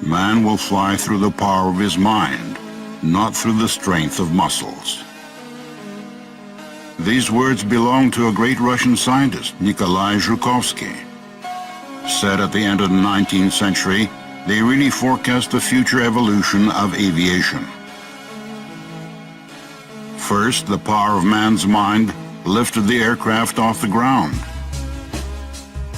Man will fly through the power of his mind, not through the strength of muscles. These words belong to a great Russian scientist, Nikolai Zhukovsky. Said at the end of the 19th century, they really forecast the future evolution of aviation. First, the power of man's mind lifted the aircraft off the ground.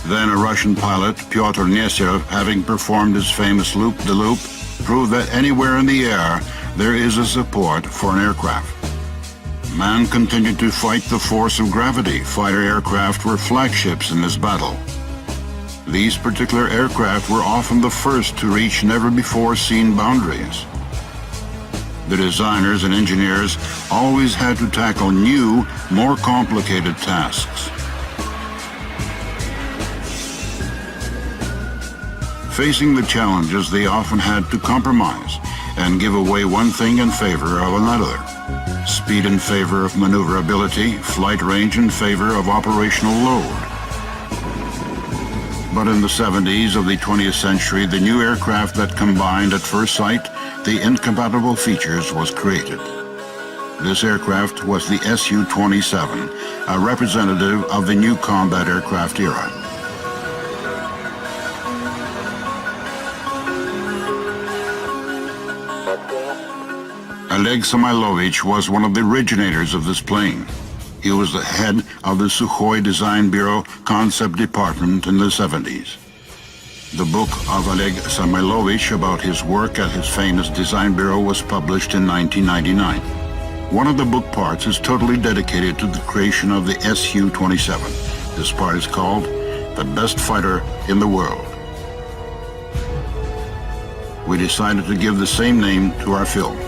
Then a Russian pilot, Pyotr Neserev, having performed his famous loop-de-loop, proved that anywhere in the air there is a support for an aircraft. Man continued to fight the force of gravity. Fighter aircraft were flagships in this battle. These particular aircraft were often the first to reach never-before-seen boundaries. The designers and engineers always had to tackle new, more complicated tasks. Facing the challenges, they often had to compromise and give away one thing in favor of another. Speed in favor of maneuverability, flight range in favor of operational load. But in the 70s of the 20th century, the new aircraft that combined at first sight the incompatible features was created. This aircraft was the Su-27, a representative of the new combat aircraft era. Oleg Samylovich was one of the originators of this plane. He was the head of the Sukhoi Design Bureau Concept Department in the 70s. The book of Oleg Samylovich about his work at his famous design bureau was published in 1999. One of the book parts is totally dedicated to the creation of the Su-27. This part is called The Best Fighter in the World. We decided to give the same name to our film.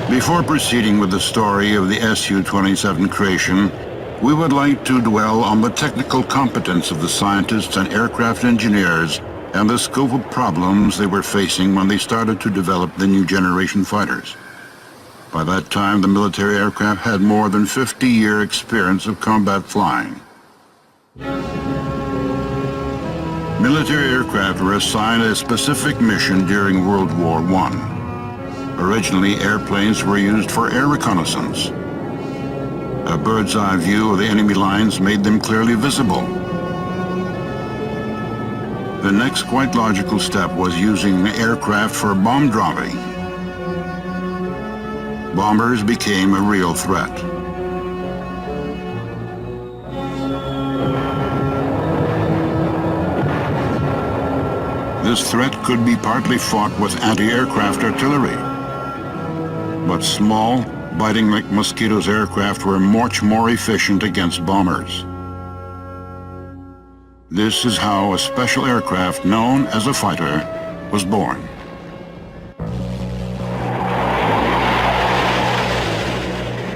Before proceeding with the story of the Su-27 creation, we would like to dwell on the technical competence of the scientists and aircraft engineers and the scope of problems they were facing when they started to develop the new generation fighters. By that time, the military aircraft had more than 50-year experience of combat flying. Military aircraft were assigned a specific mission during World War I. Originally, airplanes were used for air reconnaissance. A bird's-eye view of the enemy lines made them clearly visible. The next quite logical step was using aircraft for bomb dropping. Bombers became a real threat. This threat could be partly fought with anti-aircraft artillery. But small, biting like mosquitoes aircraft were much more efficient against bombers. This is how a special aircraft known as a fighter was born.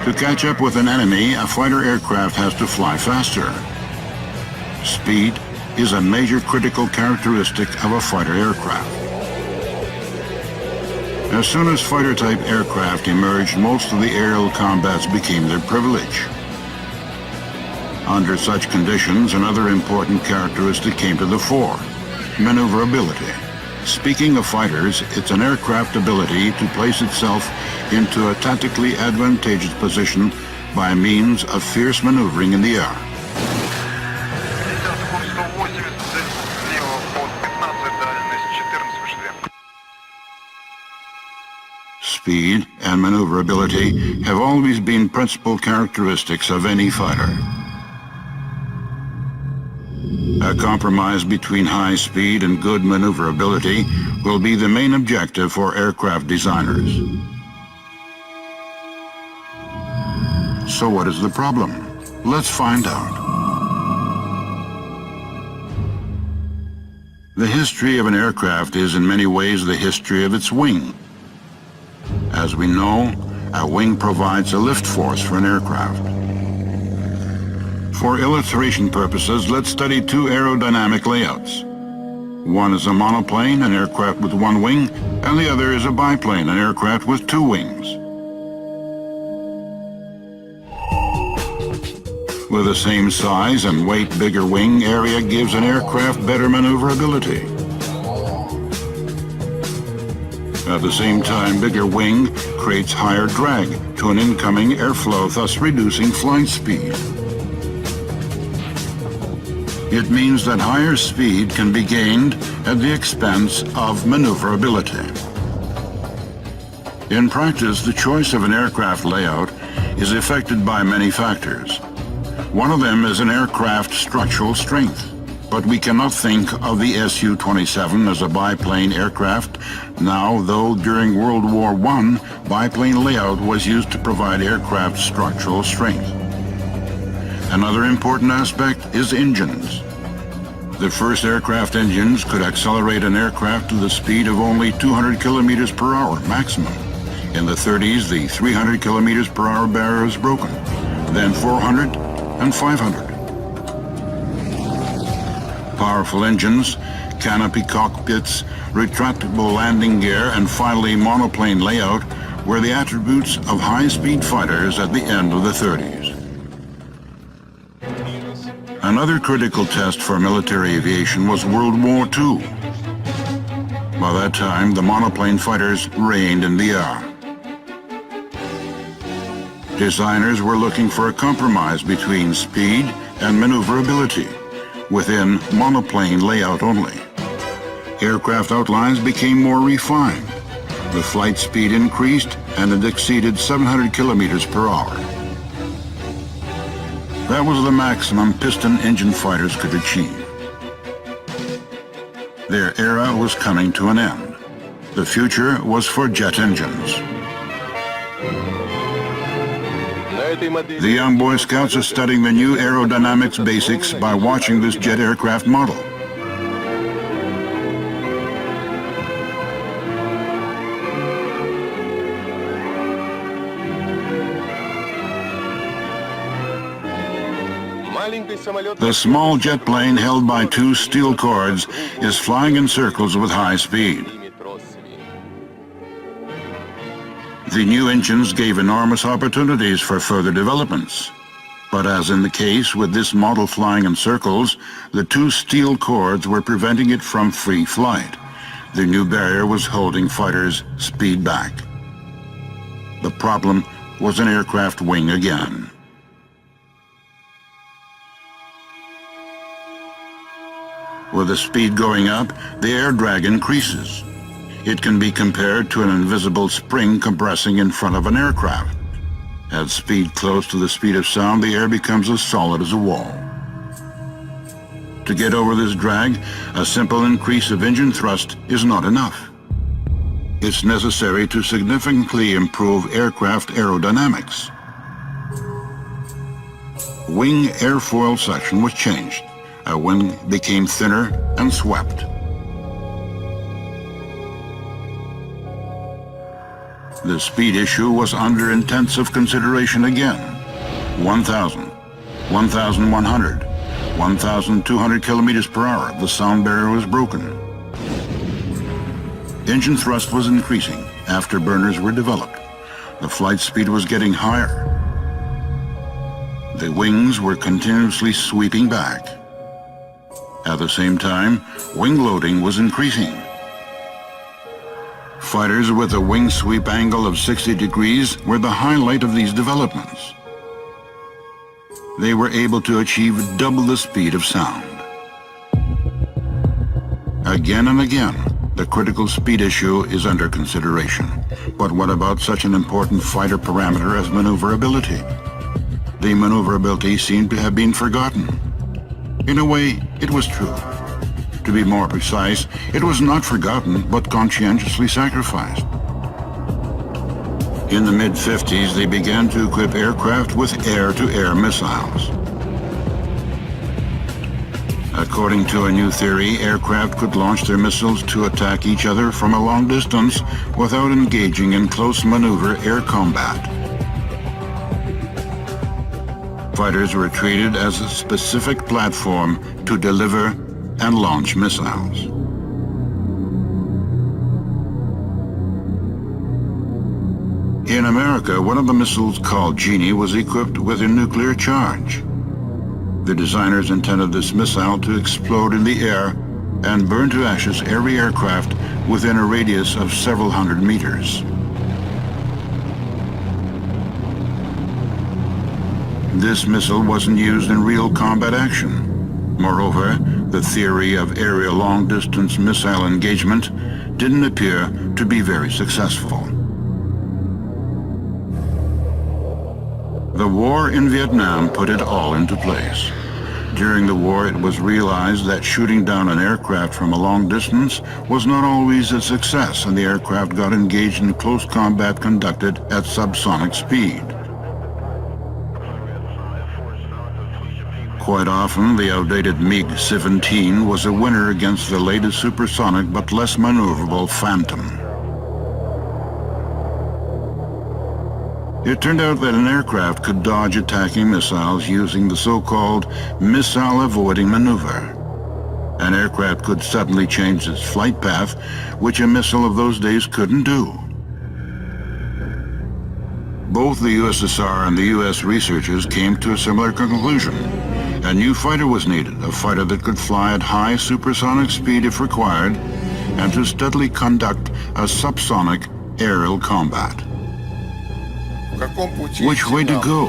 To catch up with an enemy, a fighter aircraft has to fly faster. Speed is a major critical characteristic of a fighter aircraft. As soon as fighter-type aircraft emerged, most of the aerial combats became their privilege. Under such conditions, another important characteristic came to the fore: maneuverability. Speaking of fighters, it's an aircraft ability to place itself into a tactically advantageous position by means of fierce maneuvering in the air. Speed and maneuverability have always been principal characteristics of any fighter. A compromise between high speed and good maneuverability will be the main objective for aircraft designers. So what is the problem? Let's find out. The history of an aircraft is in many ways the history of its wing. As we know, a wing provides a lift force for an aircraft. For illustration purposes, let's study two aerodynamic layouts. One is a monoplane, an aircraft with one wing, and the other is a biplane, an aircraft with two wings. With the same size and weight, bigger wing area gives an aircraft better maneuverability. At the same time, bigger wing creates higher drag to an incoming airflow, thus reducing flight speed. It means that higher speed can be gained at the expense of maneuverability. In practice, the choice of an aircraft layout is affected by many factors. One of them is an aircraft structural strength, but we cannot think of the Su-27 as a biplane aircraft now, though during World War I, biplane layout was used to provide aircraft structural strength. Another important aspect is engines. The first aircraft engines could accelerate an aircraft to the speed of only 200 kilometers per hour maximum. In the 30s, the 300 kilometers per hour barrier was broken, then 400 and 500. Powerful engines, canopy cockpits, retractable landing gear, and finally monoplane layout were the attributes of high-speed fighters at the end of the 30s. Another critical test for military aviation was World War II. By that time, the monoplane fighters reigned in the air. Designers were looking for a compromise between speed and maneuverability within monoplane layout only. Aircraft outlines became more refined. The flight speed increased and it exceeded 700 kilometers per hour. That was the maximum piston engine fighters could achieve. Their era was coming to an end. The future was for jet engines. The young Boy Scouts are studying the new aerodynamics basics by watching this jet aircraft model. The small jet plane held by two steel cords is flying in circles with high speed. The new engines gave enormous opportunities for further developments. But as in the case with this model flying in circles, the two steel cords were preventing it from free flight. The new barrier was holding fighters' speed back. The problem was an aircraft wing again. With the speed going up, the air drag increases. It can be compared to an invisible spring compressing in front of an aircraft. At speed close to the speed of sound, the air becomes as solid as a wall. To get over this drag, a simple increase of engine thrust is not enough. It's necessary to significantly improve aircraft aerodynamics. Wing airfoil section was changed. A wing became thinner and swept. The speed issue was under intensive consideration again. 1,000, 1,100, 1,200 kilometers per hour, the sound barrier was broken. Engine thrust was increasing. Afterburners were developed. The flight speed was getting higher. The wings were continuously sweeping back. At the same time, wing loading was increasing. Fighters with a wing sweep angle of 60 degrees were the highlight of these developments. They were able to achieve double the speed of sound. Again and again, the critical speed issue is under consideration. But what about such an important fighter parameter as maneuverability? The maneuverability seemed to have been forgotten. In a way, it was true. To be more precise, it was not forgotten, but conscientiously sacrificed. In the mid-50s, they began to equip aircraft with air-to-air missiles. According to a new theory, aircraft could launch their missiles to attack each other from a long distance without engaging in close maneuver air combat. Fighters were treated as a specific platform to deliver and launch missiles. In America, one of the missiles called Genie was equipped with a nuclear charge. The designers intended this missile to explode in the air and burn to ashes every aircraft within a radius of several hundred meters. This missile wasn't used in real combat action. Moreover, the theory of aerial long-distance missile engagement didn't appear to be very successful. The war in Vietnam put it all into place. During the war, it was realized that shooting down an aircraft from a long distance was not always a success, and the aircraft got engaged in close combat conducted at subsonic speed. Quite often, the outdated MiG-17 was a winner against the latest supersonic but less maneuverable Phantom. It turned out that an aircraft could dodge attacking missiles using the so-called missile-avoiding maneuver. An aircraft could suddenly change its flight path, which a missile of those days couldn't do. Both the USSR and the US researchers came to a similar conclusion. A new fighter was needed, a fighter that could fly at high supersonic speed if required, and to steadily conduct a subsonic aerial combat. Which way to go?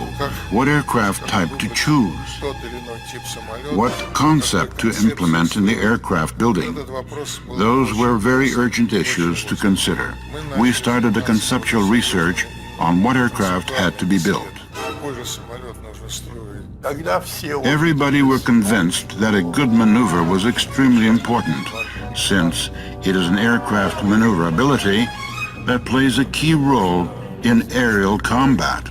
What aircraft type to choose? What concept to implement in the aircraft building? Those were very urgent issues to consider. We started a conceptual research on what aircraft had to be built. Everybody were convinced that a good maneuver was extremely important, since it is an aircraft maneuverability that plays a key role in aerial combat.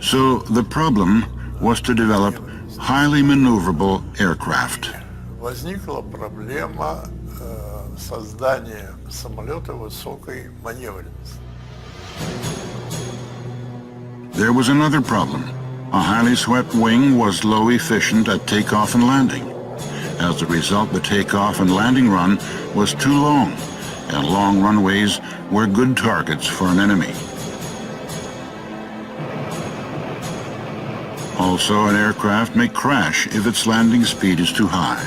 So the problem was to develop highly maneuverable aircraft. Возникла проблема создания самолета высокой маневренности. There was another problem. A highly swept wing was low efficient at takeoff and landing. As a result, the takeoff and landing run was too long, and long runways were good targets for an enemy. Also, an aircraft may crash if its landing speed is too high.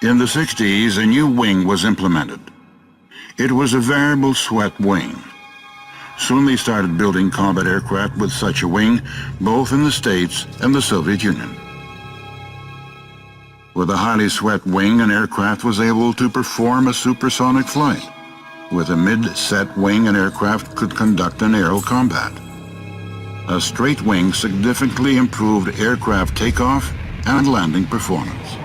In the 60s, a new wing was implemented. It was a variable swept wing. Soon they started building combat aircraft with such a wing, both in the States and the Soviet Union. With a highly swept wing, an aircraft was able to perform a supersonic flight. With a mid-set wing, an aircraft could conduct an aerial combat. A straight wing significantly improved aircraft takeoff and landing performance.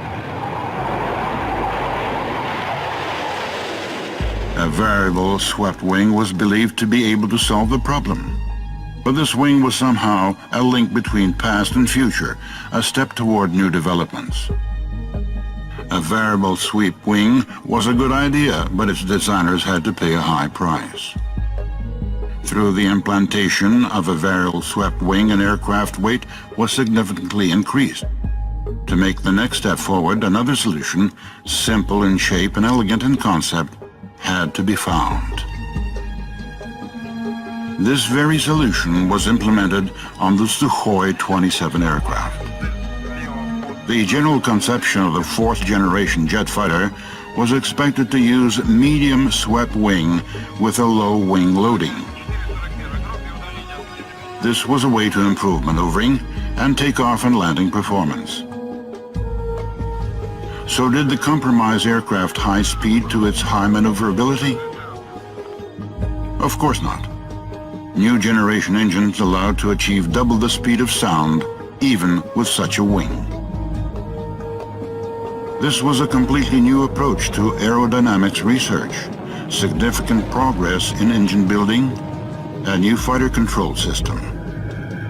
A variable swept wing was believed to be able to solve the problem. But this wing was somehow a link between past and future, a step toward new developments. A variable sweep wing was a good idea, but its designers had to pay a high price. Through the implantation of a variable swept wing, an aircraft weight was significantly increased. To make the next step forward, another solution, simple in shape and elegant in concept, had to be found. This very solution was implemented on the Sukhoi 27 aircraft. The general conception of the fourth-generation jet fighter was expected to use medium swept wing with a low wing loading. This was a way to improve maneuvering and takeoff and landing performance. So did the compromise aircraft high speed to its high maneuverability? Of course not. new generation engines allowed to achieve double the speed of sound, even with such a wing. This was a completely new approach to aerodynamics research, significant progress in engine building, a new fighter control system.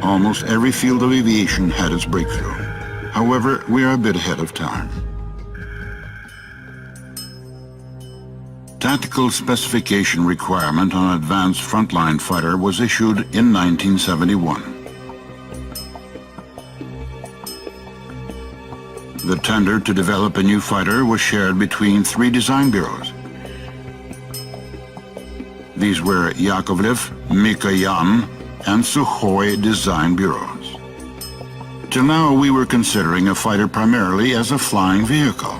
Almost every field of aviation had its breakthrough. However, we are a bit ahead of time. Tactical specification requirement on advanced frontline fighter was issued in 1971. The tender to develop a new fighter was shared between 3 design bureaus. These were Yakovlev, Mikoyan, and Sukhoi design bureaus. Till now, we were considering a fighter primarily as a flying vehicle.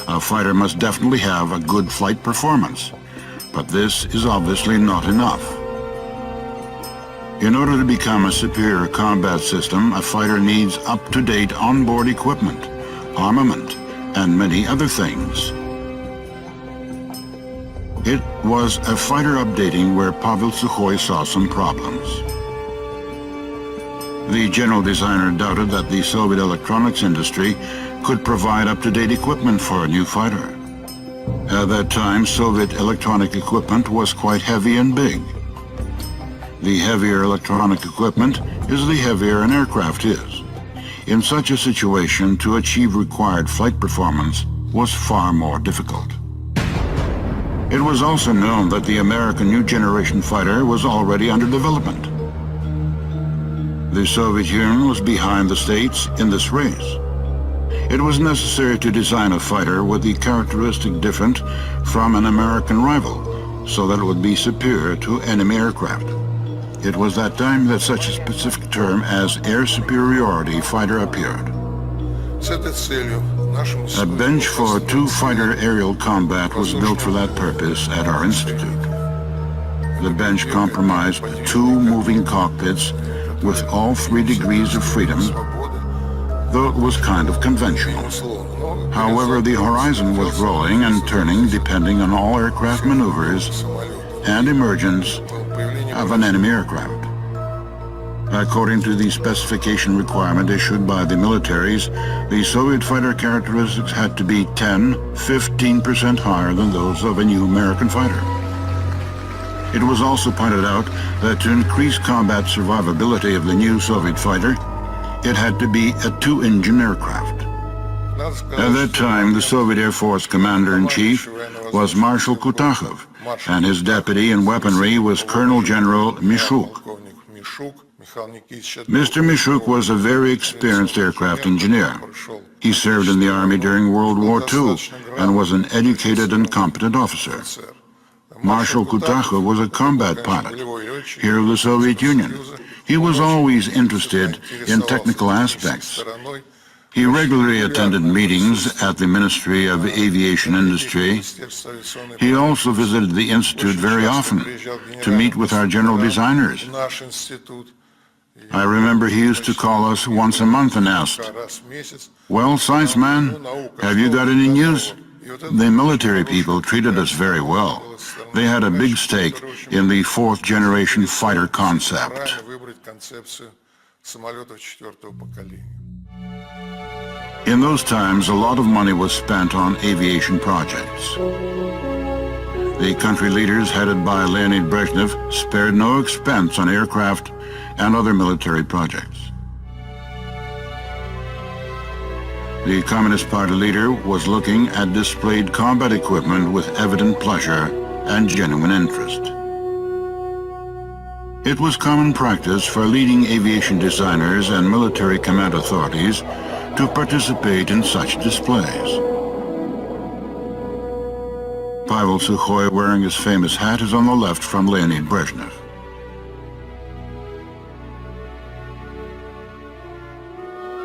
A fighter must definitely have a good flight performance, but this is obviously not enough. In order to become a superior combat system, a fighter needs up-to-date onboard equipment, armament, and many other things. It was a fighter updating where Pavel Sukhoi saw some problems. The general designer doubted that the Soviet electronics industry could provide up-to-date equipment for a new fighter. At that time, Soviet electronic equipment was quite heavy and big. The heavier electronic equipment is the heavier an aircraft is. In such a situation, to achieve required flight performance was far more difficult. It was also known that the American new generation fighter was already under development. The Soviet Union was behind the States in this race. It was necessary to design a fighter with the characteristic different from an American rival, so that it would be superior to enemy aircraft. It was that time that such a specific term as air superiority fighter appeared. A bench for 2-fighter aerial combat was built for that purpose at our institute. The bench comprised 2 moving cockpits with all 3 degrees of freedom, though it was kind of conventional. However, the horizon was rolling and turning depending on all aircraft maneuvers and emergence of an enemy aircraft. According to the specification requirement issued by the militaries, the Soviet fighter characteristics had to be 10–15% higher than those of a new American fighter. It was also pointed out that to increase combat survivability of the new Soviet fighter, it had to be a 2-engine aircraft. At that time, the Soviet Air Force Commander-in-Chief was Marshal Kutakhov, and his deputy in weaponry was Colonel General Mishuk. Mr. Mishuk was a very experienced aircraft engineer. He served in the army during World War II and was an educated and competent officer. Marshal Kutakhov was a combat pilot, here of the Soviet Union. He was always interested in technical aspects. He regularly attended meetings at the Ministry of Aviation Industry. He also visited the Institute very often to meet with our general designers. I remember he used to call us once a month and asked, "Well, science man, have you got any news?" The military people treated us very well. They had a big stake in the 4th generation fighter concept. In those times, a lot of money was spent on aviation projects. The country leaders, headed by Leonid Brezhnev, spared no expense on aircraft and other military projects. The Communist Party leader was looking at displayed combat equipment with evident pleasure and genuine interest. It was common practice for leading aviation designers and military command authorities to participate in such displays. Pavel Sukhoi, wearing his famous hat, is on the left from Leonid Brezhnev.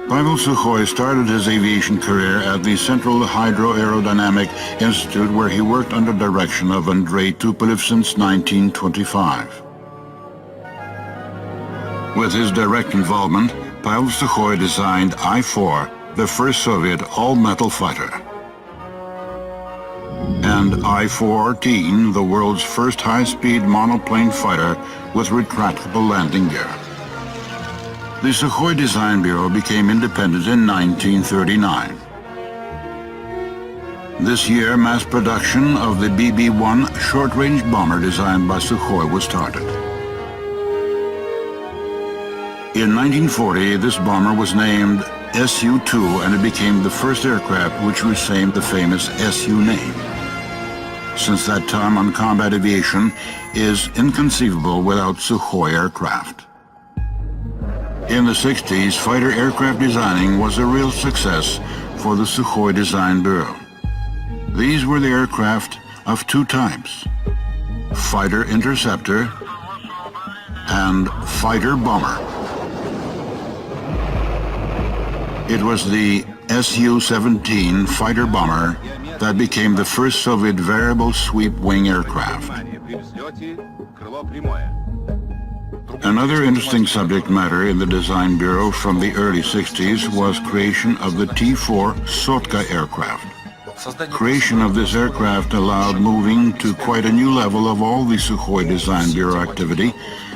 Pavel Sukhoi started his aviation career at the Central Hydroaerodynamic Institute, where he worked under direction of Andrei Tupolev since 1925. With his direct involvement, Pavel Sukhoi designed I-4, the first Soviet all-metal fighter. And and I-14, the world's first high-speed monoplane fighter with retractable landing gear. The Sukhoi Design Bureau became independent in 1939. This year, mass production of the BB-1 short-range bomber designed by Sukhoi was started. In 1940, this bomber was named Su-2, and it became the first aircraft which received the famous Su name. Since that time on, combat aviation is inconceivable without Sukhoi aircraft. In the 60s, fighter aircraft designing was a real success for the Sukhoi Design Bureau. These were the aircraft of two types: fighter interceptor and fighter bomber. It was the Su-17 fighter bomber that became the first Soviet variable sweep wing aircraft. Another interesting subject matter in the Design Bureau from the early 60s was creation of the T-4 Sotka aircraft. Creation of this aircraft allowed moving to quite a new level of all the Sukhoi Design Bureau activity,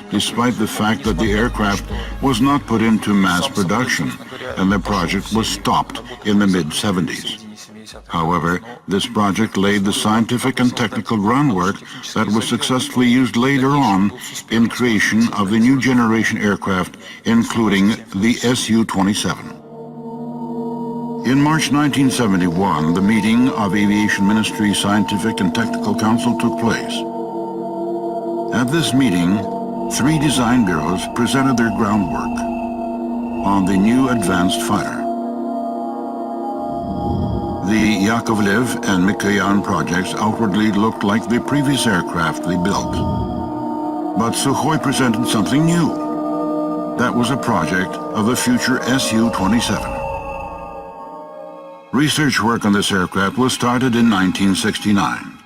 despite the fact that the aircraft was not put into mass production and the project was stopped in the mid-70s. However, this project laid the scientific and technical groundwork that was successfully used later on in creation of the new generation aircraft, including the Su-27. In March 1971, the meeting of Aviation Ministry Scientific and Technical Council took place. At this meeting, 3 design bureaus presented their groundwork on the new advanced fighter. The Yakovlev and Mikoyan projects outwardly looked like the previous aircraft they built. But Sukhoi presented something new. That was a project of the future Su-27. Research work on this aircraft was started in 1969.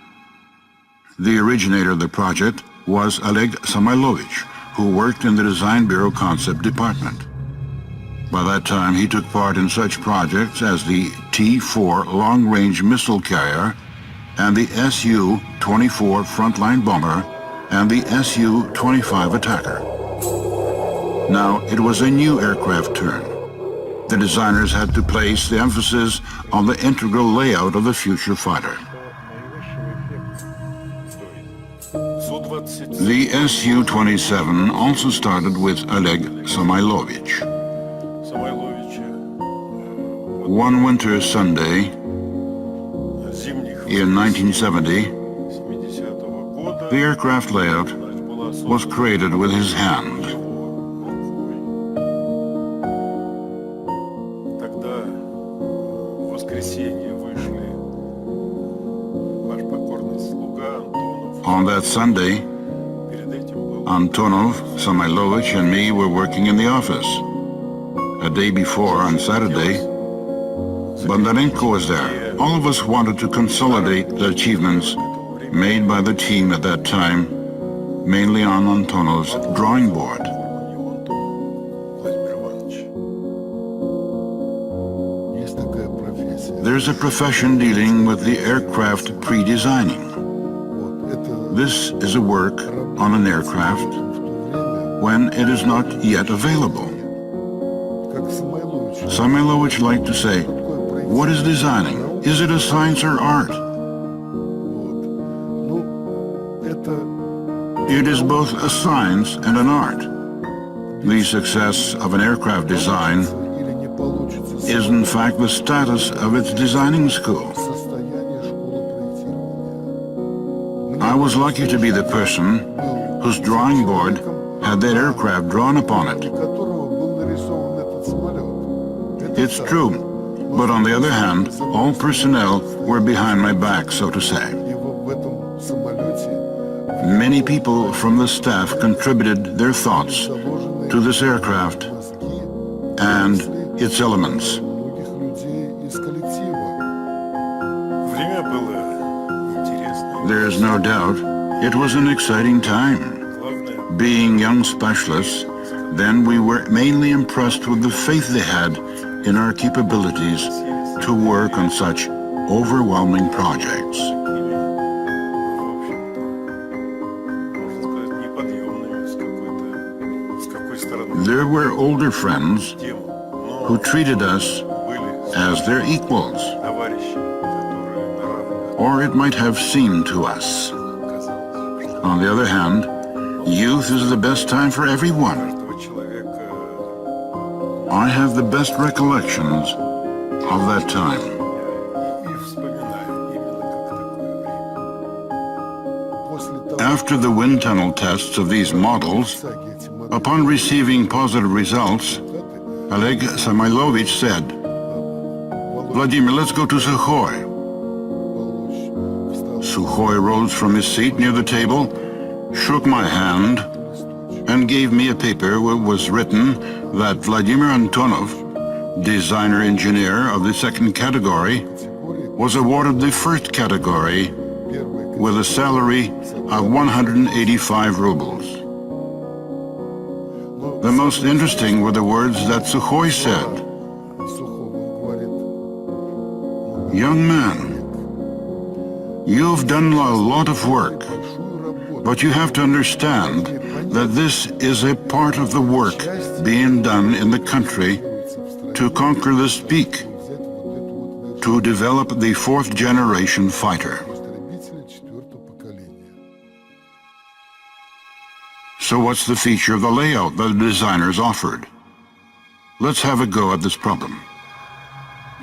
The originator of the project was Oleg Samylovich, who worked in the Design Bureau Concept Department. By that time, he took part in such projects as the T-4 long-range missile carrier and the Su-24 frontline bomber and the Su-25 attacker. Now, it was a new aircraft turn. The designers had to place the emphasis on the integral layout of the future fighter. The Su-27 also started with Oleg Samylovich. One winter Sunday in 1970, the aircraft layout was created with his hand. On that Sunday, Antonov, Samylovich, and me were working in the office. A day before, on Saturday, Bondarenko was there. All of us wanted to consolidate the achievements made by the team at that time, mainly on Antonov's drawing board. There's a profession dealing with the aircraft pre-designing. This is a work on an aircraft when it is not yet available. Samylovich liked to say, "What is designing? Is it a science or art?" It is both a science and an art. The success of an aircraft design is in fact the status of its designing school. I was lucky to be the person whose drawing board had that aircraft drawn upon it. It's true, but on the other hand, all personnel were behind my back, so to say. Many people from the staff contributed their thoughts to this aircraft and its elements. There is no doubt it was an exciting time. Being young specialists, then we were mainly impressed with the faith they had in our capabilities to work on such overwhelming projects. There were older friends who treated us as their equals, or it might have seemed to us. On the other hand, youth is the best time for everyone. I have the best recollections of that time. After the wind tunnel tests of these models, upon receiving positive results, Oleg Samylovich said, "Vladimir, let's go to Sukhoi." Sukhoi rose from his seat near the table, shook my hand, and gave me a paper where was written that Vladimir Antonov, designer-engineer of the second category, was awarded the first category with a salary of 185 rubles. The most interesting were the words that Sukhoi said. "Young man, you've done a lot of work, but you have to understand that this is a part of the work being done in the country to conquer this peak, to develop the fourth generation fighter." So what's the feature of the layout that the designers offered? Let's have a go at this problem.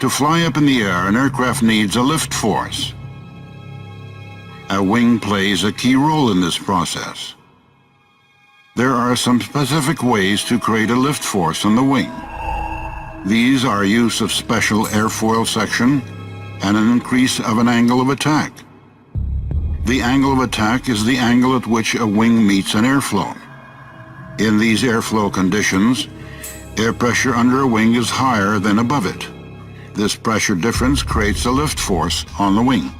To fly up in the air, an aircraft needs a lift force. A wing plays a key role in this process. There are some specific ways to create a lift force on the wing. These are use of special airfoil section and an increase of an angle of attack. The angle of attack is the angle at which a wing meets an airflow. In these airflow conditions, air pressure under a wing is higher than above it. This pressure difference creates a lift force on the wing.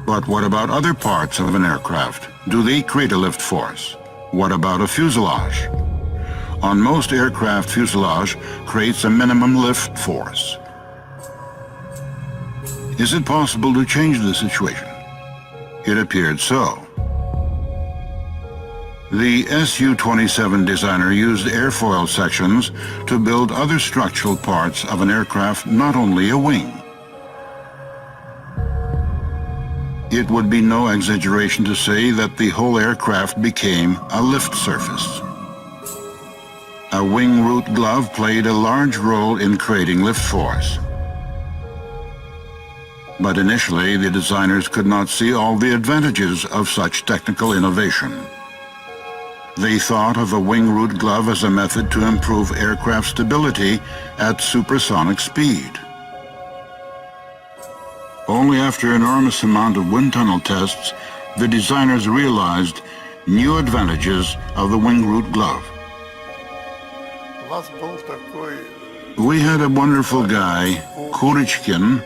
But what about other parts of an aircraft? Do they create a lift force? What about a fuselage? On most aircraft, fuselage creates a minimum lift force. Is it possible to change the situation? It appeared so. The Su-27 designer used airfoil sections to build other structural parts of an aircraft, not only a wing. It would be no exaggeration to say that the whole aircraft became a lift surface. A wing root glove played a large role in creating lift force. But initially, the designers could not see all the advantages of such technical innovation. They thought of a wing root glove as a method to improve aircraft stability at supersonic speed. Only after an enormous amount of wind tunnel tests, the designers realized new advantages of the wing root glove. We had a wonderful guy, Kurichkin,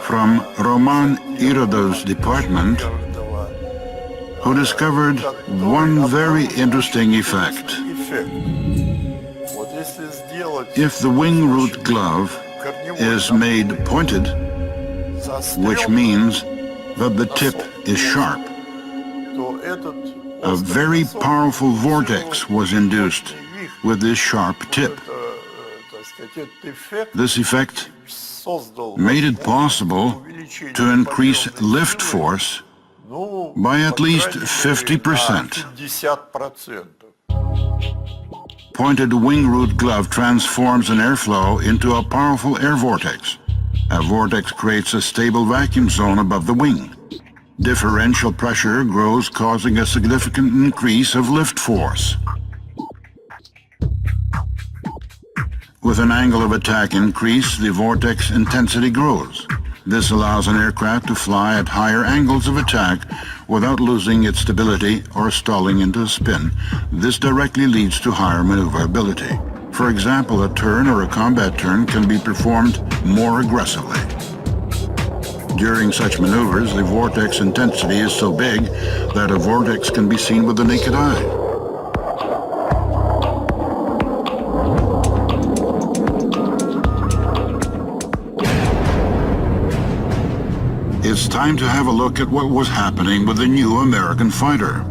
from Roman Irodov's department, who discovered one very interesting effect. If the wing root glove is made pointed, which means that the tip is sharp, a very powerful vortex was induced with this sharp tip. This effect made it possible to increase lift force by at least 50%. Pointed wing root glove transforms an airflow into a powerful air vortex. A vortex creates a stable vacuum zone above the wing. Differential pressure grows, causing a significant increase of lift force. With an angle of attack increase, the vortex intensity grows. This allows an aircraft to fly at higher angles of attack without losing its stability or stalling into a spin. This directly leads to higher maneuverability. For example, a turn or a combat turn can be performed more aggressively. During such maneuvers, the vortex intensity is so big that a vortex can be seen with the naked eye. It's time to have a look at what was happening with the new American fighter.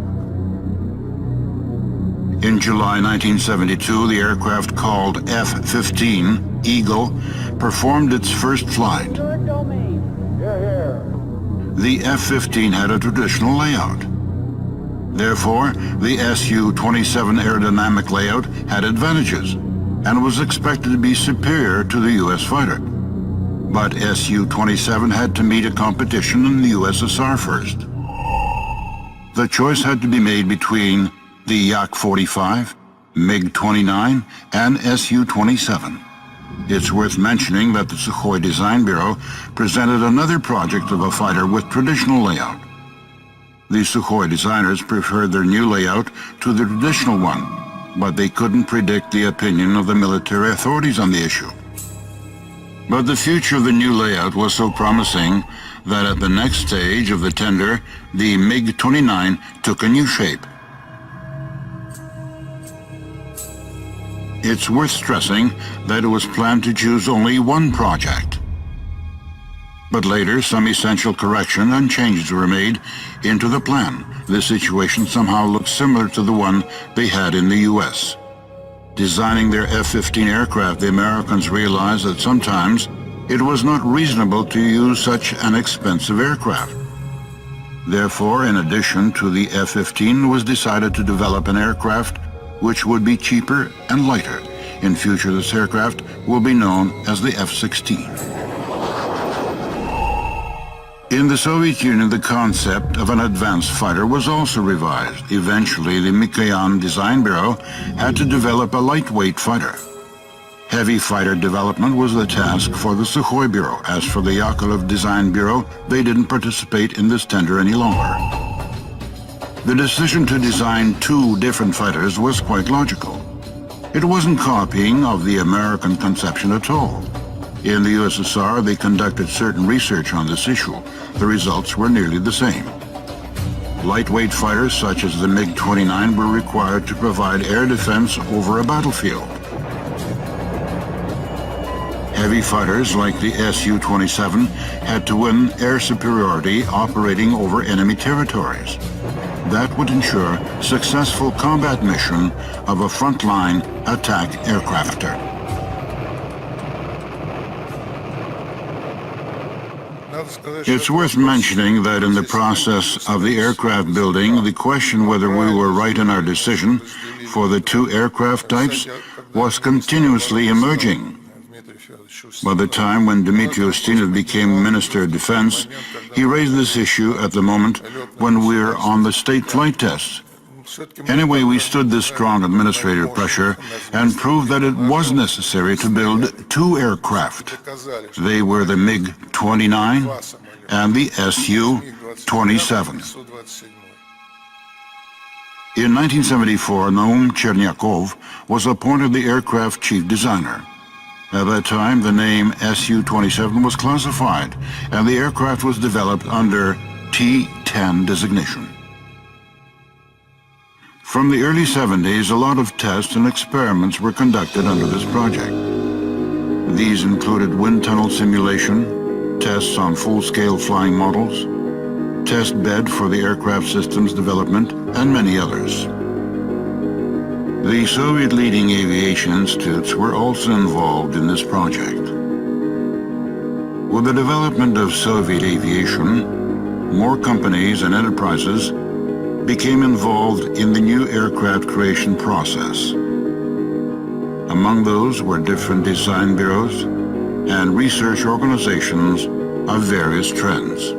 In July 1972, the aircraft called F-15 Eagle performed its first flight. The F-15 had a traditional layout. Therefore, the Su-27 aerodynamic layout had advantages and was expected to be superior to the U.S. fighter. But Su-27 had to meet a competition in the USSR first. The choice had to be made between the Yak-45, MiG-29, and Su-27. It's worth mentioning that the Sukhoi Design Bureau presented another project of a fighter with traditional layout. The Sukhoi designers preferred their new layout to the traditional one, but they couldn't predict the opinion of the military authorities on the issue. But the future of the new layout was so promising that at the next stage of the tender, the MiG-29 took a new shape. It's worth stressing that it was planned to choose only one project. But later, some essential correction and changes were made into the plan. This situation somehow looked similar to the one they had in the US. Designing their F-15 aircraft, the Americans realized that sometimes it was not reasonable to use such an expensive aircraft. Therefore, in addition to the F-15, it was decided to develop an aircraft which would be cheaper and lighter. In future, this aircraft will be known as the F-16. In the Soviet Union, the concept of an advanced fighter was also revised. Eventually, the Mikoyan Design Bureau had to develop a lightweight fighter. Heavy fighter development was the task for the Sukhoi Bureau. As for the Yakovlev Design Bureau, they didn't participate in this tender any longer. The decision to design two different fighters was quite logical. It wasn't copying of the American conception at all. In the USSR, they conducted certain research on this issue. The results were nearly the same. Lightweight fighters such as the MiG-29 were required to provide air defense over a battlefield. Heavy fighters like the Su-27 had to win air superiority operating over enemy territories. That would ensure successful combat mission of a frontline attack aircrafter. It's worth mentioning that in the process of the aircraft building, the question whether we were right in our decision for the two aircraft types was continuously emerging. By the time when Dmitry Ustinov became Minister of Defense, he raised this issue at the moment when we were on the state flight tests. Anyway, we stood this strong administrative pressure and proved that it was necessary to build two aircraft. They were the MiG-29 and the Su-27. In 1974, Naum Chernyakov was appointed the aircraft chief designer. At that time, the name Su-27 was classified, and the aircraft was developed under T-10 designation. From the early 70s, a lot of tests and experiments were conducted under this project. These included wind tunnel simulation, tests on full-scale flying models, test bed for the aircraft systems development, and many others. The Soviet leading aviation institutes were also involved in this project. With the development of Soviet aviation, more companies and enterprises became involved in the new aircraft creation process. Among those were different design bureaus and research organizations of various trends.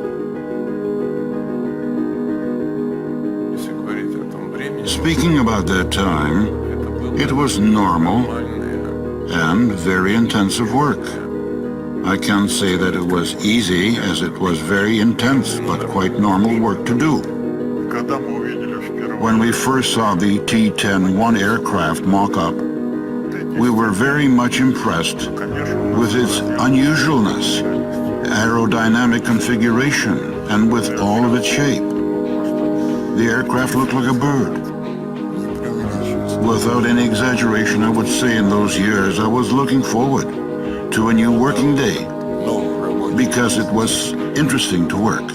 Speaking about that time, it was normal and very intensive work. I can't say that it was easy, as it was very intense, but quite normal work to do. When we first saw the T-10-1 aircraft mock-up, we were very much impressed with its unusualness, aerodynamic configuration, and with all of its shape. The aircraft looked like a bird. Without any exaggeration, I would say in those years I was looking forward to a new working day because it was interesting to work.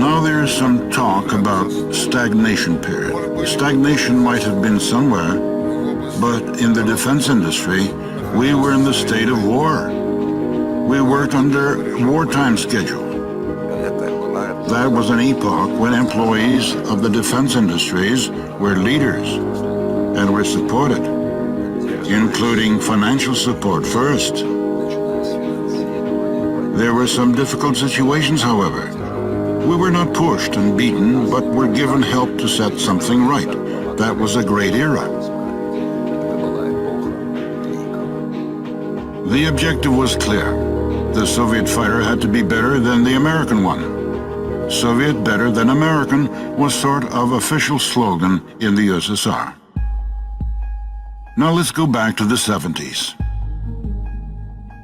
Now there is some talk about stagnation period. Stagnation might have been somewhere, but in the defense industry, we were in the state of war. We worked under wartime schedule. That was an epoch when employees of the defense industries were leaders and were supported, including financial support first. There were some difficult situations, however. We were not pushed and beaten, but were given help to set something right. That was a great era. The objective was clear. The Soviet fighter had to be better than the American one. Soviet better than American was sort of official slogan in the USSR. Now let's go back to the 70s.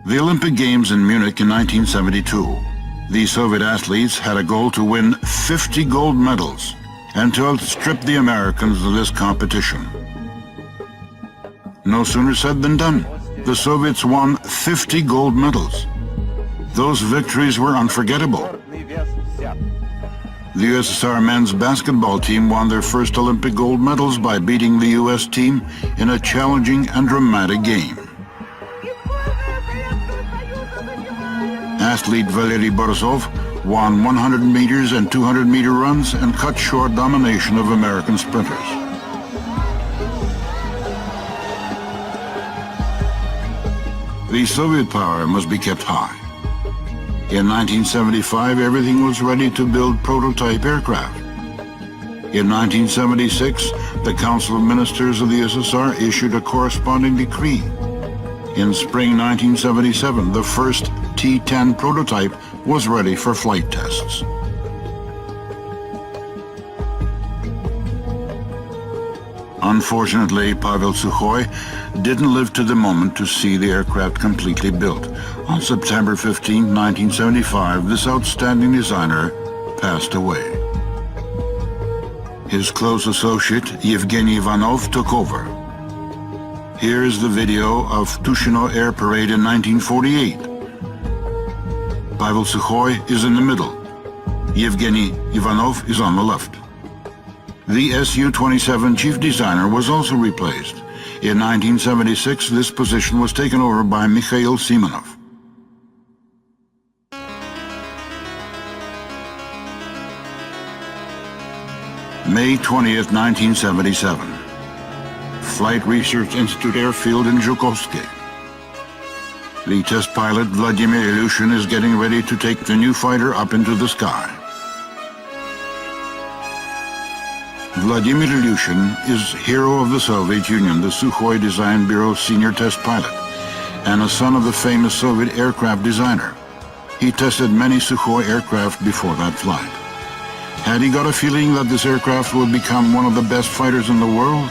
The Olympic Games in Munich in 1972. The Soviet athletes had a goal to win 50 gold medals and to outstrip the Americans in this competition. No sooner said than done. The Soviets won 50 gold medals. Those victories were unforgettable. The USSR men's basketball team won their first Olympic gold medals by beating the US team in a challenging and dramatic game. Athlete Valery Borisov won 100 meters and 200-meter runs and cut short domination of American sprinters. The Soviet power must be kept high. In 1975, everything was ready to build prototype aircraft. In 1976, the Council of Ministers of the USSR issued a corresponding decree. In spring 1977, the first T-10 prototype was ready for flight tests. Unfortunately, Pavel Sukhoi didn't live to the moment to see the aircraft completely built. On September 15, 1975, this outstanding designer passed away. His close associate, Yevgeny Ivanov, took over. Here is the video of Tushino Air Parade in 1948. Pavel Sukhoi is in the middle. Yevgeny Ivanov is on the left. The Su-27 chief designer was also replaced. In 1976, this position was taken over by Mikhail Simonov. May 20th, 1977. Flight Research Institute Airfield in Zhukovsky. The test pilot Vladimir Ilyushin is getting ready to take the new fighter up into the sky. Vladimir Ilyushin is hero of the Soviet Union, the Sukhoi Design Bureau senior test pilot, and a son of the famous Soviet aircraft designer. He tested many Sukhoi aircraft before that flight. Had he got a feeling that this aircraft would become one of the best fighters in the world?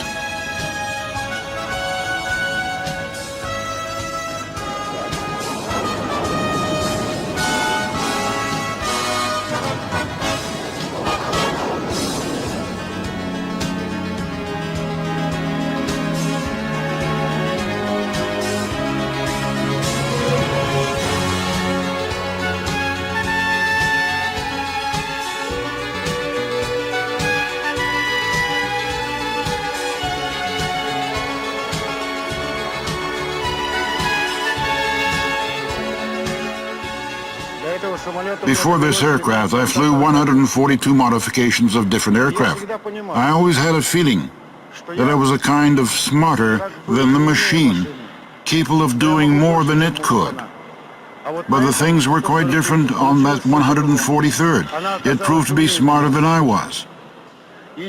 Before this aircraft, I flew 142 modifications of different aircraft. I always had a feeling that I was a kind of smarter than the machine, capable of doing more than it could. But the things were quite different on that 143rd. It proved to be smarter than I was.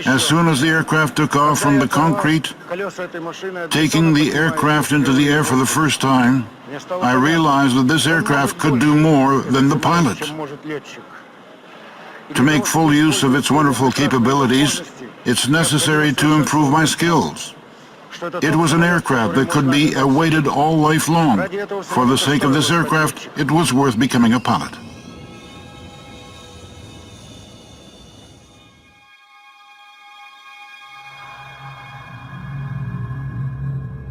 As soon as the aircraft took off from the concrete, taking the aircraft into the air for the first time, I realized that this aircraft could do more than the pilot. To make full use of its wonderful capabilities, it's necessary to improve my skills. It was an aircraft that could be awaited all life long. For the sake of this aircraft, it was worth becoming a pilot.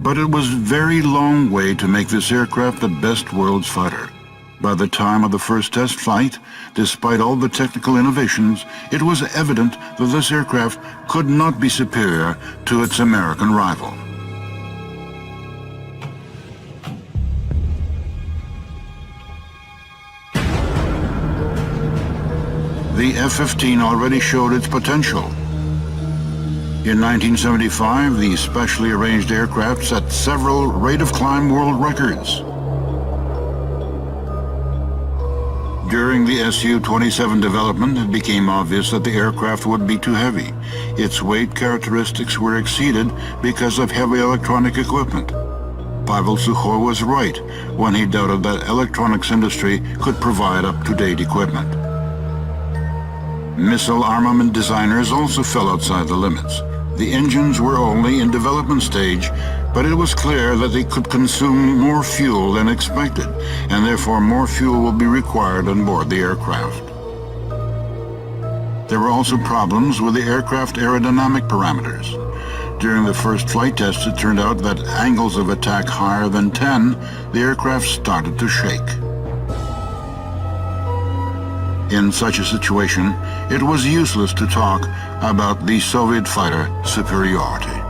But it was a very long way to make this aircraft the best world's fighter. By the time of the first test flight, despite all the technical innovations, it was evident that this aircraft could not be superior to its American rival. The F-15 already showed its potential. In 1975, the specially arranged aircraft set several rate-of-climb world records. During the Su-27 development, it became obvious that the aircraft would be too heavy. Its weight characteristics were exceeded because of heavy electronic equipment. Pavel Sukhoi was right when he doubted that electronics industry could provide up-to-date equipment. Missile armament designers also fell outside the limits. The engines were only in development stage, but it was clear that they could consume more fuel than expected, and therefore more fuel will be required on board the aircraft. There were also problems with the aircraft aerodynamic parameters. During the first flight test, it turned out that angles of attack higher than 10, the aircraft started to shake. In such a situation, it was useless to talk about the Soviet fighter superiority.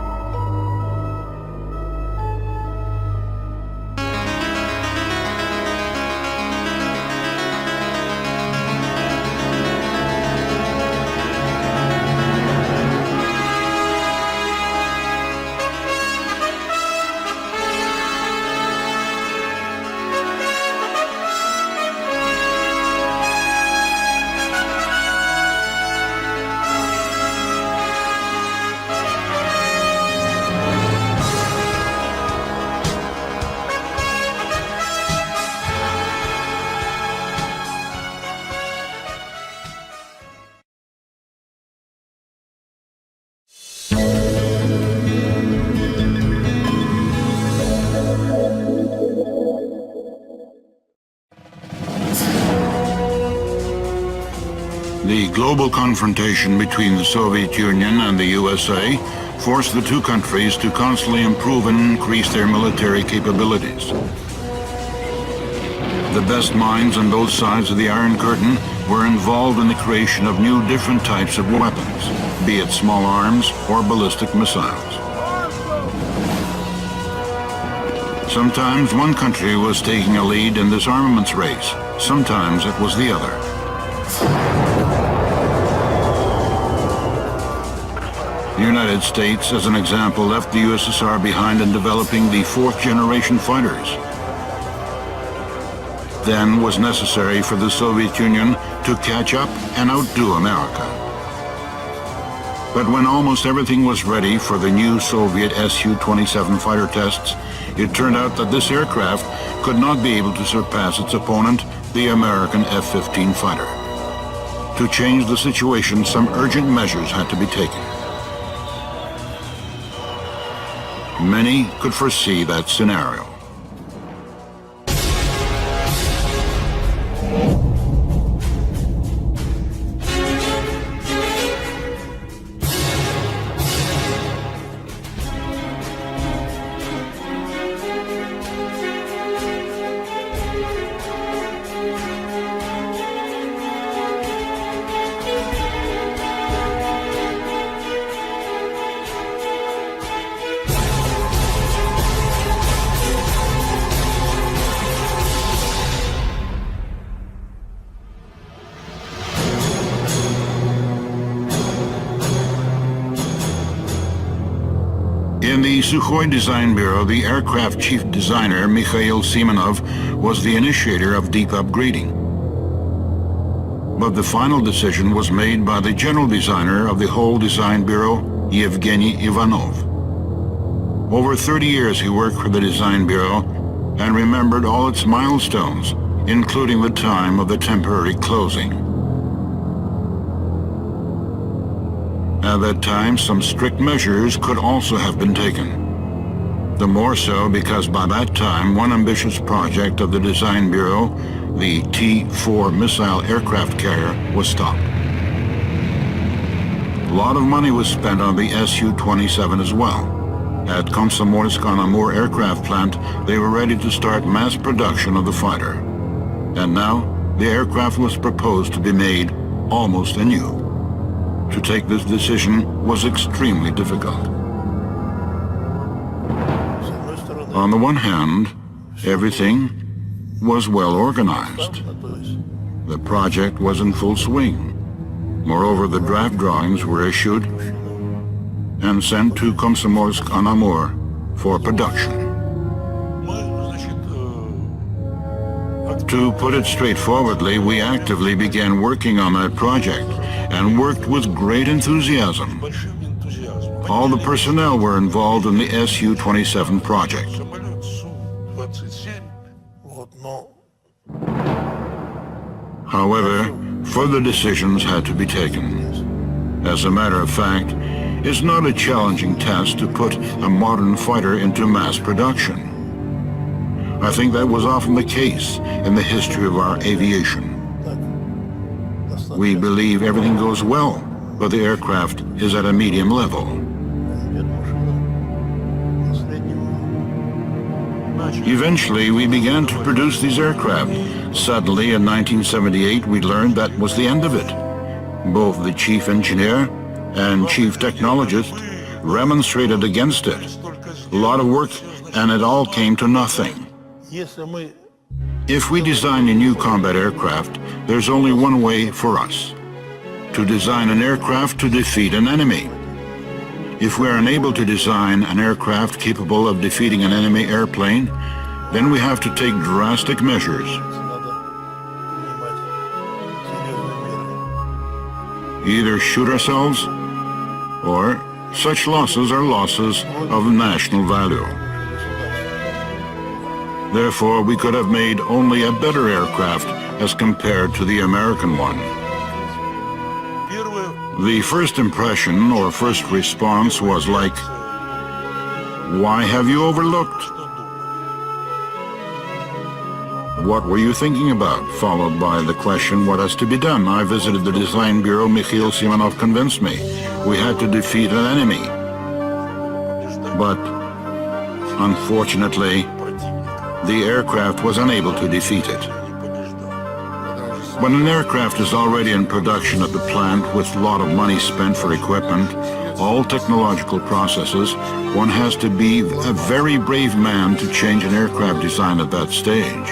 The global confrontation between the Soviet Union and the USA forced the two countries to constantly improve and increase their military capabilities. The best minds on both sides of the Iron Curtain were involved in the creation of new different types of weapons, be it small arms or ballistic missiles. Sometimes one country was taking a lead in this armaments race, sometimes it was the other. The United States, as an example, left the USSR behind in developing the fourth-generation fighters. Then was necessary for the Soviet Union to catch up and outdo America. But when almost everything was ready for the new Soviet Su-27 fighter tests, it turned out that this aircraft could not be able to surpass its opponent, the American F-15 fighter. To change the situation, some urgent measures had to be taken. Many could foresee that scenario. In the Sukhoi Design Bureau, the aircraft chief designer, Mikhail Simonov, was the initiator of deep upgrading. But the final decision was made by the general designer of the whole design bureau, Yevgeny Ivanov. Over 30 years he worked for the design bureau and remembered all its milestones, including the time of the temporary closing. At that time, some strict measures could also have been taken. The more so because by that time, one ambitious project of the Design Bureau, the T-4 missile aircraft carrier, was stopped. A lot of money was spent on the Su-27 as well. At Komsomolsk on Amur aircraft plant, they were ready to start mass production of the fighter. And now, the aircraft was proposed to be made almost anew. To take this decision was extremely difficult. On the one hand, everything was well organized. The project was in full swing. Moreover, the draft drawings were issued and sent to Komsomolsk-on-Amur for production. To put it straightforwardly, we actively began working on that project and worked with great enthusiasm. All the personnel were involved in the Su-27 project. However, further decisions had to be taken. As a matter of fact, it's not a challenging task to put a modern fighter into mass production. I think that was often the case in the history of our aviation. We believe everything goes well, but the aircraft is at a medium level. Eventually, we began to produce these aircraft. Suddenly, in 1978, we learned that was the end of it. Both the chief engineer and chief technologist remonstrated against it. A lot of work, and it all came to nothing. If we design a new combat aircraft, there's only one way for us: to design an aircraft to defeat an enemy. If we are unable to design an aircraft capable of defeating an enemy airplane, then we have to take drastic measures. Either shoot ourselves, or such losses are losses of national value. Therefore, we could have made only a better aircraft as compared to the American one. The first impression or first response was like, "Why have you overlooked?" "What were you thinking about?" Followed by the question, "What has to be done?" I visited the design bureau. Mikhail Simonov convinced me. We had to defeat an enemy. But, unfortunately, the aircraft was unable to defeat it. When an aircraft is already in production at the plant with a lot of money spent for equipment, all technological processes, one has to be a very brave man to change an aircraft design at that stage.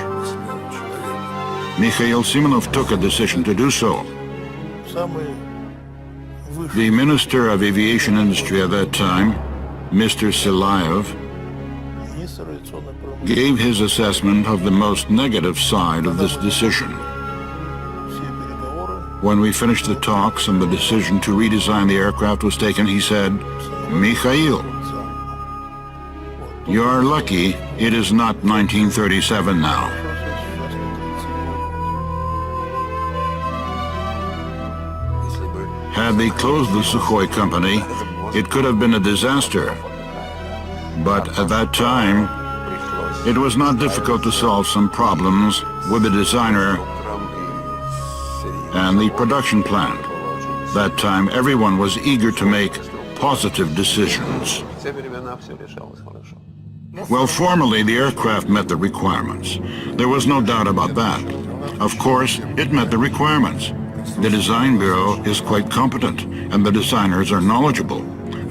Mikhail Simonov took a decision to do so. The Minister of Aviation Industry at that time, Mr. Silayev, gave his assessment of the most negative side of this decision. When we finished the talks and the decision to redesign the aircraft was taken, he said, "Mikhail, you are lucky it is not 1937 now." Had they closed the Sukhoi company, it could have been a disaster. But at that time, it was not difficult to solve some problems with the designer and the production plant. That time, everyone was eager to make positive decisions. Well, formally, the aircraft met the requirements. There was no doubt about that. Of course, it met the requirements. The design bureau is quite competent, and the designers are knowledgeable.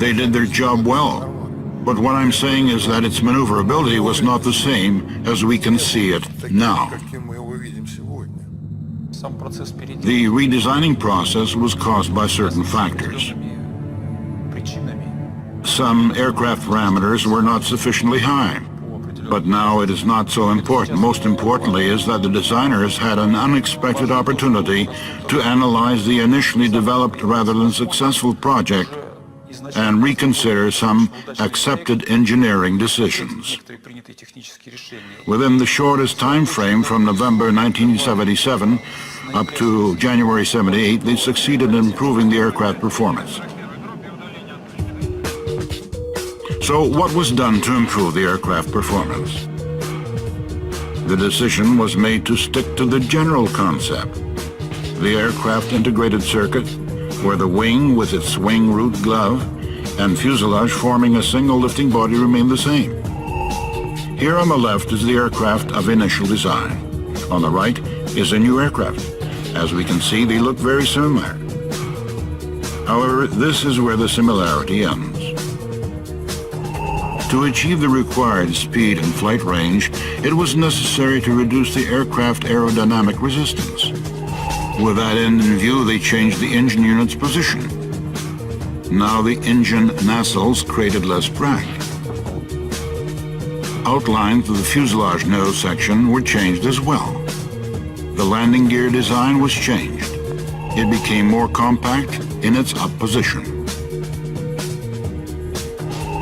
They did their job well. But what I'm saying is that its maneuverability was not the same as we can see it now. The redesigning process was caused by certain factors. Some aircraft parameters were not sufficiently high. But now it is not so important. Most importantly is that the designers had an unexpected opportunity to analyze the initially developed rather than successful project and reconsider some accepted engineering decisions. Within the shortest time frame from November 1977 up to January 78, they succeeded in improving the aircraft performance. So what was done to improve the aircraft performance? The decision was made to stick to the general concept. The aircraft integrated circuit, where the wing with its wing root glove and fuselage forming a single lifting body remained the same. Here on the left is the aircraft of initial design. On the right is a new aircraft. As we can see, they look very similar. However, this is where the similarity ends. To achieve the required speed and flight range, it was necessary to reduce the aircraft aerodynamic resistance. With that end in view, they changed the engine unit's position. Now the engine nacelles created less drag. Outlines of the fuselage nose section were changed as well. The landing gear design was changed. It became more compact in its up position.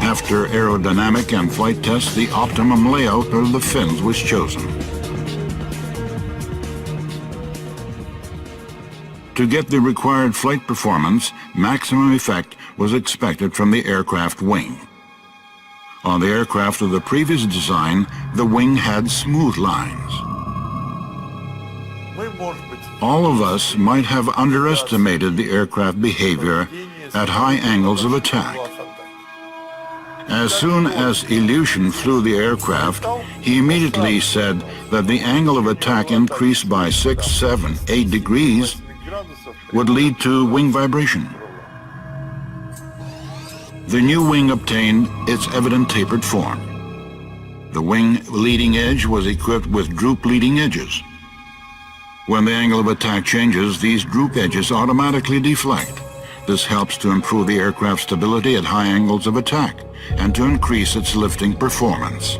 After aerodynamic and flight tests, the optimum layout of the fins was chosen. To get the required flight performance, maximum effect was expected from the aircraft wing. On the aircraft of the previous design, the wing had smooth lines. All of us might have underestimated the aircraft behavior at high angles of attack. As soon as Ilyushin flew the aircraft, he immediately said that the angle of attack increased by 6, 7, 8 degrees would lead to wing vibration. The new wing obtained its evident tapered form. The wing leading edge was equipped with droop leading edges. When the angle of attack changes, these droop edges automatically deflect. This helps to improve the aircraft's stability at high angles of attack and to increase its lifting performance.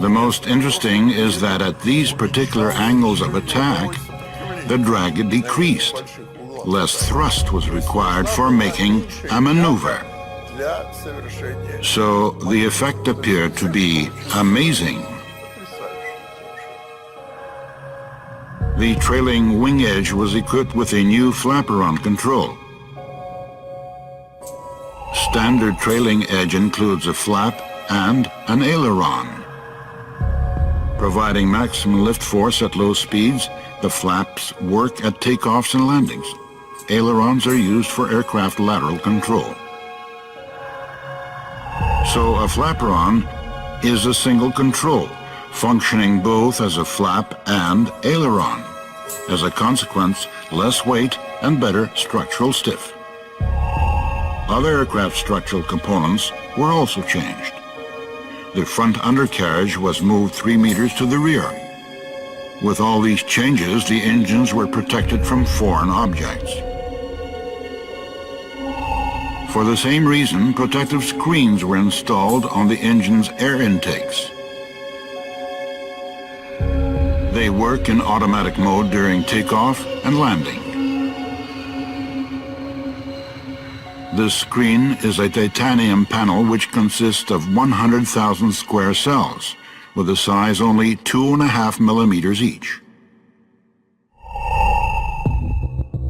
The most interesting is that at these particular angles of attack, the drag decreased. Less thrust was required for making a maneuver. So the effect appeared to be amazing. The trailing wing edge was equipped with a new flaperon control. Standard trailing edge includes a flap and an aileron. Providing maximum lift force at low speeds, the flaps work at takeoffs and landings. Ailerons are used for aircraft lateral control. So a flaperon is a single control, functioning both as a flap and aileron. As a consequence, less weight and better structural stiff. Other aircraft structural components were also changed. The front undercarriage was moved 3 meters to the rear. With all these changes, the engines were protected from foreign objects. For the same reason, protective screens were installed on the engine's air intakes. They work in automatic mode during takeoff and landing. This screen is a titanium panel which consists of 100,000 square cells, with a size only 2.5 millimeters each.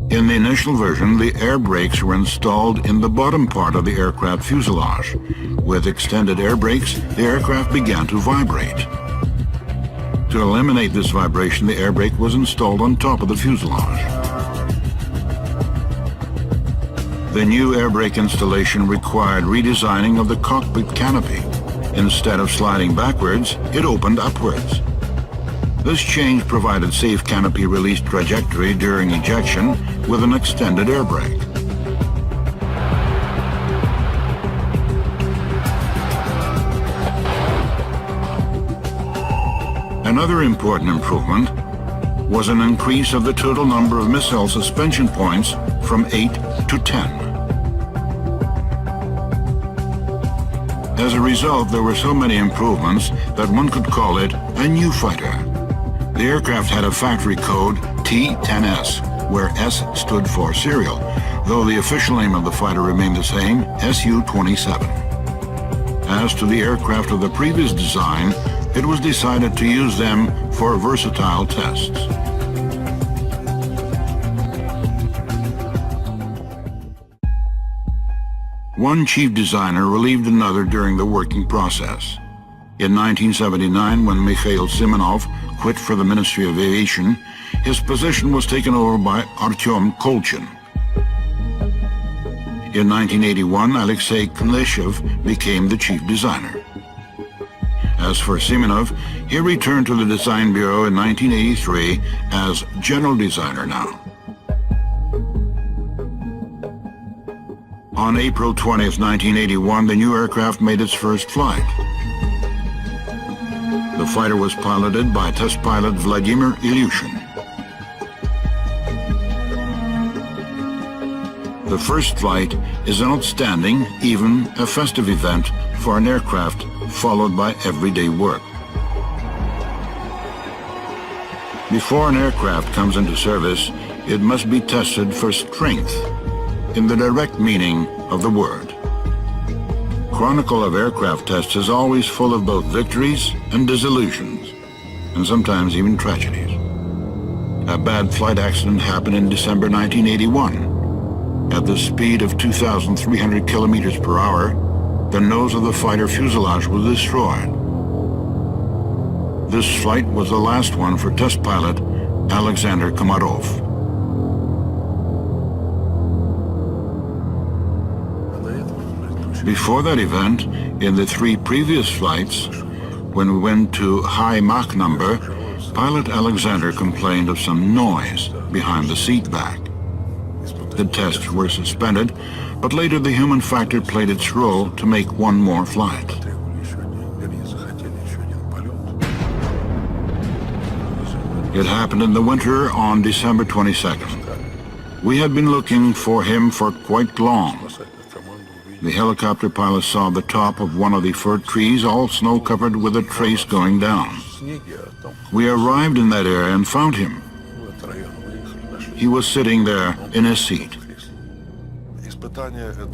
In the initial version, the air brakes were installed in the bottom part of the aircraft fuselage. With extended air brakes, the aircraft began to vibrate. To eliminate this vibration, the air brake was installed on top of the fuselage. The new air brake installation required redesigning of the cockpit canopy. Instead of sliding backwards, it opened upwards. This change provided safe canopy release trajectory during ejection with an extended air brake. Another important improvement was an increase of the total number of missile suspension points from 8 to 10. As a result, there were so many improvements that one could call it a new fighter. The aircraft had a factory code T-10S, where S stood for serial, though the official name of the fighter remained the same, Su-27. As to the aircraft of the previous design, it was decided to use them for versatile tests. One chief designer relieved another during the working process. In 1979, when Mikhail Simonov quit for the Ministry of Aviation, his position was taken over by Artyom Kolchin. In 1981, Alexei Knyzhev became the chief designer. As for Simonov, He returned to the Design Bureau in 1983 as general designer now. On April 20th, 1981, the new aircraft made its first flight. The fighter was piloted by test pilot Vladimir Ilyushin. The first flight is an outstanding, even a festive event for an aircraft followed by everyday work. Before an aircraft comes into service, it must be tested for strength, in the direct meaning of the word. Chronicle of aircraft tests is always full of both victories and disillusions, and sometimes even tragedies. A bad flight accident happened in December 1981. At the speed of 2,300 kilometers per hour, the nose of the fighter fuselage was destroyed. This flight was the last one for test pilot Alexander Komarov. Before that event, in the 3 previous flights, when we went to high Mach number, pilot Alexander complained of some noise behind the seat back. The tests were suspended, but later the human factor played its role to make one more flight. It happened in the winter on December 22nd. We had been looking for him for quite long. The helicopter pilot saw the top of one of the fir trees all snow-covered with a trace going down. We arrived in that area and found him. He was sitting there in his seat.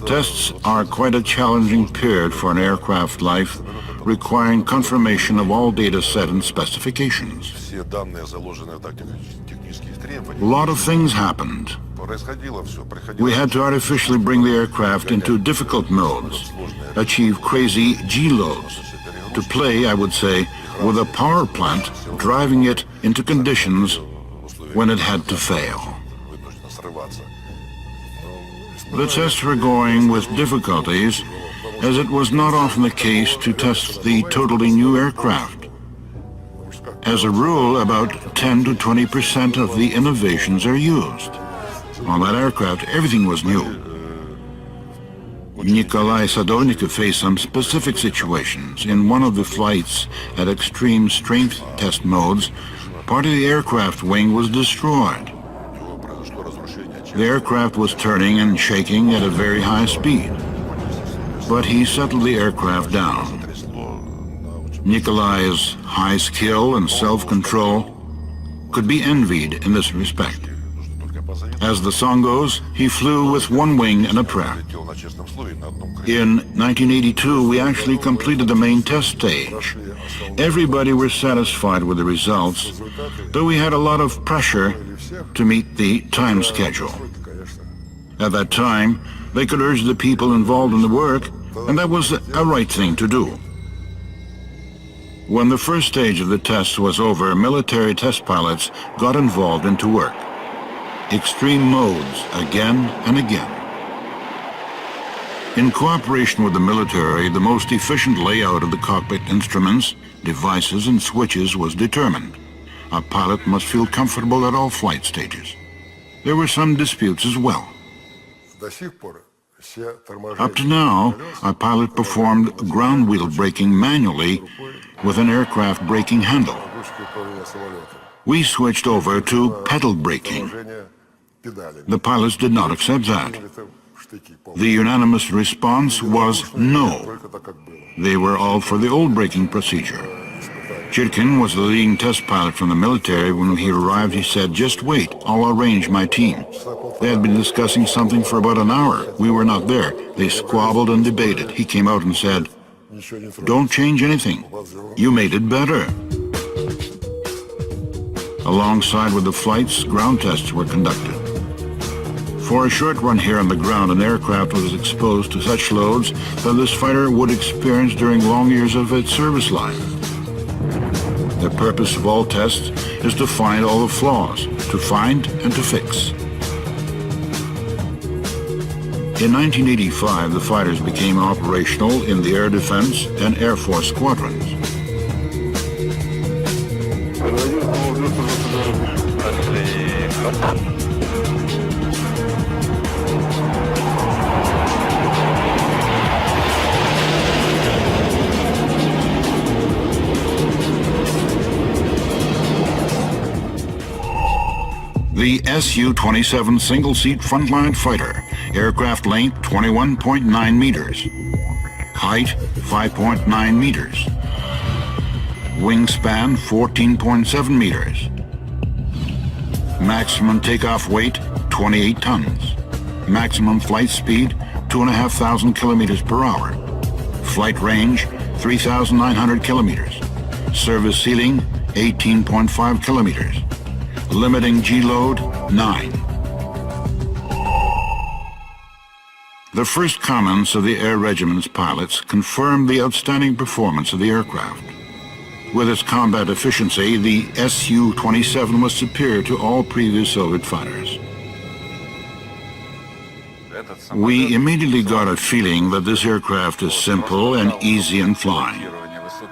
Tests are quite a challenging period for an aircraft life, requiring confirmation of all data set and specifications. A lot of things happened. We had to artificially bring the aircraft into difficult modes, achieve crazy G-loads, to play, I would say, with a power plant driving it into conditions when it had to fail. The tests were going with difficulties, as it was not often the case to test the totally new aircraft. As a rule, about 10 to 20% of the innovations are used. On that aircraft, everything was new. Nikolai Sadovnikov faced some specific situations. In one of the flights at extreme strength test modes, part of the aircraft wing was destroyed. The aircraft was turning and shaking at a very high speed, but he settled the aircraft down. Nikolai's high skill and self-control could be envied in this respect. As the song goes, he flew with one wing and a prayer. In 1982, we actually completed the main test stage. Everybody was satisfied with the results, though we had a lot of pressure to meet the time schedule. At that time, they could urge the people involved in the work, and that was a right thing to do. When the first stage of the test was over, military test pilots got involved into work. Extreme modes again and again. In cooperation with the military, the most efficient layout of the cockpit instruments, devices, and switches was determined. A pilot must feel comfortable at all flight stages. There were some disputes as well. Up to now, a pilot performed ground wheel braking manually with an aircraft braking handle. We switched over to pedal braking. The pilots did not accept that. The unanimous response was no. They were all for the old braking procedure. Chirkin was the leading test pilot from the military. When he arrived, he said, "Just wait, I'll arrange my team." They had been discussing something for about an hour. We were not there. They squabbled and debated. He came out and said, "Don't change anything. You made it better." Alongside with the flights, ground tests were conducted. For a short run here on the ground, an aircraft was exposed to such loads that this fighter would experience during long years of its service life. The purpose of all tests is to find all the flaws, to find and to fix. In 1985, the fighters became operational in the Air Defense and Air Force squadrons. The Su-27 single-seat frontline fighter, aircraft length 21.9 meters, height 5.9 meters, wingspan 14.7 meters, maximum takeoff weight 28 tons, maximum flight speed 2,500 kilometers per hour, flight range 3,900 kilometers, service ceiling 18.5 kilometers, limiting G-load 9. The first comments of the Air Regiment's pilots confirmed the outstanding performance of the aircraft. With its combat efficiency, the Su-27 was superior to all previous Soviet fighters. We immediately got a feeling that this aircraft is simple and easy in flying.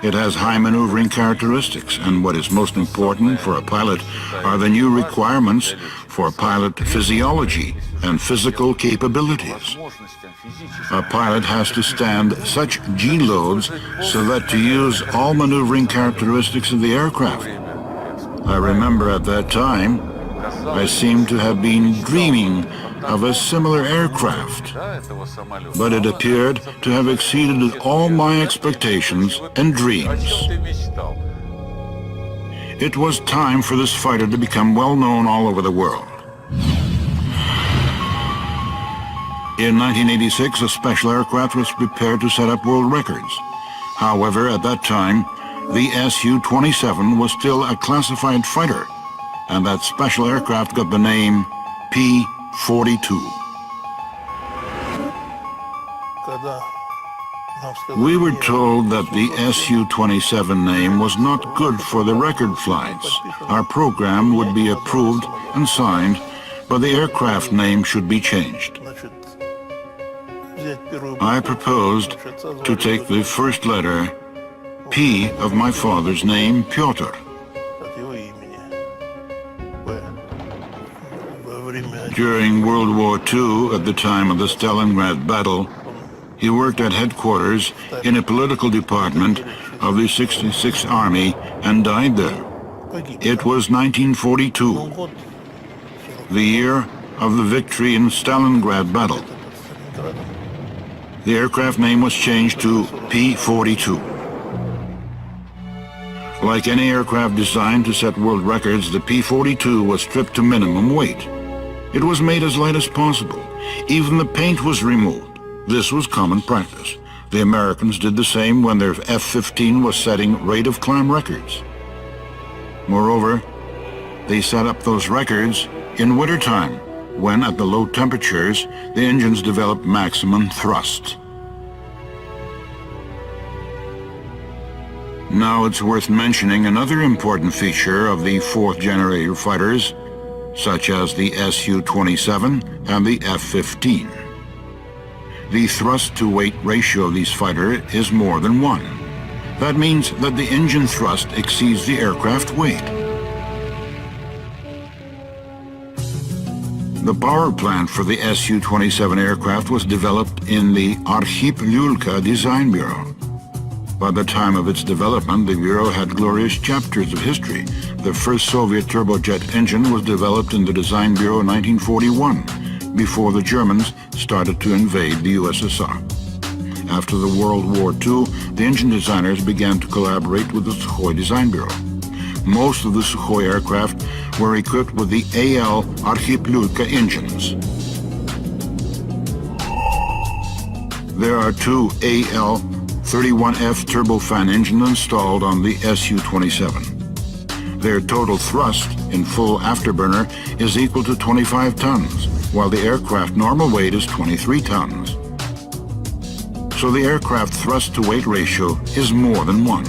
It has high maneuvering characteristics, and what is most important for a pilot are the new requirements for pilot physiology and physical capabilities. A pilot has to stand such G-loads so that to use all maneuvering characteristics of the aircraft. I remember at that time, I seemed to have been dreaming of a similar aircraft, but it appeared to have exceeded all my expectations and dreams. It was time for this fighter to become well known all over the world. In 1986, a special aircraft was prepared to set up world records. However, at that time, the Su-27 was still a classified fighter, and that special aircraft got the name P-42. We were told that the Su-27 name was not good for the record flights. Our program would be approved and signed, but the aircraft name should be changed. I proposed to take the first letter P of my father's name, Pyotr. During World War II, at the time of the Stalingrad battle, he worked at headquarters in a political department of the 66th Army and died there. It was 1942, the year of the victory in Stalingrad battle. The aircraft name was changed to P-42. Like any aircraft designed to set world records, the P-42 was stripped to minimum weight. It was made as light as possible. Even the paint was removed. This was common practice. The Americans did the same when their F-15 was setting rate of climb records. Moreover, they set up those records in wintertime, when at the low temperatures, the engines developed maximum thrust. Now it's worth mentioning another important feature of the fourth-generation fighters, such as the Su-27 and the F-15. The thrust-to-weight ratio of these fighters is more than 1. That means that the engine thrust exceeds the aircraft weight. The power plant for the Su-27 aircraft was developed in the Arkhip Lyulka Design Bureau. By the time of its development, the Bureau had glorious chapters of history. The first Soviet turbojet engine was developed in the Design Bureau in 1941, before the Germans started to invade the USSR. After the World War II, the engine designers began to collaborate with the Sukhoi Design Bureau. Most of the Sukhoi aircraft were equipped with the AL Arkhip Lyulka engines. There are two AL-31F turbofan engines installed on the Su-27. Their total thrust in full afterburner is equal to 25 tons, while the aircraft normal weight is 23 tons. So the aircraft thrust-to-weight ratio is more than 1.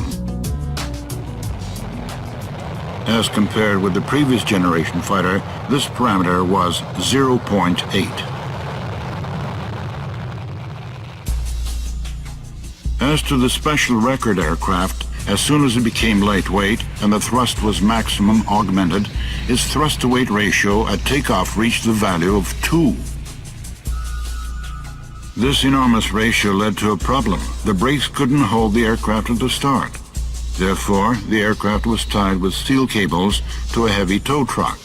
As compared with the previous generation fighter, this parameter was 0.8. As to the special record aircraft, as soon as it became lightweight and the thrust was maximum augmented, its thrust-to-weight ratio at takeoff reached the value of 2. This enormous ratio led to a problem. The brakes couldn't hold the aircraft at the start. Therefore, the aircraft was tied with steel cables to a heavy tow truck.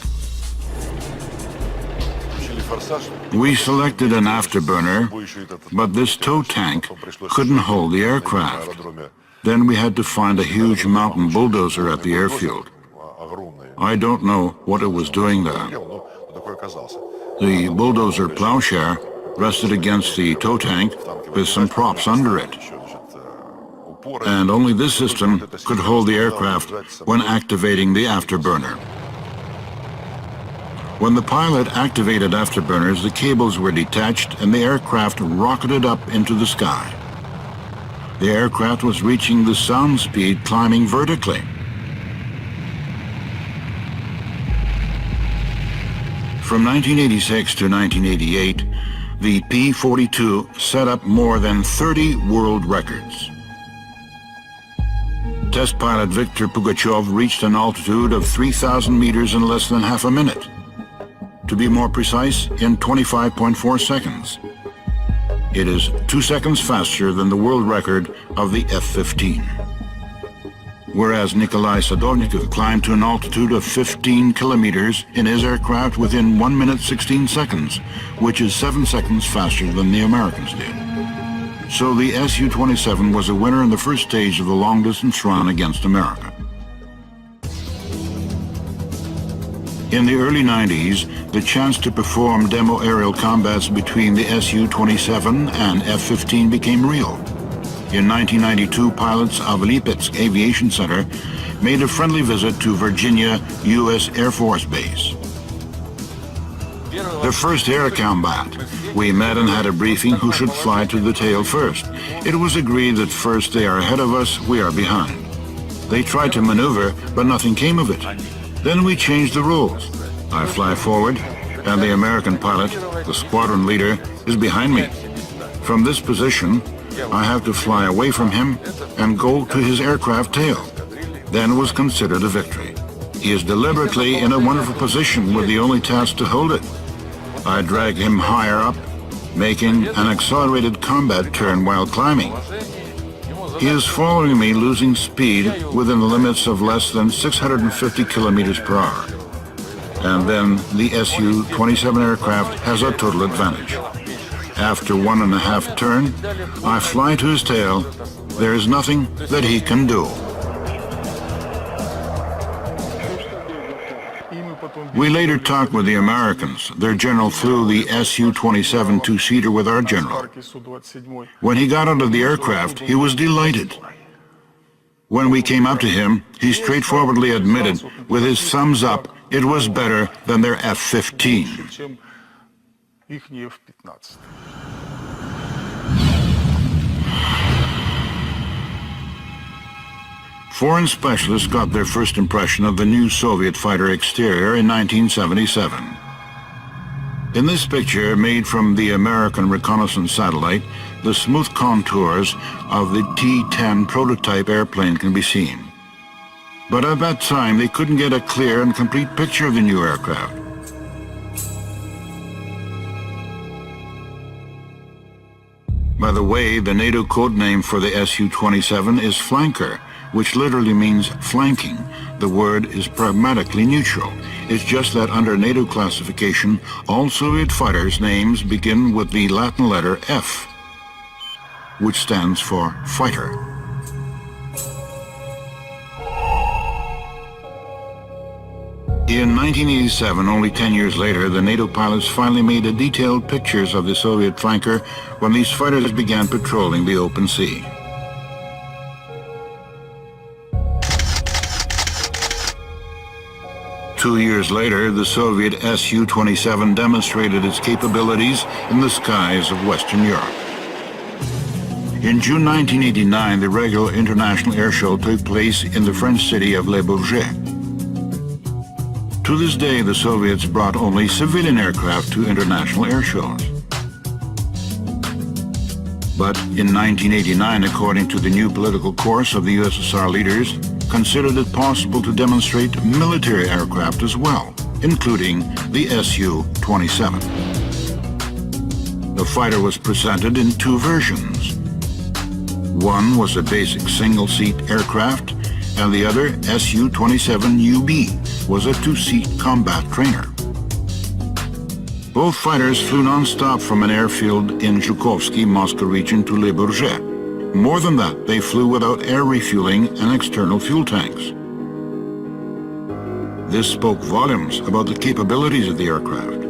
We selected an afterburner, but this tow tank couldn't hold the aircraft. Then we had to find a huge mountain bulldozer at the airfield. I don't know what it was doing there. The bulldozer plowshare rested against the tow tank with some props under it. And only this system could hold the aircraft when activating the afterburner. When the pilot activated afterburners, the cables were detached and the aircraft rocketed up into the sky. The aircraft was reaching the sound speed climbing vertically. From 1986 to 1988, the P-42 set up more than 30 world records. Test pilot Viktor Pugachev reached an altitude of 3,000 meters in less than half a minute. To be more precise, in 25.4 seconds. It is 2 seconds faster than the world record of the F-15. Whereas Nikolai Sadovnikov climbed to an altitude of 15 kilometers in his aircraft within 1 minute 16 seconds, which is 7 seconds faster than the Americans did. So the Su-27 was a winner in the first stage of the long-distance run against America. In the early 90s, the chance to perform demo aerial combats between the Su-27 and F-15 became real. In 1992, pilots of Lipetsk Aviation Center made a friendly visit to Virginia U.S. Air Force Base. The first air combat, we met and had a briefing who should fly to the tail first. It was agreed that first they are ahead of us, we are behind. They tried to maneuver, but nothing came of it. Then we changed the rules. I fly forward, and the American pilot, the squadron leader, is behind me. From this position, I have to fly away from him and go to his aircraft tail. Then was considered a victory. He is deliberately in a wonderful position with the only task to hold it. I drag him higher up, making an accelerated combat turn while climbing. He is following me, losing speed within the limits of less than 650 kilometers per hour. And then the Su-27 aircraft has a total advantage. After 1.5 turn, I fly to his tail. There is nothing that he can do. We later talked with the Americans. Their general flew the Su-27 two-seater with our general. When he got out of the aircraft, he was delighted. When we came up to him, he straightforwardly admitted, with his thumbs up, it was better than their F-15. Foreign specialists got their first impression of the new Soviet fighter exterior in 1977. In this picture, made from the American reconnaissance satellite, the smooth contours of the T-10 prototype airplane can be seen. But at that time, they couldn't get a clear and complete picture of the new aircraft. By the way, the NATO codename for the Su-27 is Flanker, which literally means flanking. The word is pragmatically neutral. It's just that under NATO classification, all Soviet fighters' names begin with the Latin letter F, which stands for fighter. In 1987, only 10 years later, the NATO pilots finally made detailed pictures of the Soviet flanker when these fighters began patrolling the open sea. Two years later, the Soviet Su-27 demonstrated its capabilities in the skies of Western Europe. In June 1989, the regular international air show took place in the French city of Le Bourget. To this day, the Soviets brought only civilian aircraft to international air shows. But in 1989, according to the new political course of the USSR leaders, considered it possible to demonstrate military aircraft as well, including the Su-27. The fighter was presented in two versions. One was a basic single-seat aircraft, and the other, Su-27UB, was a two-seat combat trainer. Both fighters flew non-stop from an airfield in Zhukovsky, Moscow region to Le Bourget. More than that, they flew without air refueling and external fuel tanks. This spoke volumes about the capabilities of the aircraft.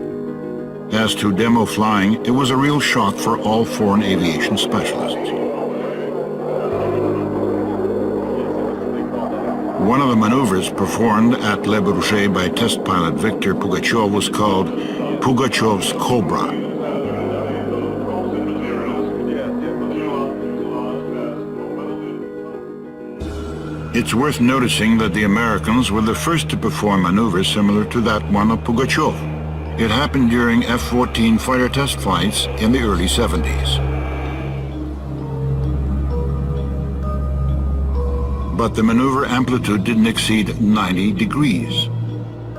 As to demo flying, it was a real shock for all foreign aviation specialists. One of the maneuvers performed at Le Bourget by test pilot Viktor Pugachev was called Pugachev's Cobra. It's worth noticing that the Americans were the first to perform maneuvers similar to that one of Pugachev. It happened during F-14 fighter test flights in the early 70s. But the maneuver amplitude didn't exceed 90 degrees.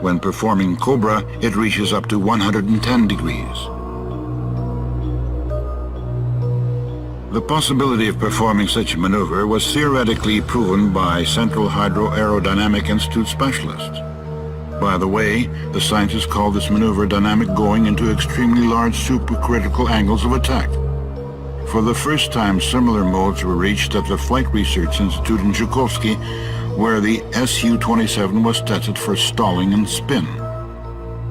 When performing Cobra, it reaches up to 110 degrees. The possibility of performing such a maneuver was theoretically proven by Central Hydro-Aerodynamic Institute specialists. By the way, the scientists call this maneuver dynamic going into extremely large supercritical angles of attack. For the first time, similar modes were reached at the Flight Research Institute in Zhukovsky, where the Su-27 was tested for stalling and spin.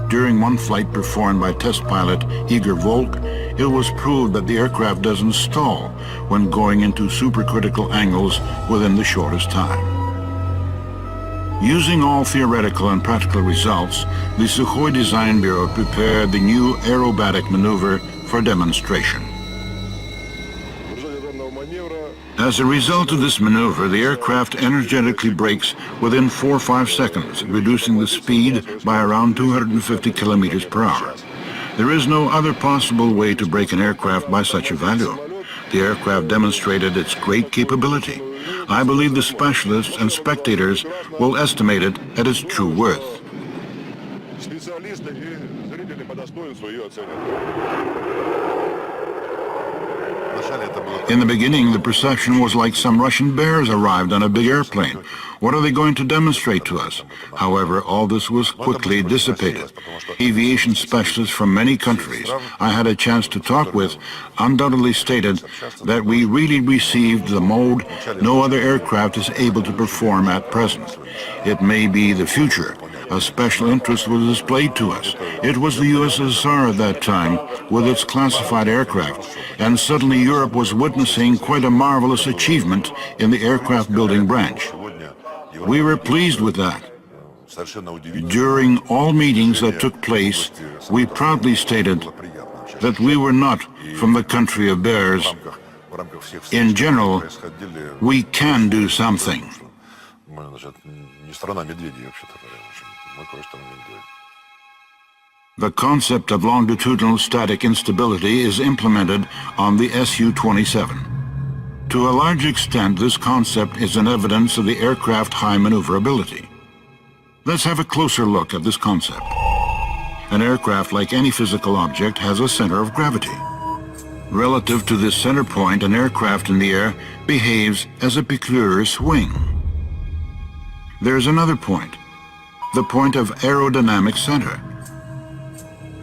During one flight performed by test pilot Igor Volk, it was proved that the aircraft doesn't stall when going into supercritical angles within the shortest time. Using all theoretical and practical results, the Sukhoi Design Bureau prepared the new aerobatic maneuver for demonstration. As a result of this maneuver, the aircraft energetically brakes within 4 or 5 seconds, reducing the speed by around 250 kilometers per hour. There is no other possible way to brake an aircraft by such a value. The aircraft demonstrated its great capability. I believe the specialists and spectators will estimate it at its true worth. In the beginning, the perception was like some Russian bears arrived on a big airplane. What are they going to demonstrate to us? However, all this was quickly dissipated. Aviation specialists from many countries I had a chance to talk with undoubtedly stated that we really received the mode no other aircraft is able to perform at present. It may be the future. A special interest was displayed to us. It was the USSR at that time with its classified aircraft, and suddenly Europe was witnessing quite a marvelous achievement in the aircraft building branch. We were pleased with that. During all meetings that took place, we proudly stated that we were not from the country of bears. In general, we can do something. The concept of longitudinal static instability is implemented on the Su-27. To a large extent, this concept is an evidence of the aircraft's high maneuverability. Let's have a closer look at this concept. An aircraft, like any physical object, has a center of gravity. Relative to this center point, an aircraft in the air behaves as a peculiar swing. There's another point, the point of aerodynamic center.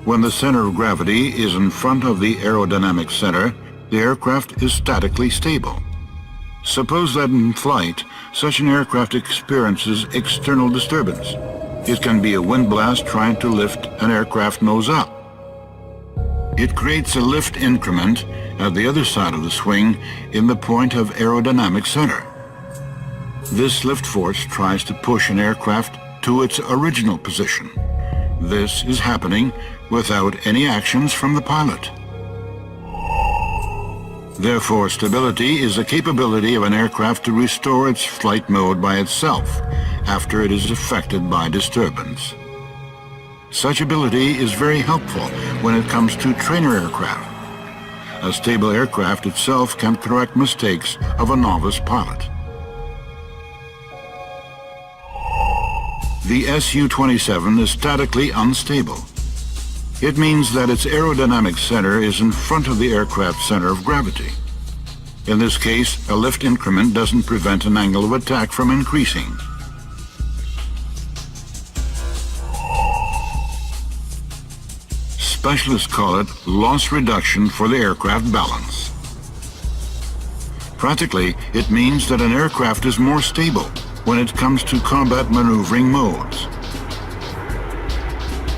When the center of gravity is in front of the aerodynamic center, the aircraft is statically stable. Suppose that in flight, such an aircraft experiences external disturbance. It can be a wind blast trying to lift an aircraft nose up. It creates a lift increment at the other side of the swing in the point of aerodynamic center. This lift force tries to push an aircraft to its original position. This is happening without any actions from the pilot. Therefore, stability is the capability of an aircraft to restore its flight mode by itself after it is affected by disturbance. Such ability is very helpful when it comes to trainer aircraft. A stable aircraft itself can correct mistakes of a novice pilot. The Su-27 is statically unstable. It means that its aerodynamic center is in front of the aircraft's center of gravity. In this case, a lift increment doesn't prevent an angle of attack from increasing. Specialists call it loss reduction for the aircraft balance. Practically, it means that an aircraft is more stable when it comes to combat maneuvering modes.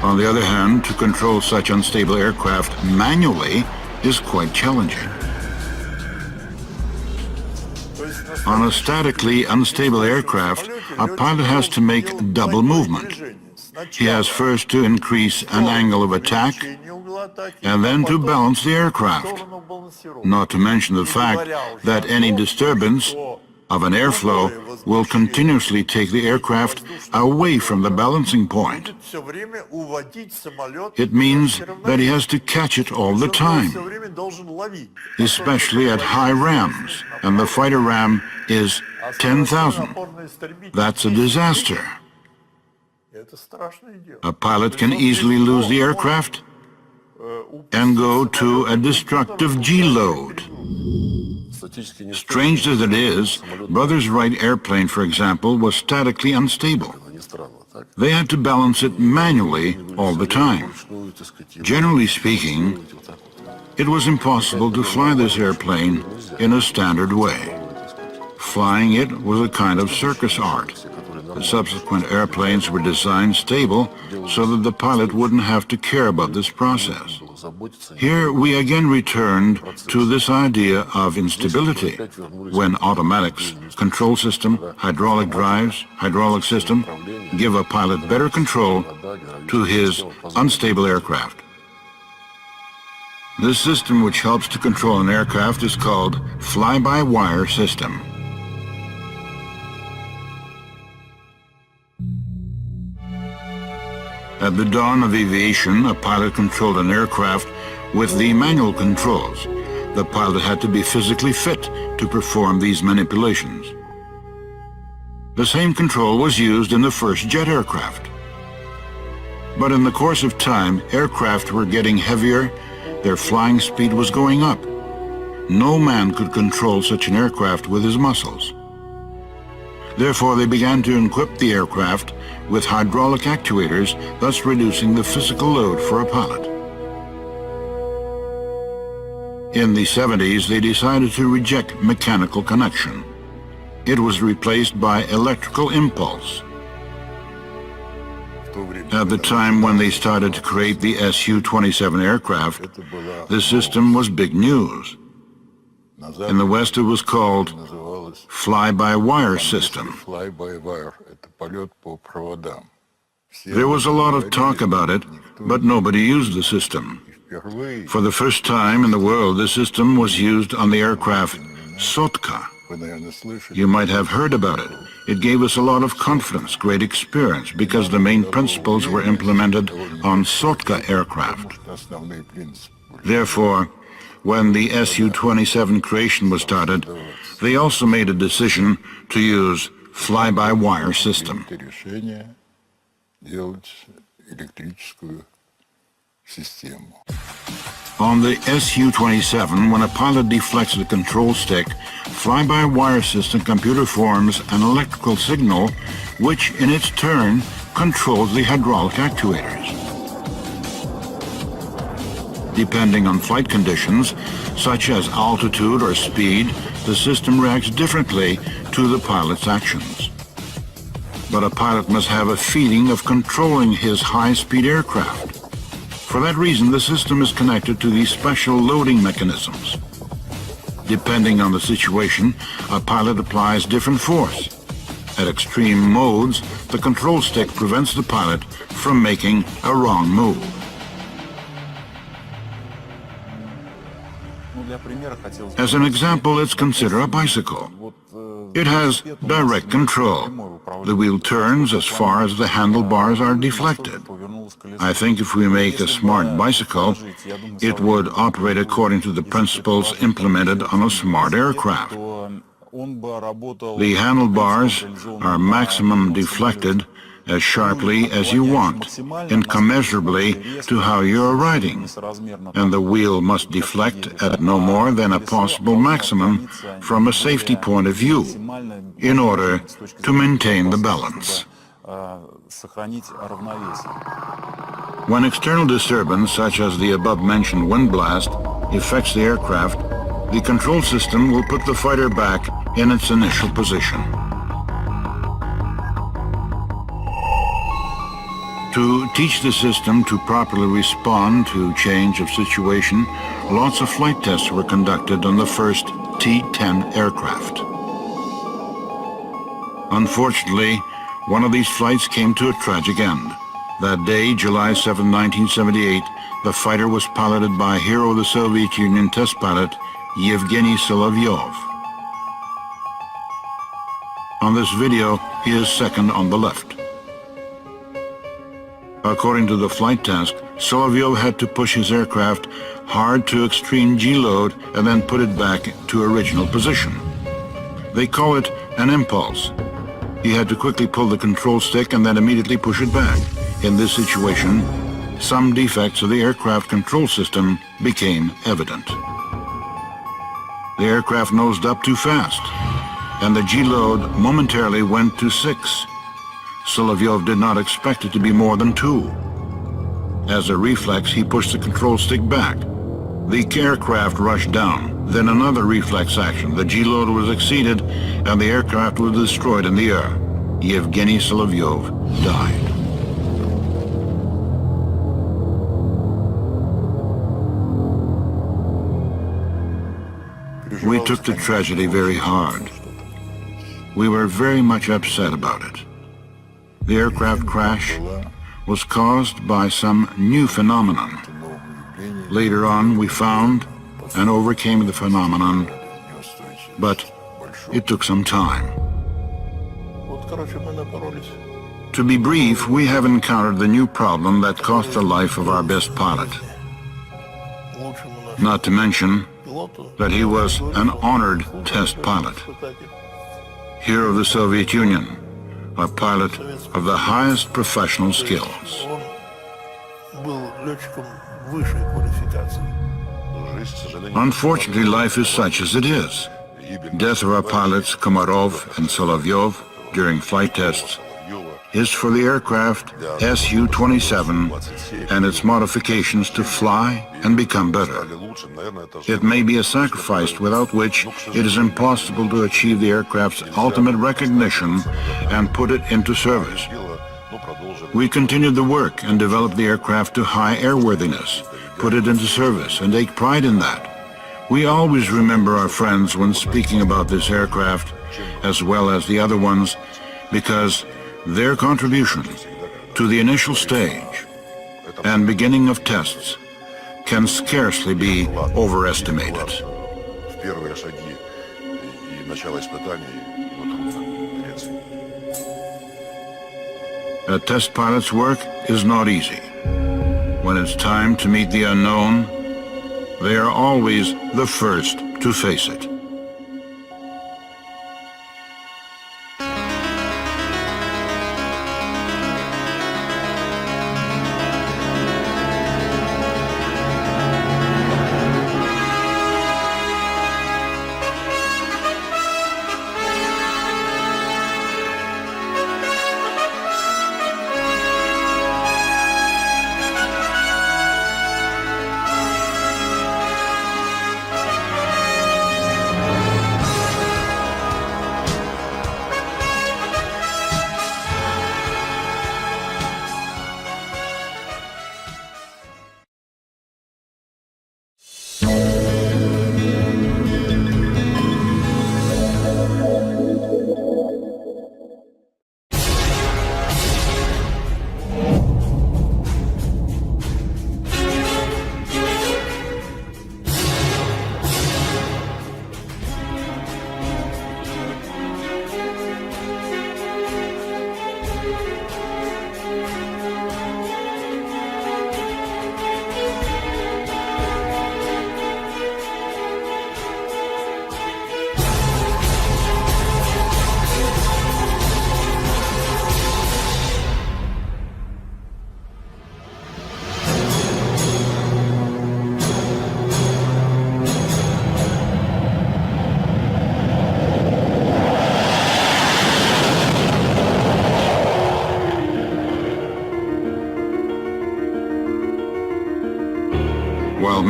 On the other hand, to control such unstable aircraft manually is quite challenging. On a statically unstable aircraft, a pilot has to make double movement. He has first to increase an angle of attack and then to balance the aircraft, not to mention the fact that any disturbance of an airflow will continuously take the aircraft away from the balancing point. It means that he has to catch it all the time, especially at high rams, and the fighter ram is 10,000. That's a disaster. A pilot can easily lose the aircraft and go to a destructive G-load. Strange as it is, Brothers Wright airplane, for example, was statically unstable. They had to balance it manually all the time. Generally speaking, it was impossible to fly this airplane in a standard way. Flying it was a kind of circus art. The subsequent airplanes were designed stable so that the pilot wouldn't have to care about this process. Here we again returned to this idea of instability, when automatics, control system, hydraulic drives, hydraulic system give a pilot better control to his unstable aircraft. This system, which helps to control an aircraft, is called fly-by-wire system. At the dawn of aviation, a pilot controlled an aircraft with the manual controls. The pilot had to be physically fit to perform these manipulations. The same control was used in the first jet aircraft. But in the course of time, aircraft were getting heavier, their flying speed was going up. No man could control such an aircraft with his muscles. Therefore, they began to equip the aircraft with hydraulic actuators, thus reducing the physical load for a pilot. In the 70s, they decided to reject mechanical connection. It was replaced by electrical impulse. At the time when they started to create the Su-27 aircraft, this system was big news. In the West, it was called fly-by-wire system. There was a lot of talk about it, but nobody used the system. For the first time in the world, this system was used on the aircraft Sotka. You might have heard about it. It gave us a lot of confidence, great experience, because the main principles were implemented on Sotka aircraft. Therefore, when the Su-27 creation was started, they also made a decision to use fly-by-wire system. On the Su-27, when a pilot deflects the control stick, fly-by-wire system computer forms an electrical signal which, in its turn, controls the hydraulic actuators. Depending on flight conditions, such as altitude or speed, the system reacts differently to the pilot's actions. But a pilot must have a feeling of controlling his high-speed aircraft. For that reason, the system is connected to these special loading mechanisms. Depending on the situation, a pilot applies different force. At extreme modes, the control stick prevents the pilot from making a wrong move. As an example, let's consider a bicycle. It has direct control. The wheel turns as far as the handlebars are deflected. I think if we make a smart bicycle, it would operate according to the principles implemented on a smart aircraft. The handlebars are maximum deflected as sharply as you want, incommensurably to how you're riding, and the wheel must deflect at no more than a possible maximum from a safety point of view, in order to maintain the balance. сохранить равновесие. When external disturbance, such as the above-mentioned wind blast, affects the aircraft, the control system will put the fighter back in its initial position. To teach the system to properly respond to change of situation, lots of flight tests were conducted on the first T-10 aircraft. Unfortunately, one of these flights came to a tragic end. That day, July 7, 1978, the fighter was piloted by a hero of the Soviet Union test pilot, Yevgeny Solovyov. On this video, he is second on the left. According to the flight test, Solovyov had to push his aircraft hard to extreme G-load and then put it back to original position. They call it an impulse. He had to quickly pull the control stick and then immediately push it back. In this situation, some defects of the aircraft control system became evident. The aircraft nosed up too fast, and the G-load momentarily went to 6. Solovyov did not expect it to be more than 2. As a reflex, he pushed the control stick back. The aircraft rushed down. Then another reflex action. The G-load was exceeded, and the aircraft was destroyed in the air. Yevgeny Solovyov died. We took the tragedy very hard. We were very much upset about it. The aircraft crash was caused by some new phenomenon. Later on, we found and overcame the phenomenon, but it took some time. To be brief, we have encountered the new problem that cost the life of our best pilot. Not to mention that he was an honored test pilot, hero of the Soviet Union, a pilot of the highest professional skills. Unfortunately, life is such as it is. Death of our pilots Komarov and Solovyov during flight tests is for the aircraft Su-27 and its modifications to fly and become better. It may be a sacrifice without which it is impossible to achieve the aircraft's ultimate recognition and put it into service. We continued the work and developed the aircraft to high airworthiness, put it into service, and take pride in that. We always remember our friends when speaking about this aircraft, as well as the other ones, because their contribution to the initial stage and beginning of tests can scarcely be overestimated. A test pilot's work is not easy. When it's time to meet the unknown, they are always the first to face it.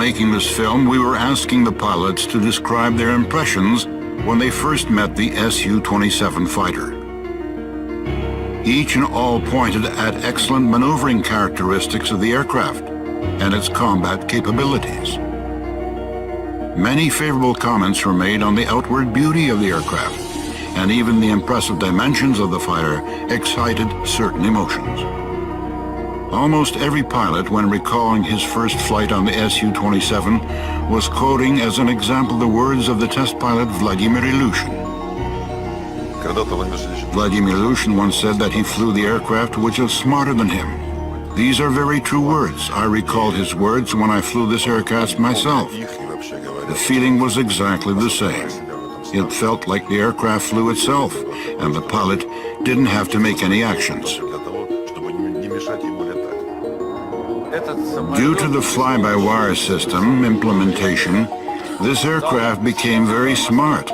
making this film, we were asking the pilots to describe their impressions when they first met the Su-27 fighter. Each and all pointed at excellent maneuvering characteristics of the aircraft and its combat capabilities. Many favorable comments were made on the outward beauty of the aircraft, and even the impressive dimensions of the fighter excited certain emotions. Almost every pilot, when recalling his first flight on the Su-27, was quoting as an example the words of the test pilot Vladimir Ilyushin. Vladimir Ilyushin once said that he flew the aircraft which was smarter than him. These are very true words. I recalled his words when I flew this aircraft myself. The feeling was exactly the same. It felt like the aircraft flew itself, and the pilot didn't have to make any actions. Due to the fly-by-wire system implementation, this aircraft became very smart,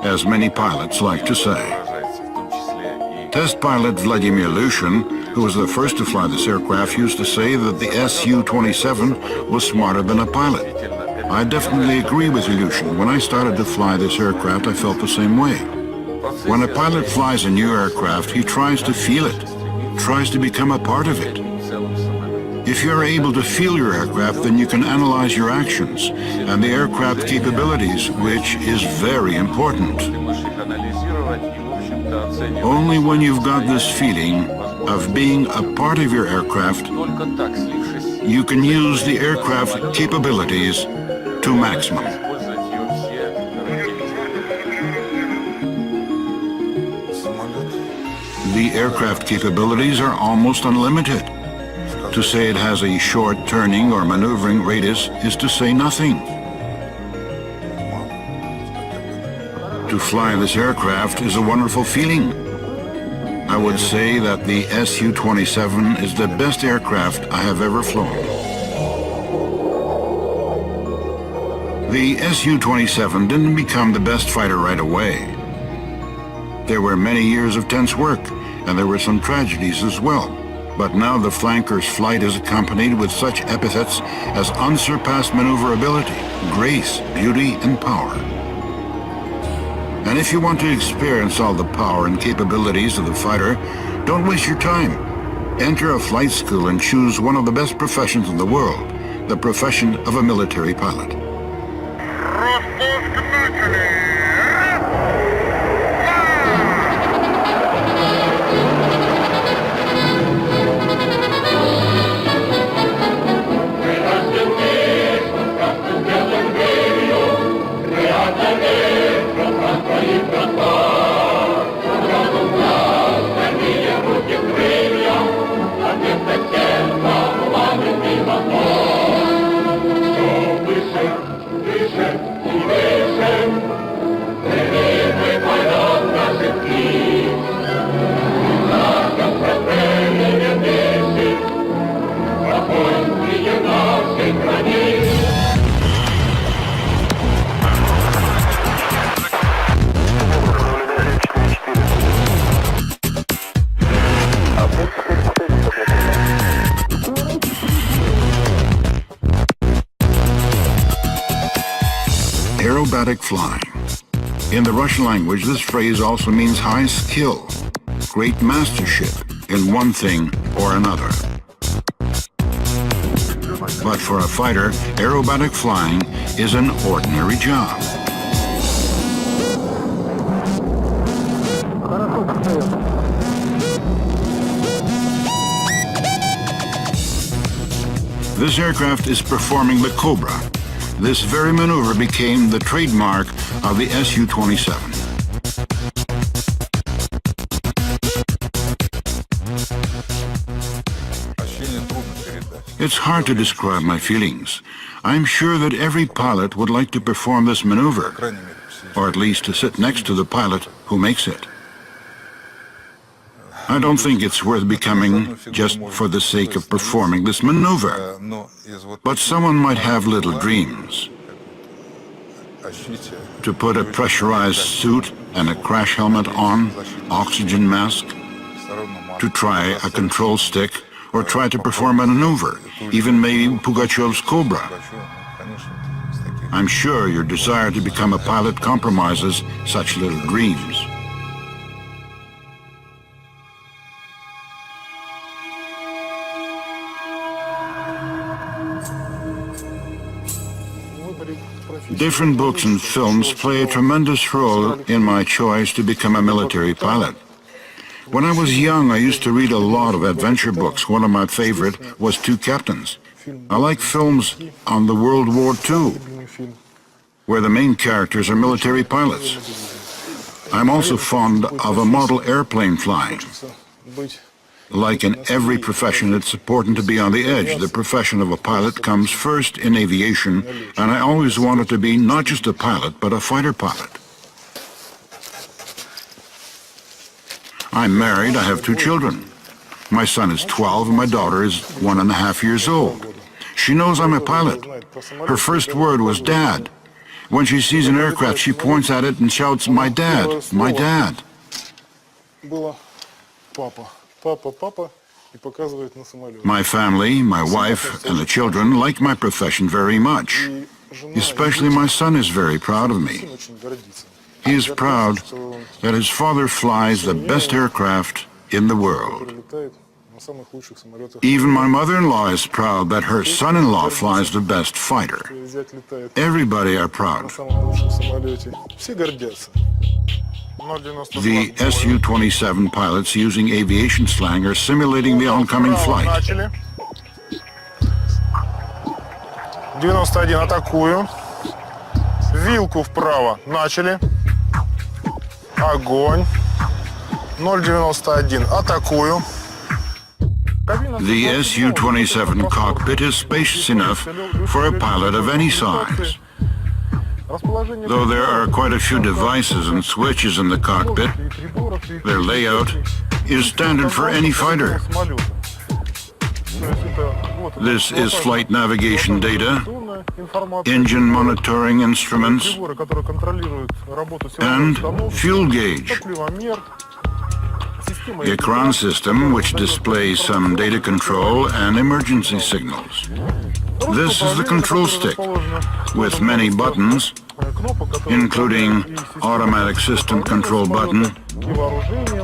as many pilots like to say. Test pilot Vladimir Ilyushin, who was the first to fly this aircraft, used to say that the Su-27 was smarter than a pilot. I definitely agree with Ilyushin. When I started to fly this aircraft, I felt the same way. When a pilot flies a new aircraft, he tries to feel it, tries to become a part of it. If you're able to feel your aircraft, then you can analyze your actions and the aircraft capabilities, which is very important. Only when you've got this feeling of being a part of your aircraft, you can use the aircraft capabilities to maximum. The aircraft capabilities are almost unlimited. To say it has a short turning or maneuvering radius is to say nothing. To fly this aircraft is a wonderful feeling. I would say that the Su-27 is the best aircraft I have ever flown. The Su-27 didn't become the best fighter right away. There were many years of tense work, and there were some tragedies as well. But now the flanker's flight is accompanied with such epithets as unsurpassed maneuverability, grace, beauty, and power. And if you want to experience all the power and capabilities of the fighter, don't waste your time. Enter a flight school and choose one of the best professions in the world, the profession of a military pilot. Aerobatic flying. In the Russian language, this phrase also means high skill, great mastership in one thing or another. But for a fighter, aerobatic flying is an ordinary job. This aircraft is performing the Cobra. This very maneuver became the trademark of the Su-27. It's hard to describe my feelings. I'm sure that every pilot would like to perform this maneuver, or at least to sit next to the pilot who makes it. I don't think it's worth becoming just for the sake of performing this maneuver. But someone might have little dreams. To put a pressurized suit and a crash helmet on, oxygen mask, to try a control stick, or try to perform a maneuver, even maybe Pugachev's Cobra. I'm sure your desire to become a pilot compromises such little dreams. Different books and films play a tremendous role in my choice to become a military pilot. When I was young, I used to read a lot of adventure books. One of my favorite was Two Captains. I like films on the World War II, where the main characters are military pilots. I'm also fond of a model airplane flying. Like in every profession, it's important to be on the edge. The profession of a pilot comes first in aviation, and I always wanted to be not just a pilot, but a fighter pilot. I'm married, I have 2 children. My son is 12 and my daughter is 1.5 years old. She knows I'm a pilot. Her first word was Dad. When she sees an aircraft, she points at it and shouts, "My dad, my dad." My family, my wife, and the children like my profession very much. Especially my son is very proud of me. He is proud that his father flies the best aircraft in the world. Even my mother-in-law is proud that her son-in-law flies the best fighter. Everybody are proud. The Su-27 pilots using aviation slang are simulating the oncoming flight. 91 атакую. Вилку вправо. Начали. Огонь. 091. Атакую. The Su-27 cockpit is spacious enough for a pilot of any size. Though there are quite a few devices and switches in the cockpit, their layout is standard for any fighter. This is flight navigation data, engine monitoring instruments, and fuel gauge. The Ekran system, which displays some data control and emergency signals. This is the control stick, with many buttons, including automatic system control button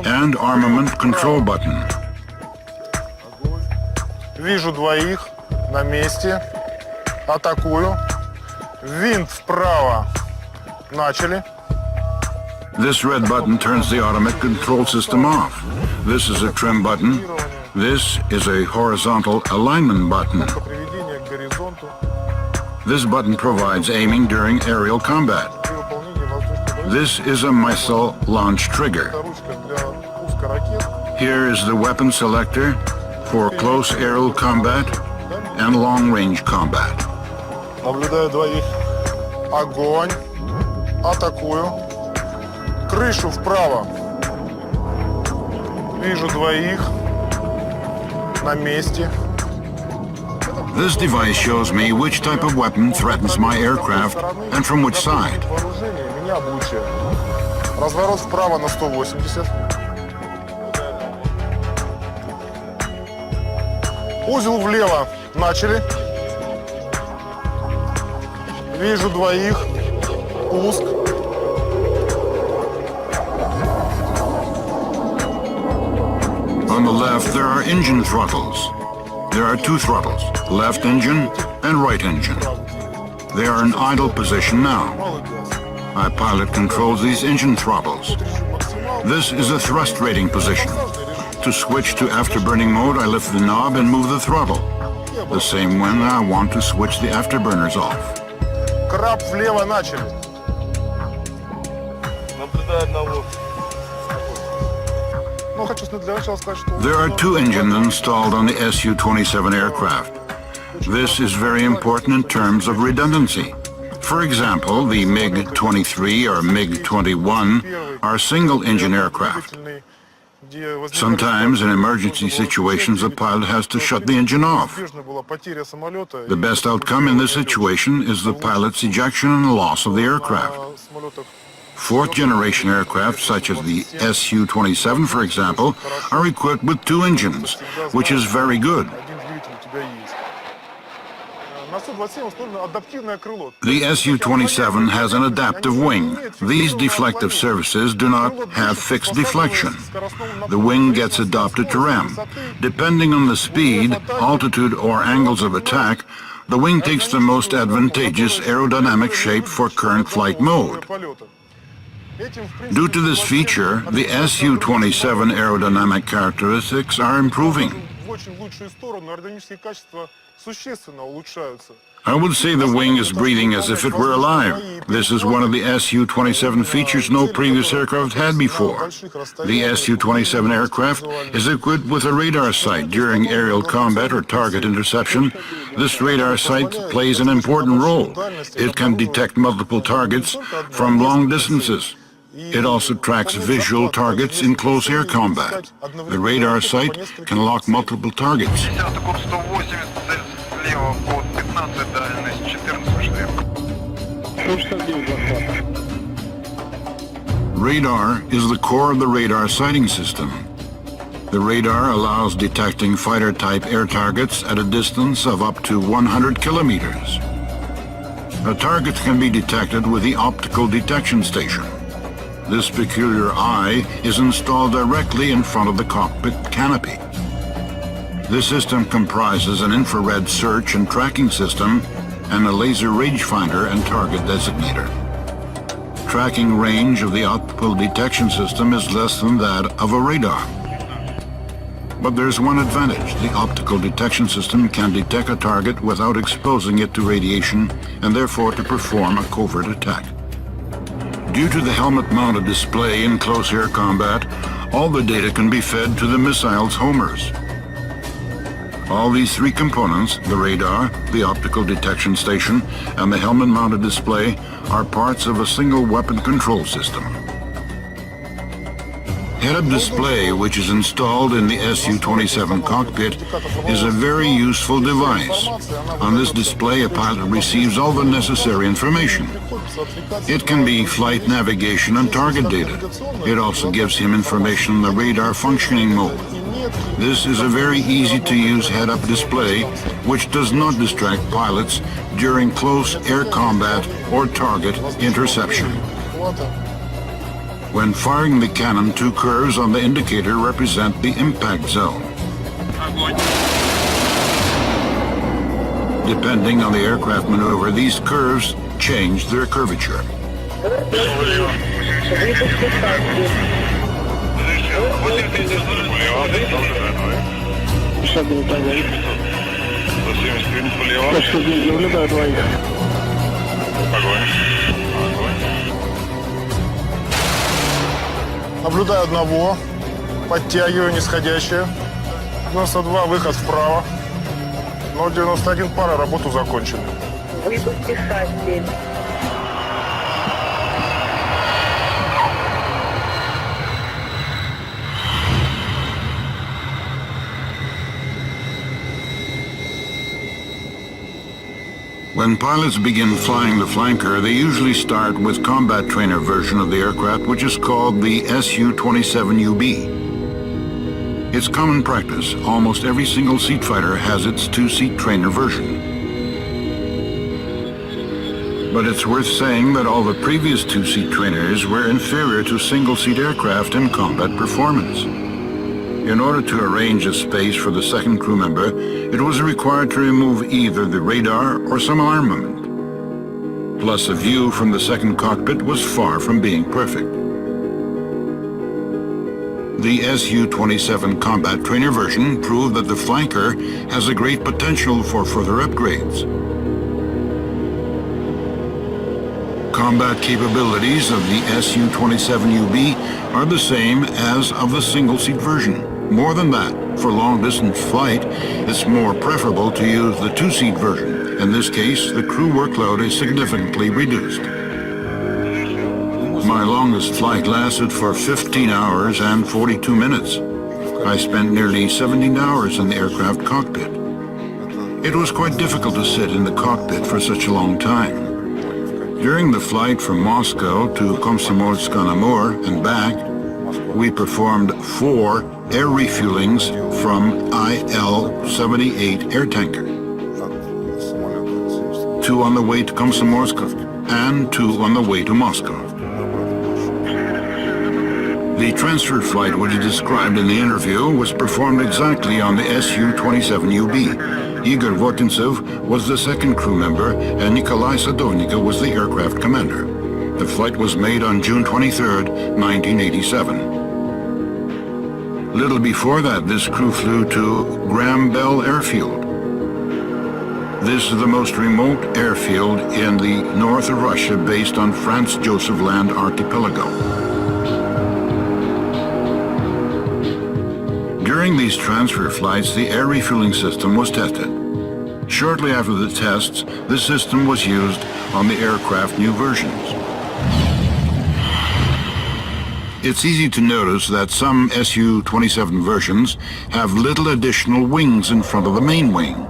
and armament control button. Вижу двоих на месте. Атакую. Винт вправо. Начали. This red button turns the automatic control system off. This is a trim button. This is a horizontal alignment button. This button provides aiming during aerial combat. This is a missile launch trigger. Here is the weapon selector for close aerial combat and long-range combat. Наблюдаю двоих. Огонь. Атакую. Крышу вправо. Вижу двоих. На месте. This device shows me which type of weapon threatens my aircraft and from which side. Меня облучает. Разворот вправо на 180. Узел влево. Начали. Вижу двоих. Пуск. On the left, there are engine throttles. There are 2 throttles, left engine and right engine. They are in idle position now. My pilot controls these engine throttles. This is a thrust rating position. To switch to afterburning mode, I lift the knob and move the throttle. The same when I want to switch the afterburners off. Краб влево начали. Наблюдаю одного. There are 2 engines installed on the Su-27 aircraft. This is very important in terms of redundancy. For example, the MiG-23 or MiG-21 are single-engine aircraft. Sometimes in emergency situations, a pilot has to shut the engine off. The best outcome in this situation is the pilot's ejection and loss of the aircraft. 4th-generation aircraft, such as the Su-27, for example, are equipped with 2 engines, which is very good. Су-27 установлено адаптивное крыло. The Su-27 has an adaptive wing. These deflective surfaces do not have fixed deflection. The wing gets adapted to ram. Depending on the speed, altitude, or angles of attack, the wing takes the most advantageous aerodynamic shape for current flight mode. Due to this feature, the Su-27 aerodynamic characteristics are improving. I would say the wing is breathing as if it were alive. This is one of the Su-27 features no previous aircraft had before. The Su-27 aircraft is equipped with a radar sight during aerial combat or target interception. This radar sight plays an important role. It can detect multiple targets from long distances. It also tracks visual targets in close air combat. The radar sight can lock multiple targets. Radar is the core of the radar sighting system. The radar allows detecting fighter-type air targets at a distance of up to 100 kilometers. A target can be detected with the optical detection station. This peculiar eye is installed directly in front of the cockpit canopy. This system comprises an infrared search and tracking system and a laser rangefinder and target designator. Tracking range of the optical detection system is less than that of a radar. But there's one advantage. The optical detection system can detect a target without exposing it to radiation and therefore to perform a covert attack. Due to the helmet-mounted display in close air combat, all the data can be fed to the missile's homers. All these three components, the radar, the optical detection station, and the helmet-mounted display, are parts of a single weapon control system. Head-up display, which is installed in the Su-27 cockpit, is a very useful device. On this display, a pilot receives all the necessary information. It can be flight navigation and target data. It also gives him information on the radar functioning mode. This is a very easy-to-use head-up display, which does not distract pilots during close air combat or target interception. When firing the cannon, two curves on the indicator represent the impact zone. Depending on the aircraft maneuver, these curves change their curvature. Наблюдаю одного, подтягиваю нисходящее. 92, выход вправо. 091, пара, работу закончили. Выпусти шасси. When pilots begin flying the flanker, they usually start with combat trainer version of the aircraft, which is called the Su-27UB. It's common practice. Almost every single seat fighter has its two-seat trainer version. But it's worth saying that all the previous two-seat trainers were inferior to single-seat aircraft in combat performance. In order to arrange a space for the second crew member, it was required to remove either the radar or some armament. Plus, a view from the second cockpit was far from being perfect. The Su-27 combat trainer version proved that the flanker has a great potential for further upgrades. Combat capabilities of the Su-27UB are the same as of the single-seat version. More than that, for long-distance flight, it's more preferable to use the two-seat version. In this case, the crew workload is significantly reduced. My longest flight lasted for 15 hours and 42 minutes. I spent nearly 17 hours in the aircraft cockpit. It was quite difficult to sit in the cockpit for such a long time. During the flight from Moscow to Komsomolsk-on-Amur and back, we performed 4 air refuelings from IL-78 air tanker. 2 on the way to Komsomolsk, and 2 on the way to Moscow. The transfer flight which he described in the interview was performed exactly on the Su-27UB. Igor Votintsev was the second crew member and Nikolai Sadovnikov was the aircraft commander. The flight was made on June 23, 1987. Little before that, this crew flew to Graham Bell Airfield. This is the most remote airfield in the north of Russia based on Franz Joseph Land Archipelago. During these transfer flights, the air refueling system was tested. Shortly after the tests, the system was used on the aircraft new versions. It's easy to notice that some Su-27 versions have little additional wings in front of the main wing.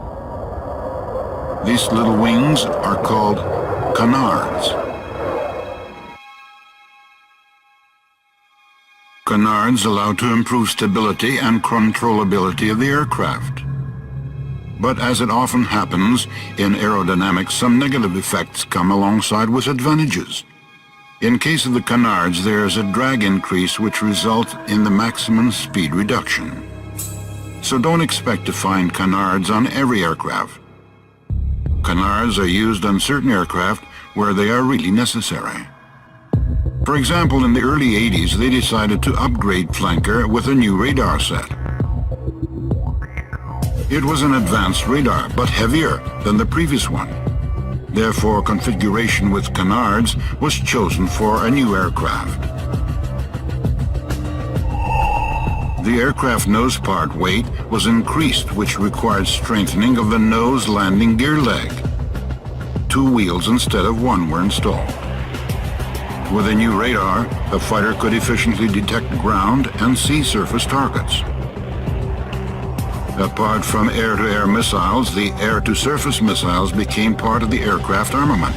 These little wings are called canards. Canards allow to improve stability and controllability of the aircraft. But as it often happens in aerodynamics, some negative effects come alongside with advantages. In case of the canards, there is a drag increase which results in the maximum speed reduction. So don't expect to find canards on every aircraft. Canards are used on certain aircraft where they are really necessary. For example, in the early 80s, they decided to upgrade Flanker with a new radar set. It was an advanced radar, but heavier than the previous one. Therefore, configuration with canards was chosen for a new aircraft. The aircraft nose part weight was increased, which required strengthening of the nose landing gear leg. 2 wheels instead of 1 were installed. With a new radar, the fighter could efficiently detect ground and sea surface targets. Apart from air-to-air missiles, the air-to-surface missiles became part of the aircraft armament.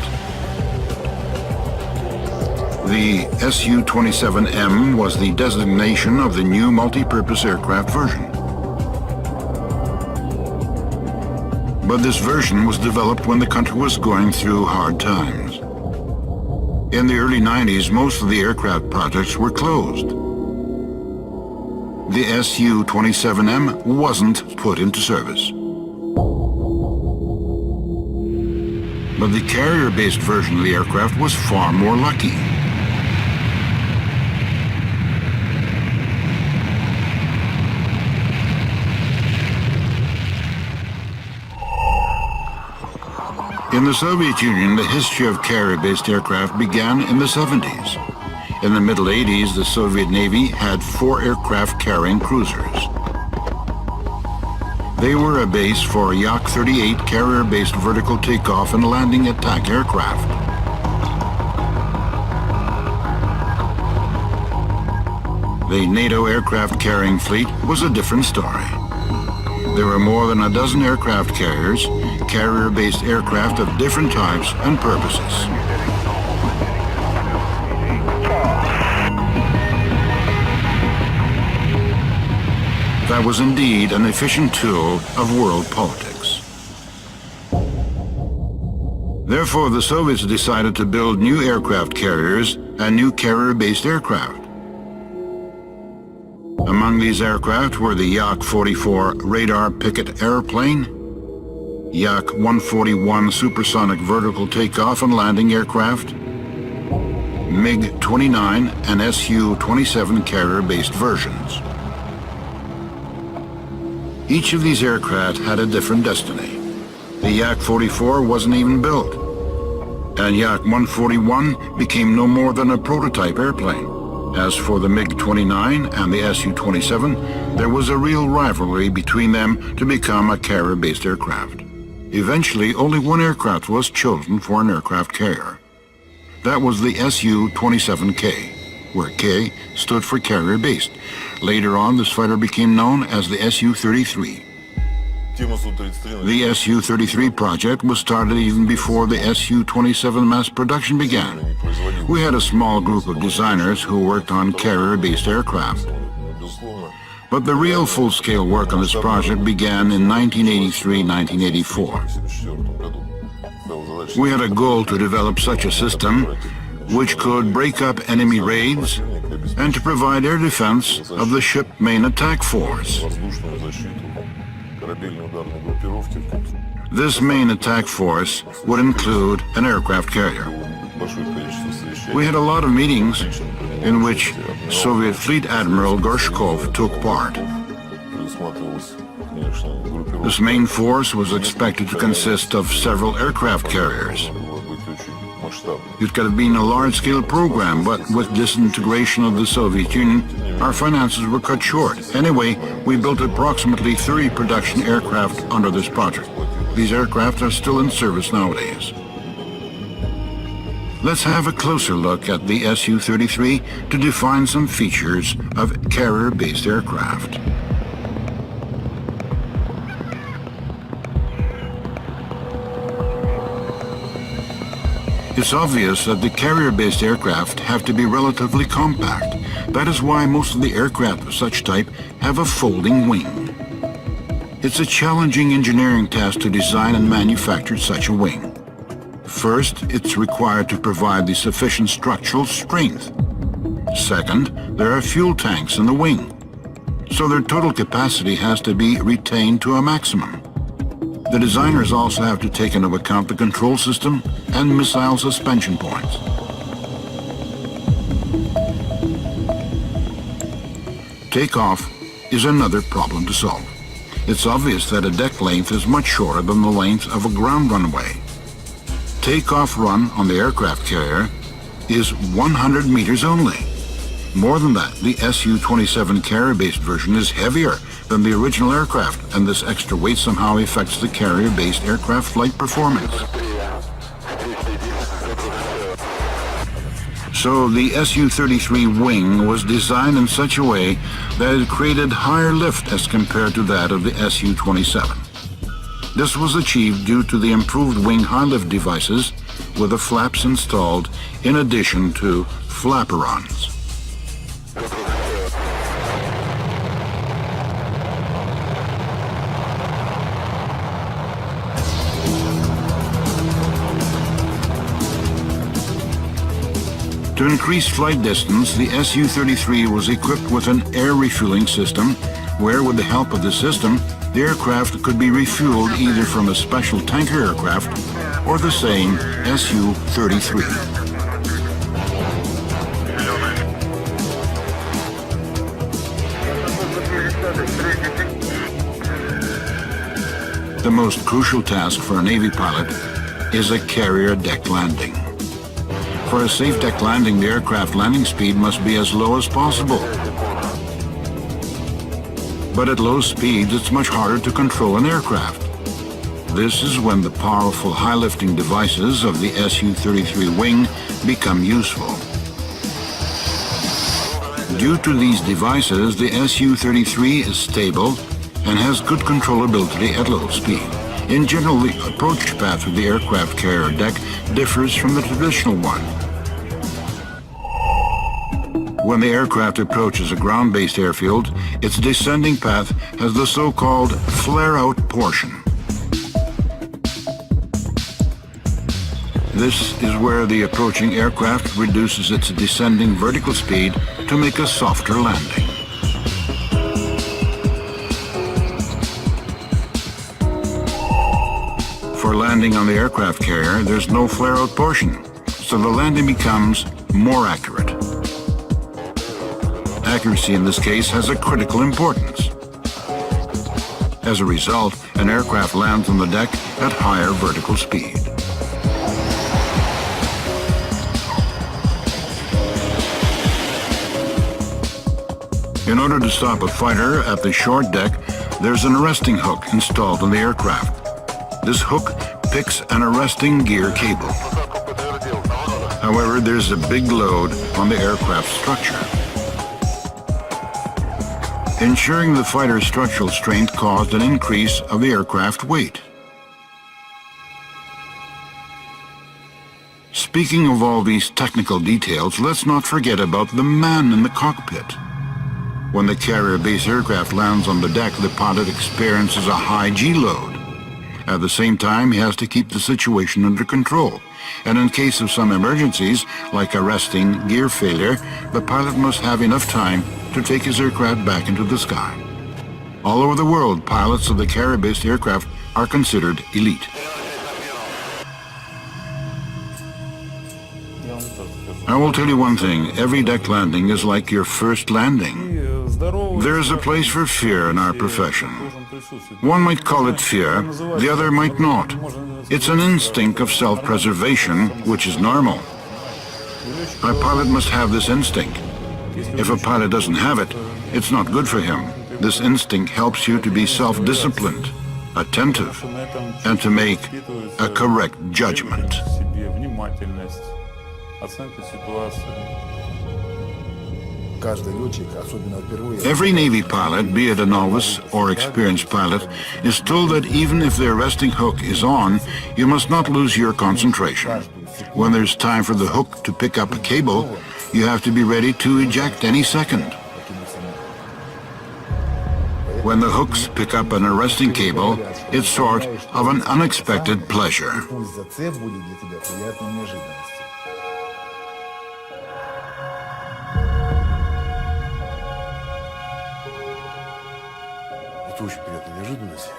The Su-27M was the designation of the new multi-purpose aircraft version. But this version was developed when the country was going through hard times. In the early 90s, most of the aircraft projects were closed. The Su-27M wasn't put into service. But the carrier-based version of the aircraft was far more lucky. In the Soviet Union, the history of carrier-based aircraft began in the 70s. In the middle 80s, the Soviet Navy had 4 aircraft carrying cruisers. They were a base for Yak-38 carrier-based vertical takeoff and landing attack aircraft. The NATO aircraft carrying fleet was a different story. There were more than a dozen aircraft carriers, carrier-based aircraft of different types and purposes. That was indeed an efficient tool of world politics. Therefore, the Soviets decided to build new aircraft carriers and new carrier-based aircraft. Among these aircraft were the Yak-44 radar picket airplane, Yak-141 supersonic vertical takeoff and landing aircraft, MiG-29 and Su-27 carrier-based versions. Each of these aircraft had a different destiny. The Yak-44 wasn't even built, and Yak-141 became no more than a prototype airplane. As for the MiG-29 and the Su-27, there was a real rivalry between them to become a carrier-based aircraft. Eventually, only one aircraft was chosen for an aircraft carrier. That was the Su-27K, where K stood for carrier-based. Later on, this fighter became known as the Su-33. The Su-33 project was started even before the Su-27 mass production began. We had a small group of designers who worked on carrier-based aircraft. But the real full-scale work on this project began in 1983-1984. We had a goal to develop such a system which could break up enemy raids and to provide air defense of the ship main attack force. This main attack force would include an aircraft carrier. We had a lot of meetings in which Soviet Fleet Admiral Gorshkov took part. This main force was expected to consist of several aircraft carriers. It could have been a large-scale program, but with disintegration of the Soviet Union, our finances were cut short. Anyway, we built approximately 30 production aircraft under this project. These aircraft are still in service nowadays. Let's have a closer look at the Su-33 to define some features of carrier-based aircraft. It's obvious that the carrier-based aircraft have to be relatively compact. That is why most of the aircraft of such type have a folding wing. It's a challenging engineering task to design and manufacture such a wing. First, it's required to provide the sufficient structural strength. Second, there are fuel tanks in the wing, so their total capacity has to be retained to a maximum. The designers also have to take into account the control system and missile suspension points. Takeoff is another problem to solve. It's obvious that a deck length is much shorter than the length of a ground runway. Takeoff run on the aircraft carrier is 100 meters only. More than that, the Su-27 carrier-based version is heavier than the original aircraft, and this extra weight somehow affects the carrier-based aircraft flight performance. So the Su-33 wing was designed in such a way that it created higher lift as compared to that of the Su-27. This was achieved due to the improved wing high lift devices with the flaps installed in addition to flaperons. To increase flight distance, the Su-33 was equipped with an air refueling system where, with the help of the system, the aircraft could be refueled either from a special tanker aircraft or the same Su-33. The most crucial task for a Navy pilot is a carrier deck landing. For a safe deck landing, the aircraft landing speed must be as low as possible. But at low speeds, it's much harder to control an aircraft. This is when the powerful high-lifting devices of the Su-33 wing become useful. Due to these devices, the Su-33 is stable and has good controllability at low speed. In general, the approach path of the aircraft carrier deck differs from the traditional one. When the aircraft approaches a ground-based airfield, its descending path has the so-called flare-out portion. This is where the approaching aircraft reduces its descending vertical speed to make a softer landing. For landing on the aircraft carrier, there's no flare-out portion, so the landing becomes more accurate. Accuracy in this case has a critical importance. As a result, an aircraft lands on the deck at higher vertical speed. In order to stop a fighter at the short deck, there's an arresting hook installed on the aircraft. This hook picks an arresting gear cable. However, there's a big load on the aircraft structure. Ensuring the fighter's structural strength caused an increase of the aircraft weight. Speaking of all these technical details, let's not forget about the man in the cockpit. When the carrier-based aircraft lands on the deck, the pilot experiences a high G load. At the same time, he has to keep the situation under control. And in case of some emergencies, like arresting gear failure, the pilot must have enough time to take his aircraft back into the sky. All over the world, pilots of the carrier-based aircraft are considered elite. I will tell you one thing, every deck landing is like your first landing. There is a place for fear in our profession. One might call it fear, the other might not. It's an instinct of self-preservation, which is normal. A pilot must have this instinct. If a pilot doesn't have it, it's not good for him. This instinct helps you to be self-disciplined, attentive, and to make a correct judgment. Every Navy pilot, be it a novice or experienced pilot, is told that even if the arresting hook is on, you must not lose your concentration. When there's time for the hook to pick up a cable, you have to be ready to eject any second. When the hooks pick up an arresting cable, it's sort of an unexpected pleasure.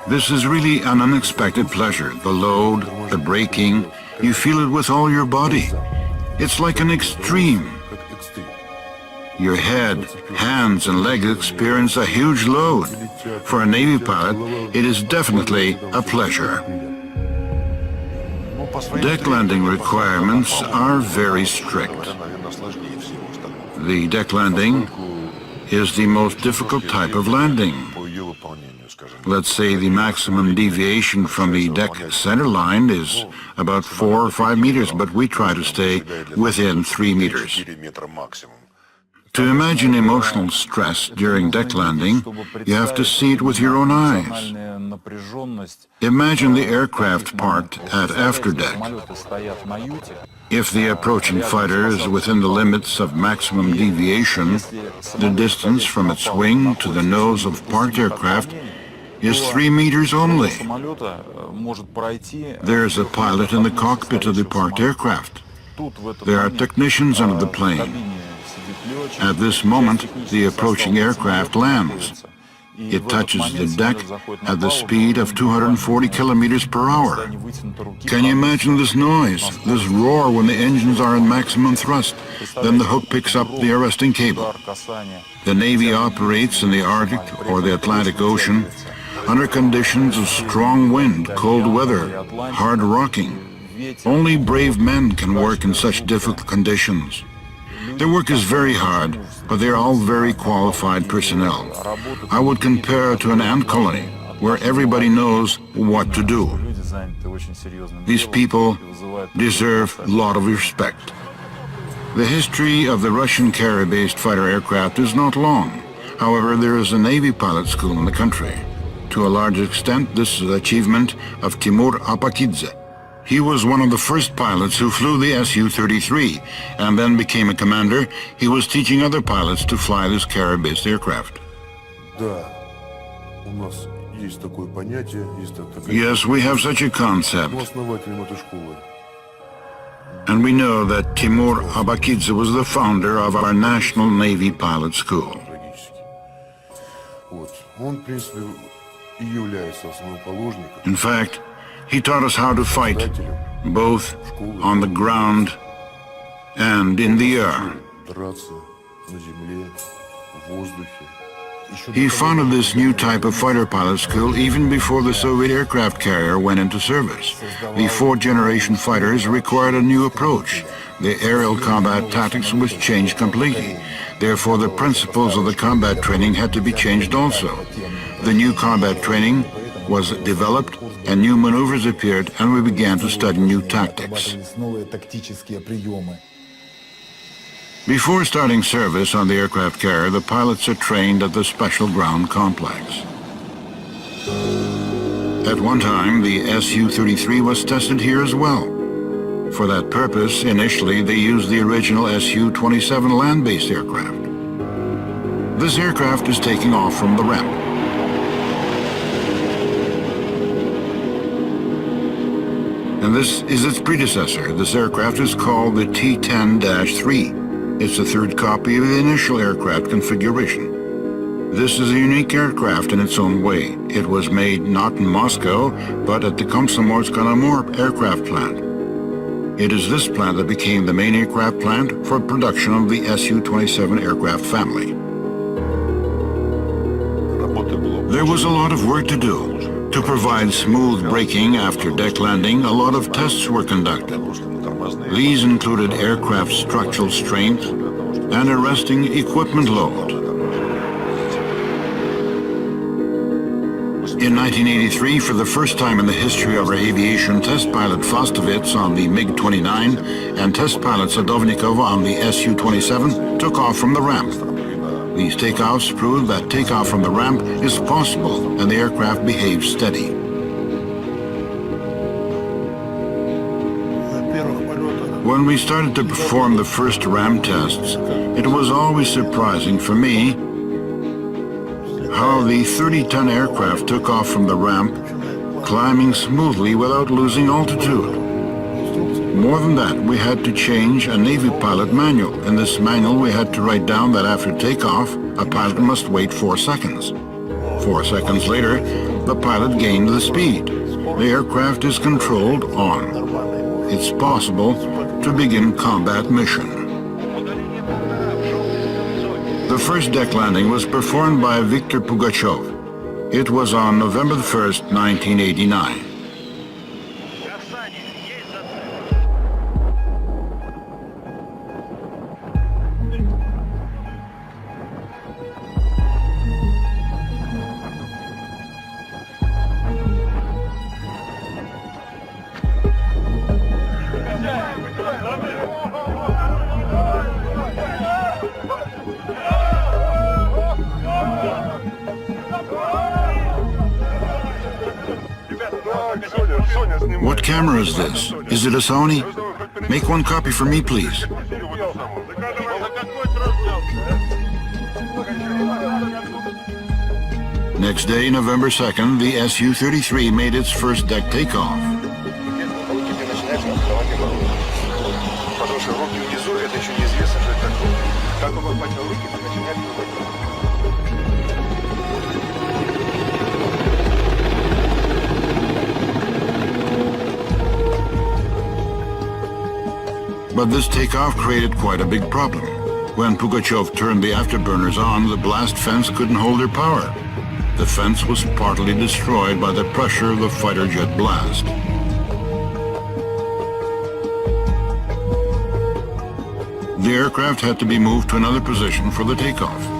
This is really an unexpected pleasure. The load, the braking, you feel it with all your body. It's like an extreme. Your head, hands, and legs experience a huge load. For a Navy pilot, it is definitely a pleasure. Deck landing requirements are very strict. The deck landing is the most difficult type of landing. Let's say the maximum deviation from the deck center line is about 4 or 5 meters, but we try to stay within 3 meters. To imagine emotional stress during deck landing, you have to see it with your own eyes. Imagine the aircraft parked at afterdeck. If the approaching fighter is within the limits of maximum deviation, the distance from its wing to the nose of parked aircraft is 3 meters only. There is a pilot in the cockpit of the parked aircraft. There are technicians under the plane. At this moment, the approaching aircraft lands. It touches the deck at the speed of 240 kilometers per hour. Can you imagine this noise, this roar when the engines are in maximum thrust? Then the hook picks up the arresting cable. The Navy operates in the Arctic or the Atlantic Ocean under conditions of strong wind, cold weather, hard rocking. Only brave men can work in such difficult conditions. Their work is very hard, but they are all very qualified personnel. I would compare it to an ant colony, where everybody knows what to do. These people deserve a lot of respect. The history of the Russian carrier-based fighter aircraft is not long. However, there is a Navy pilot school in the country. To a large extent, this is the achievement of Timur Apakidze. He was one of the first pilots who flew the Su-33 and then became a commander. He was teaching other pilots to fly this carrier-based aircraft. Yes, we have such a concept. And we know that Timur Abakidze was the founder of our National Navy Pilot School. In fact, he taught us how to fight, both on the ground and in the air. He founded this new type of fighter pilot school even before the Soviet aircraft carrier went into service. The fourth-generation fighters required a new approach. The aerial combat tactics was changed completely. Therefore, the principles of the combat training had to be changed also. The new combat training was developed, and new maneuvers appeared, and we began to study new tactics. Before starting service on the aircraft carrier, the pilots are trained at the Special Ground Complex. At one time, the Su-33 was tested here as well. For that purpose, initially, they used the original Su-27 land-based aircraft. This aircraft is taking off from the ramp. And this is its predecessor. This aircraft is called the T-10-3. It's the third copy of the initial aircraft configuration. This is a unique aircraft in its own way. It was made not in Moscow, but at the Komsomolsk-on-Amur aircraft plant. It is this plant that became the main aircraft plant for production of the Su-27 aircraft family. There was a lot of work to do. To provide smooth braking after deck landing, a lot of tests were conducted. These included aircraft structural strength and arresting equipment load. In 1983, for the first time in the history of our aviation, test pilot Fastovets on the MiG-29 and test pilot Sadovnikov on the Su-27 took off from the ramp. These takeoffs proved that takeoff from the ramp is possible and the aircraft behaves steady. When we started to perform the first ramp tests, it was always surprising for me how the 30-ton aircraft took off from the ramp, climbing smoothly without losing altitude. More than that, we had to change a Navy pilot manual. In this manual, we had to write down that after takeoff, a pilot must wait 4 seconds. 4 seconds later, the pilot gained the speed. The aircraft is controlled on. It's possible to begin combat mission. The first deck landing was performed by Viktor Pugachev. It was on November 1st, 1989. What camera is this? Is it a Sony? Make one copy for me, please. Next day, November 2nd, the Su-33 made its first deck takeoff. But this takeoff created quite a big problem. When Pugachev turned the afterburners on, the blast fence couldn't hold their power. The fence was partly destroyed by the pressure of the fighter jet blast. The aircraft had to be moved to another position for the takeoff.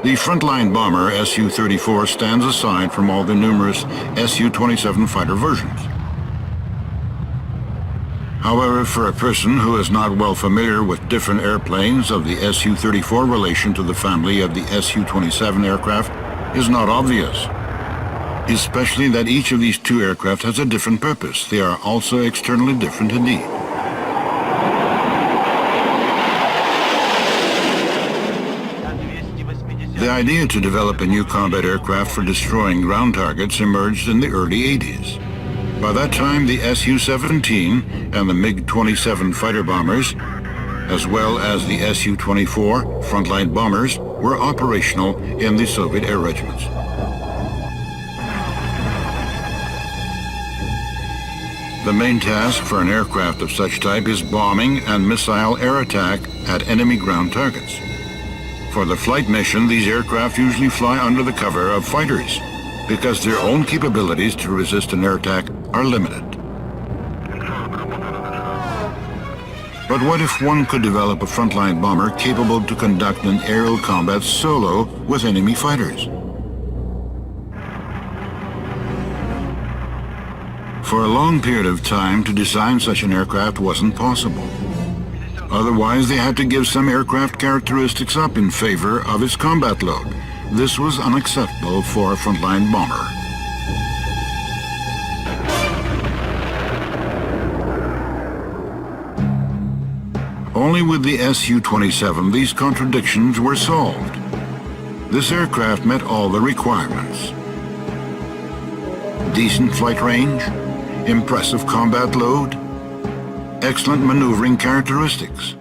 The frontline bomber Su-34 stands aside from all the numerous Su-27 fighter versions. However, for a person who is not well familiar with different airplanes of the Su-34 relation to the family of the Su-27 aircraft is not obvious. Especially that each of these two aircraft has a different purpose. They are also externally different indeed. The idea to develop a new combat aircraft for destroying ground targets emerged in the early 80s. By that time, the Su-17 and the MiG-27 fighter bombers, as well as the Su-24 frontline bombers, were operational in the Soviet air regiments. The main task for an aircraft of such type is bombing and missile air attack at enemy ground targets. For the flight mission, these aircraft usually fly under the cover of fighters because their own capabilities to resist an air attack are limited. But what if one could develop a frontline bomber capable to conduct an aerial combat solo with enemy fighters? For a long period of time, to design such an aircraft wasn't possible. Otherwise, they had to give some aircraft characteristics up in favor of its combat load. This was unacceptable for a frontline bomber. Only with the Su-27 these contradictions were solved. This aircraft met all the requirements. Decent flight range, impressive combat load, excellent maneuvering characteristics.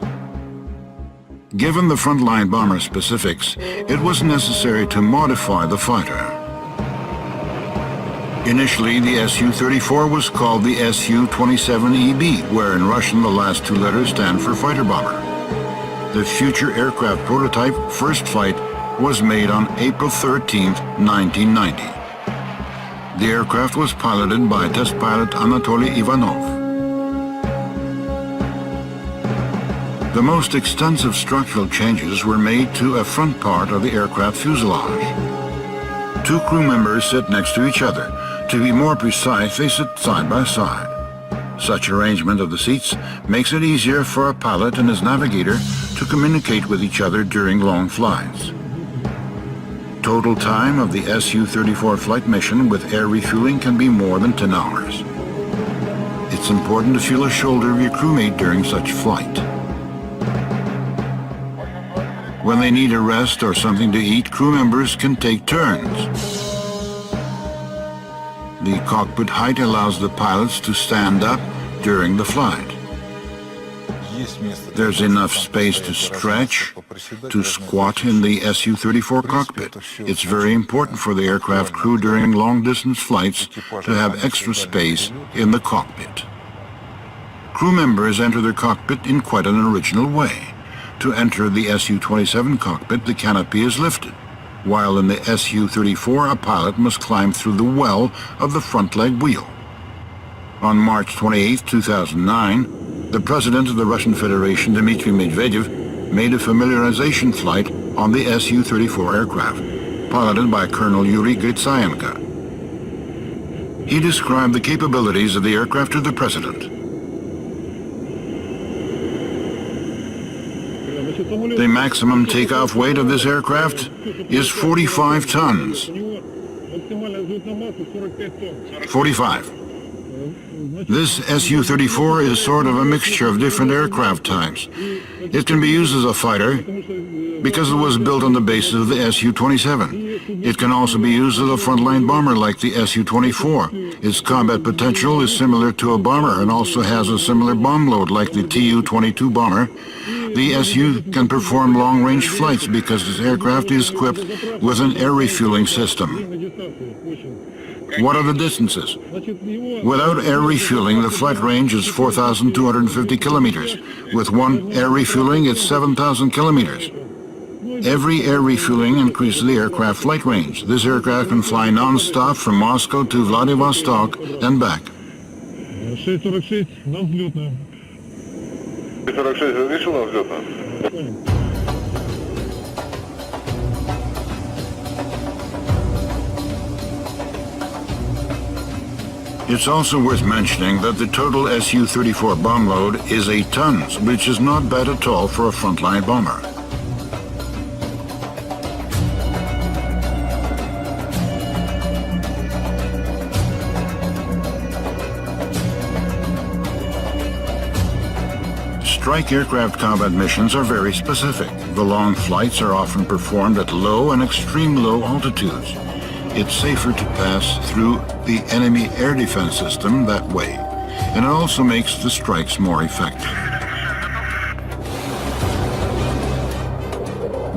Given the frontline bomber specifics, it was necessary to modify the fighter. Initially, the Su-34 was called the Su-27EB, where in Russian the last two letters stand for fighter bomber. The future aircraft prototype first flight was made on April 13, 1990. The aircraft was piloted by test pilot Anatoly Ivanov. The most extensive structural changes were made to a front part of the aircraft fuselage. Two crew members sit next to each other. To be more precise, they sit side by side. Such arrangement of the seats makes it easier for a pilot and his navigator to communicate with each other during long flights. Total time of the Su-34 flight mission with air refueling can be more than 10 hours. It's important to feel the shoulder of your crewmate during such flight. When they need a rest or something to eat, crew members can take turns. The cockpit height allows the pilots to stand up during the flight. There's enough space to stretch, to squat in the Su-34 cockpit. It's very important for the aircraft crew during long-distance flights to have extra space in the cockpit. Crew members enter their cockpit in quite an original way. To enter the Su-27 cockpit, the canopy is lifted, while in the Su-34, a pilot must climb through the well of the front leg wheel. On March 28, 2009, the President of the Russian Federation, Dmitry Medvedev, made a familiarization flight on the Su-34 aircraft, piloted by Colonel Yuri Gritsayenko. He described the capabilities of the aircraft to the President. The maximum takeoff weight of this aircraft is 45 tons. 45. This Su-34 is sort of a mixture of different aircraft types. It can be used as a fighter because it was built on the basis of the Su-27. It can also be used as a frontline bomber like the Su-24. Its combat potential is similar to a bomber and also has a similar bomb load like the Tu-22 bomber. The Su can perform long-range flights because this aircraft is equipped with an air refueling system. What are the distances? Without air refueling, the flight range is 4,250 kilometers. With one air refueling, it's 7,000 kilometers. Every air refueling increases the aircraft flight range. This aircraft can fly non-stop from Moscow to Vladivostok and back. 646 на взлетную. 46 разрешил на взлетную? It's also worth mentioning that the total Su-34 bomb load is 8 tons, which is not bad at all for a frontline bomber. Strike aircraft combat missions are very specific. The long flights are often performed at low and extreme low altitudes. It's safer to pass through the enemy air defense system that way, and it also makes the strikes more effective.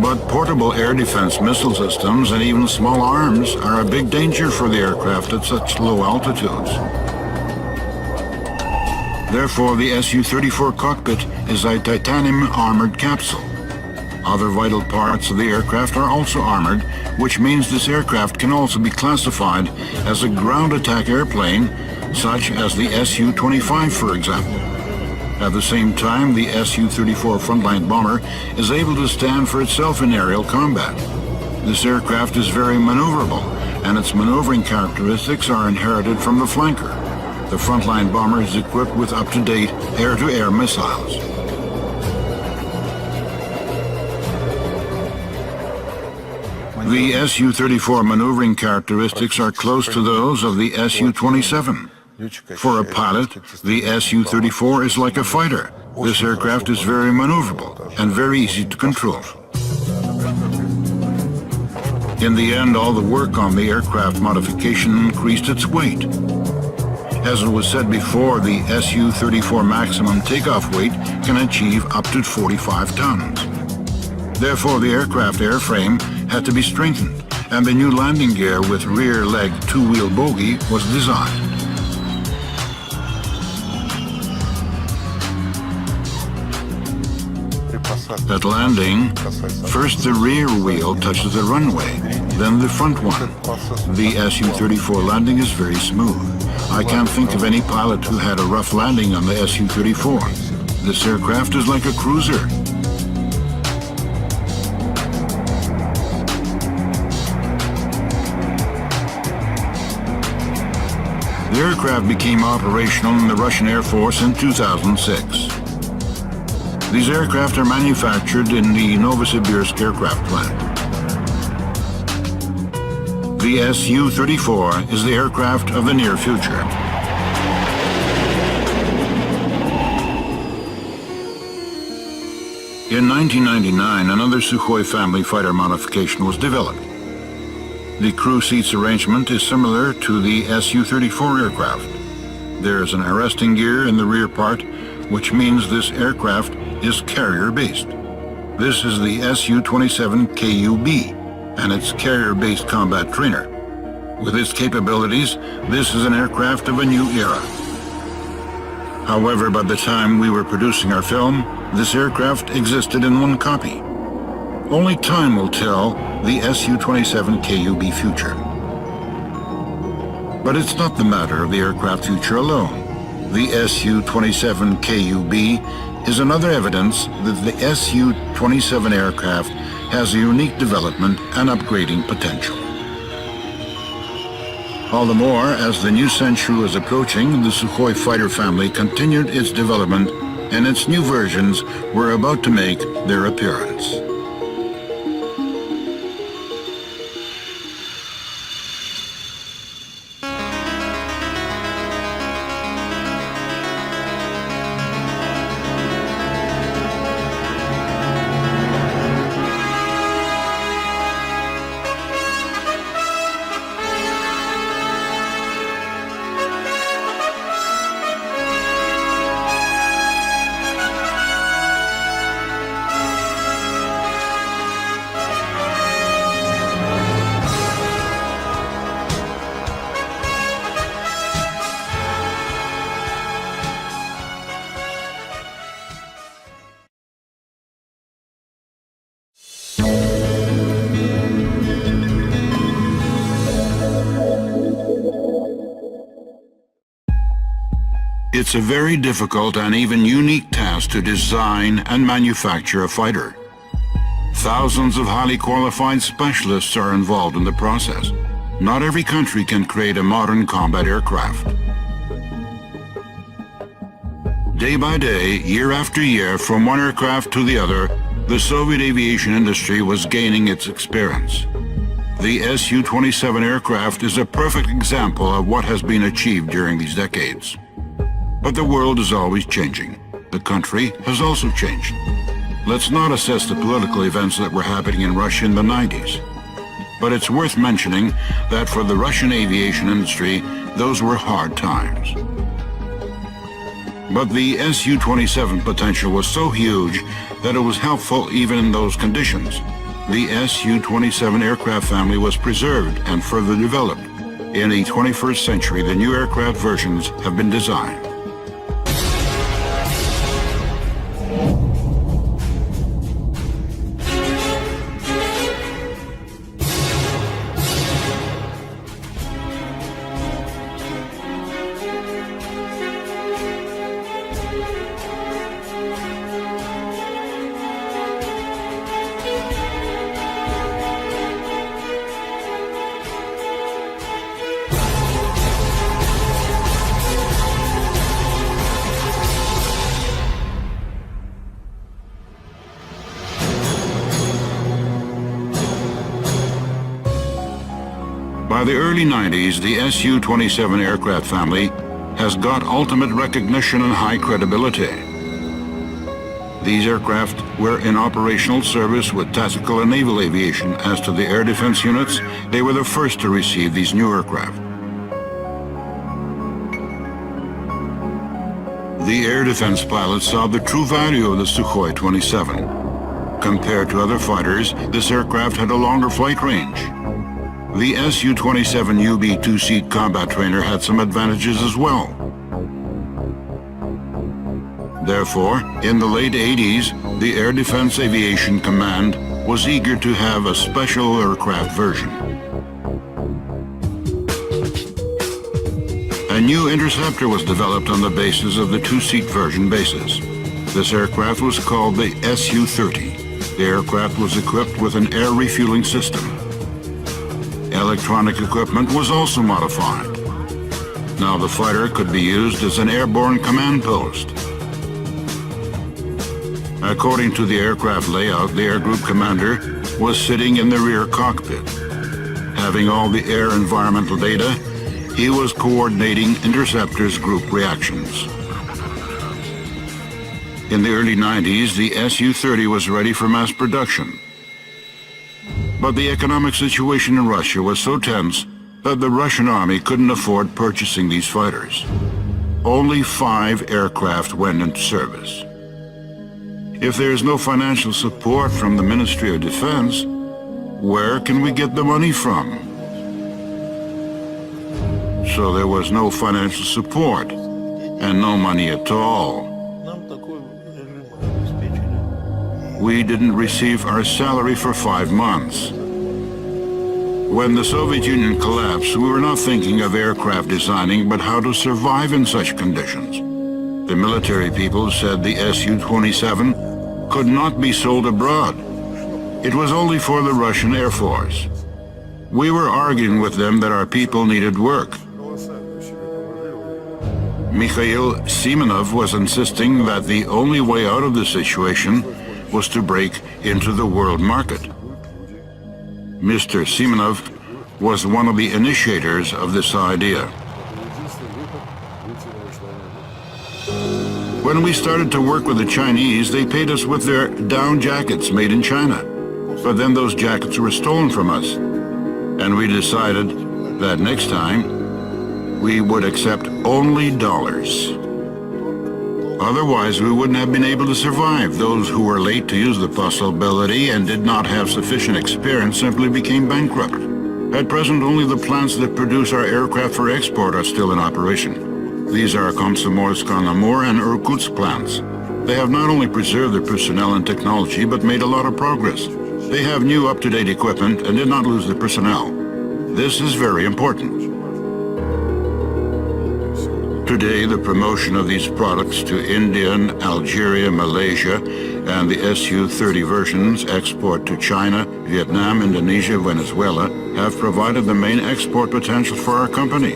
But portable air defense missile systems and even small arms are a big danger for the aircraft at such low altitudes. Therefore, the Su-34 cockpit is a titanium armored capsule. Other vital parts of the aircraft are also armored, which means this aircraft can also be classified as a ground attack airplane, such as the Su-25, for example. At the same time, the Su-34 frontline bomber is able to stand for itself in aerial combat. This aircraft is very maneuverable, and its maneuvering characteristics are inherited from the flanker. The frontline bomber is equipped with up-to-date air-to-air missiles. The Su-34 maneuvering characteristics are close to those of the Su-27. For a pilot, the Su-34 is like a fighter. This aircraft is very maneuverable and very easy to control. In the end, all the work on the aircraft modification increased its weight. As it was said before, the Su-34 maximum takeoff weight can achieve up to 45 tons. Therefore, the aircraft airframe had to be strengthened, and the new landing gear with rear leg two-wheel bogie was designed. At landing, first the rear wheel touches the runway, then the front one. The Su-34 landing is very smooth. I can't think of any pilot who had a rough landing on the Su-34. This aircraft is like a cruiser. The aircraft became operational in the Russian Air Force in 2006. These aircraft are manufactured in the Novosibirsk aircraft plant. The Su-34 is the aircraft of the near future. In 1999, another Sukhoi family fighter modification was developed. The crew seats arrangement is similar to the Su-34 aircraft. There is an arresting gear in the rear part, which means this aircraft is carrier-based. This is the Su-27 KUB, and its carrier-based combat trainer. With its capabilities, this is an aircraft of a new era. However, by the time we were producing our film, this aircraft existed in one copy. Only time will tell the Su-27 KUB future. But it's not the matter of the aircraft future alone. The Su-27 KUB is another evidence that the Su-27 aircraft has a unique development and upgrading potential. All the more, as the new century was approaching, the Sukhoi fighter family continued its development, and its new versions were about to make their appearance. It's a very difficult and even unique task to design and manufacture a fighter. Thousands of highly qualified specialists are involved in the process. Not every country can create a modern combat aircraft. Day by day, year after year, from one aircraft to the other, the Soviet aviation industry was gaining its experience. The Su-27 aircraft is a perfect example of what has been achieved during these decades. But the world is always changing. The country has also changed. Let's not assess the political events that were happening in Russia in the 90s. But it's worth mentioning that for the Russian aviation industry, those were hard times. But the Su-27 potential was so huge that it was helpful even in those conditions. The Su-27 aircraft family was preserved and further developed. In the 21st century, the new aircraft versions have been designed. By the early 90s, the Su-27 aircraft family has got ultimate recognition and high credibility. These aircraft were in operational service with tactical and naval aviation. As to the air defense units, they were the first to receive these new aircraft. The air defense pilots saw the true value of the Sukhoi 27. Compared to other fighters, this aircraft had a longer flight range. The Su-27 UB two-seat combat trainer had some advantages as well. Therefore, in the late 80s, the Air Defense Aviation Command was eager to have a special aircraft version. A new interceptor was developed on the basis of the two-seat version basis. This aircraft was called the Su-30. The aircraft was equipped with an air refueling system. Electronic equipment was also modified. Now the fighter could be used as an airborne command post. According to the aircraft layout, the air group commander was sitting in the rear cockpit. Having all the air environmental data, he was coordinating interceptors' group reactions. In the early 90s, the Su-30 was ready for mass production. But the economic situation in Russia was so tense that the Russian army couldn't afford purchasing these fighters. Only 5 aircraft went into service. If there is no financial support from the Ministry of Defense, where can we get the money from? So there was no financial support and no money at all. We didn't receive our salary for 5 months. When the Soviet Union collapsed, we were not thinking of aircraft designing, but how to survive in such conditions. The military people said the Su-27 could not be sold abroad. It was only for the Russian Air Force. We were arguing with them that our people needed work. Mikhail Semenov was insisting that the only way out of the situation was to break into the world market. Mr. Semenov was one of the initiators of this idea. When we started to work with the Chinese, they paid us with their down jackets made in China. But then those jackets were stolen from us. And we decided that next time we would accept only dollars. Otherwise, we wouldn't have been able to survive. Those who were late to use the possibility and did not have sufficient experience simply became bankrupt. At present, only the plants that produce our aircraft for export are still in operation. These are Komsomolsk-on-Amur and Irkutsk plants. They have not only preserved their personnel and technology, but made a lot of progress. They have new up-to-date equipment and did not lose their personnel. This is very important. Today, the promotion of these products to India, Algeria, Malaysia, and the Su-30 versions export to China, Vietnam, Indonesia, Venezuela have provided the main export potential for our company.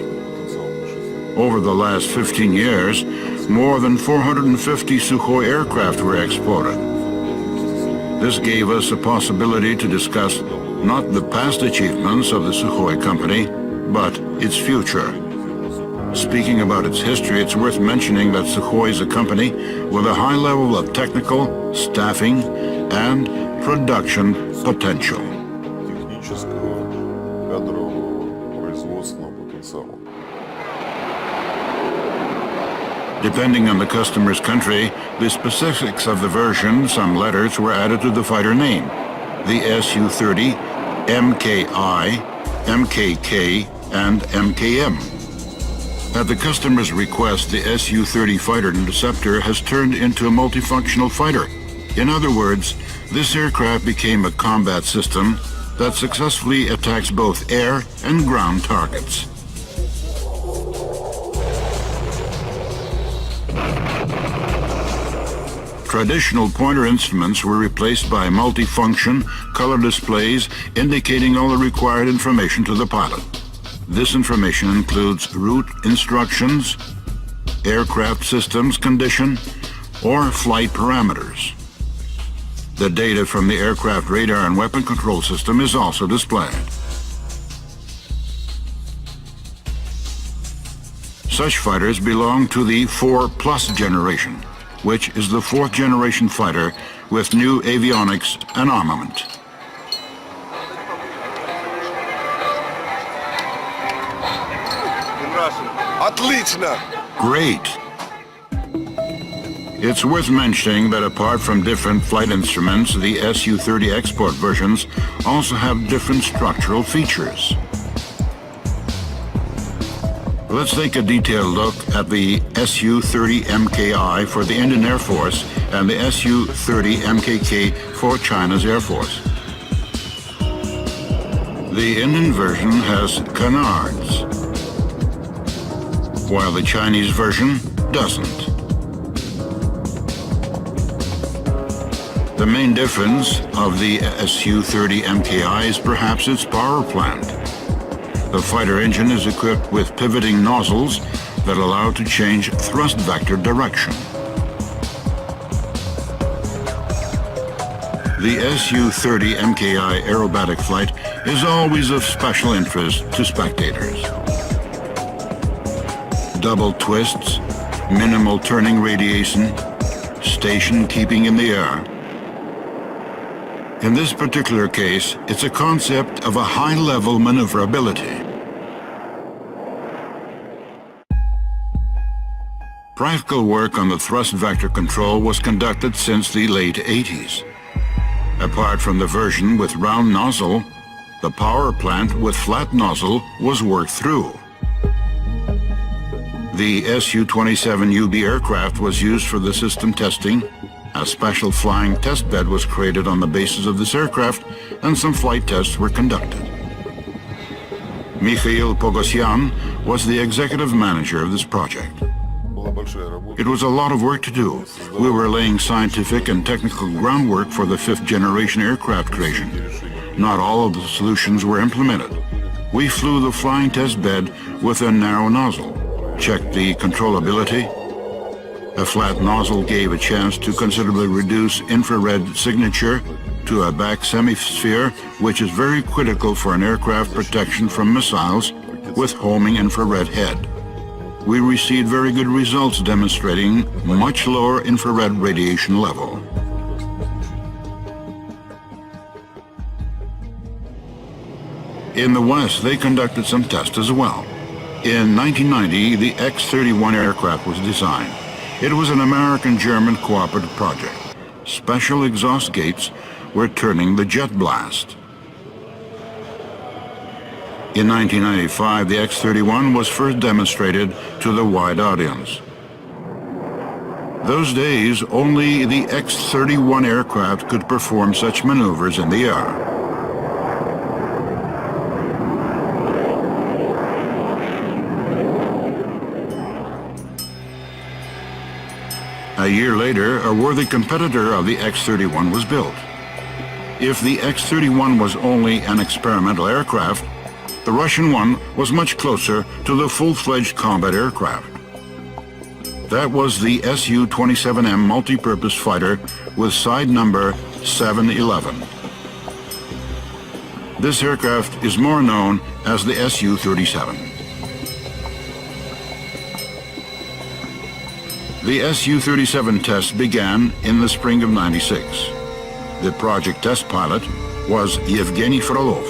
Over the last 15 years, more than 450 Sukhoi aircraft were exported. This gave us a possibility to discuss not the past achievements of the Sukhoi company, but its future. Speaking about its history, it's worth mentioning that Sukhoi is a company with a high level of technical, staffing, and production potential. Depending on the customer's country, the specifics of the version, some letters were added to the fighter name. The Su-30, MKI, MKK, and MKM. At the customer's request, the Su-30 fighter interceptor has turned into a multifunctional fighter. In other words, this aircraft became a combat system that successfully attacks both air and ground targets. Traditional pointer instruments were replaced by multifunction color displays indicating all the required information to the pilot. This information includes route instructions, aircraft systems condition, or flight parameters. The data from the aircraft radar and weapon control system is also displayed. Such fighters belong to the 4+ generation, which is the 4th generation fighter with new avionics and armament. Отлично! Great! It's worth mentioning that apart from different flight instruments, the Su-30 export versions also have different structural features. Let's take a detailed look at the Su-30 MKI for the Indian Air Force and the Su-30 MKK for China's Air Force. The Indian version has canards, while the Chinese version doesn't. The main difference of the Su-30 MKI is perhaps its power plant. The fighter engine is equipped with pivoting nozzles that allow to change thrust vector direction. The Su-30 MKI aerobatic flight is always of special interest to spectators. Double twists, minimal turning radiation, station keeping in the air. In this particular case, it's a concept of a high-level maneuverability. Practical work on the thrust vector control was conducted since the late 80s. Apart from the version with round nozzle, the power plant with flat nozzle was worked through. The Su-27UB aircraft was used for the system testing. A special flying test bed was created on the basis of this aircraft, and some flight tests were conducted. Mikhail Pogosyan was the executive manager of this project. It was a lot of work to do. We were laying scientific and technical groundwork for the 5th generation aircraft creation. Not all of the solutions were implemented. We flew the flying test bed with a narrow nozzle, checked the controllability. A flat nozzle gave a chance to considerably reduce infrared signature to a back semisphere, which is very critical for an aircraft protection from missiles with homing infrared head. We received very good results demonstrating much lower infrared radiation level. In the West, they conducted some tests as well. In 1990, the X-31 aircraft was designed. It was an American-German cooperative project. Special exhaust gates were turning the jet blast. In 1995, the X-31 was first demonstrated to the wide audience. Those days, only the X-31 aircraft could perform such maneuvers in the air. A year later, a worthy competitor of the X-31 was built. If the X-31 was only an experimental aircraft, the Russian one was much closer to the full-fledged combat aircraft. That was the Su-27M multi-purpose fighter with side number 711. This aircraft is more known as the Su-37. The Su-37 tests began in the spring of '96. The project test pilot was Yevgeny Frolov.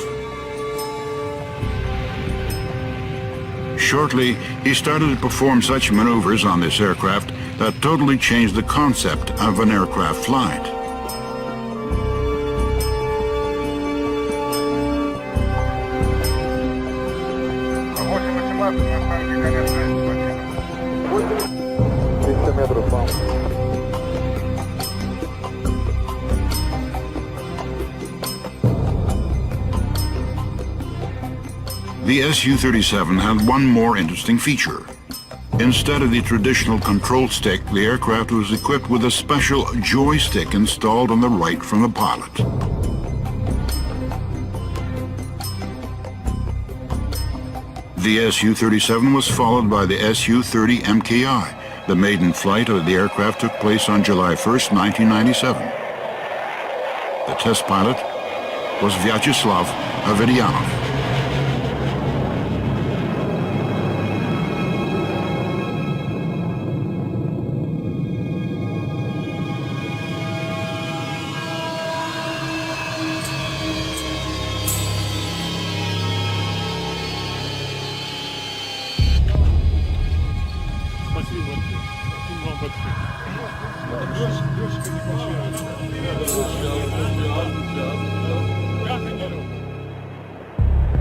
Shortly, he started to perform such maneuvers on this aircraft that totally changed the concept of an aircraft flight. The Su-37 had one more interesting feature. Instead of the traditional control stick, the aircraft was equipped with a special joystick installed on the right from the pilot. The Su-37 was followed by the Su-30 MKI. The maiden flight of the aircraft took place on July 1st, 1997. The test pilot was Vyacheslav Avedyanov.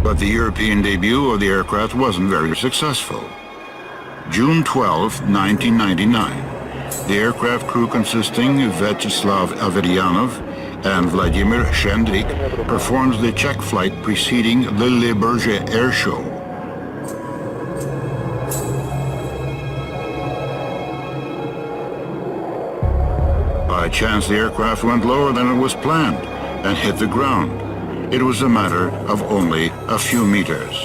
But the European debut of the aircraft wasn't very successful. June 12, 1999, the aircraft crew consisting of Vyacheslav Averyanov and Vladimir Shendrik performs the check flight preceding the Le Bourget Air Show. By chance, the aircraft went lower than it was planned and hit the ground. It was a matter of only a few meters.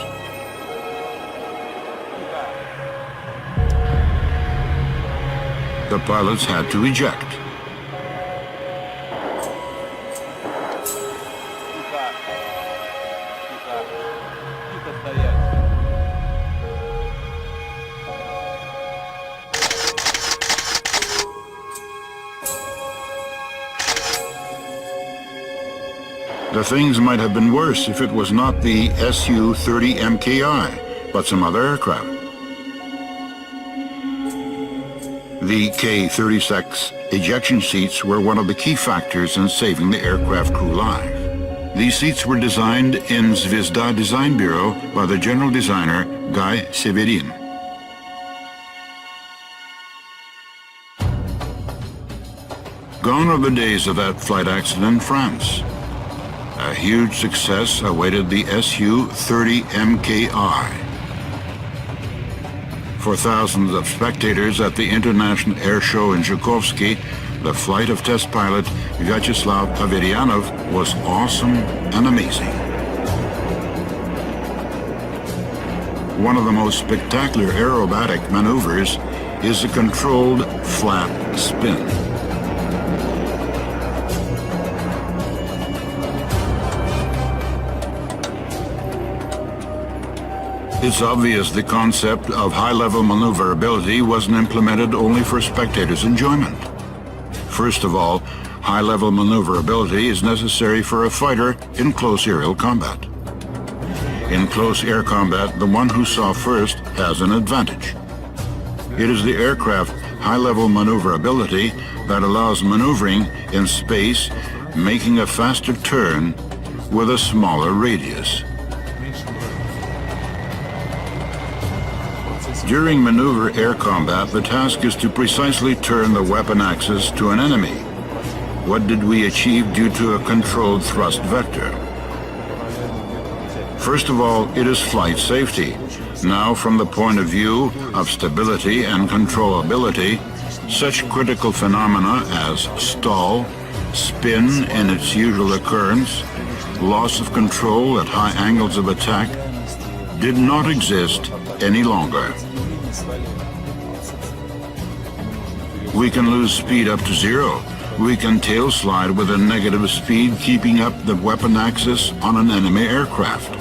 The pilots had to eject. The things might have been worse if it was not the Su-30 MKI, but some other aircraft. The K-36 ejection seats were one of the key factors in saving the aircraft crew alive. These seats were designed in Zvezda Design Bureau by the general designer Guy Severin. Gone are the days of that flight accident in France. A huge success awaited the Su-30 MKI. For thousands of spectators at the International Air Show in Zhukovsky, the flight of test pilot Vyacheslav Averyanov was awesome and amazing. One of the most spectacular aerobatic maneuvers is a controlled flat spin. It's obvious the concept of high-level maneuverability wasn't implemented only for spectators' enjoyment. First of all, high-level maneuverability is necessary for a fighter in close aerial combat. In close air combat, the one who saw first has an advantage. It is the aircraft high-level maneuverability that allows maneuvering in space, making a faster turn with a smaller radius. During maneuver air combat, the task is to precisely turn the weapon axis to an enemy. What did we achieve due to a controlled thrust vector? First of all, it is flight safety. Now, from the point of view of stability and controllability, such critical phenomena as stall, spin in its usual occurrence, loss of control at high angles of attack, did not exist any longer. We can lose speed up to zero. We can tail slide with a negative speed, keeping up the weapon axis on an enemy aircraft.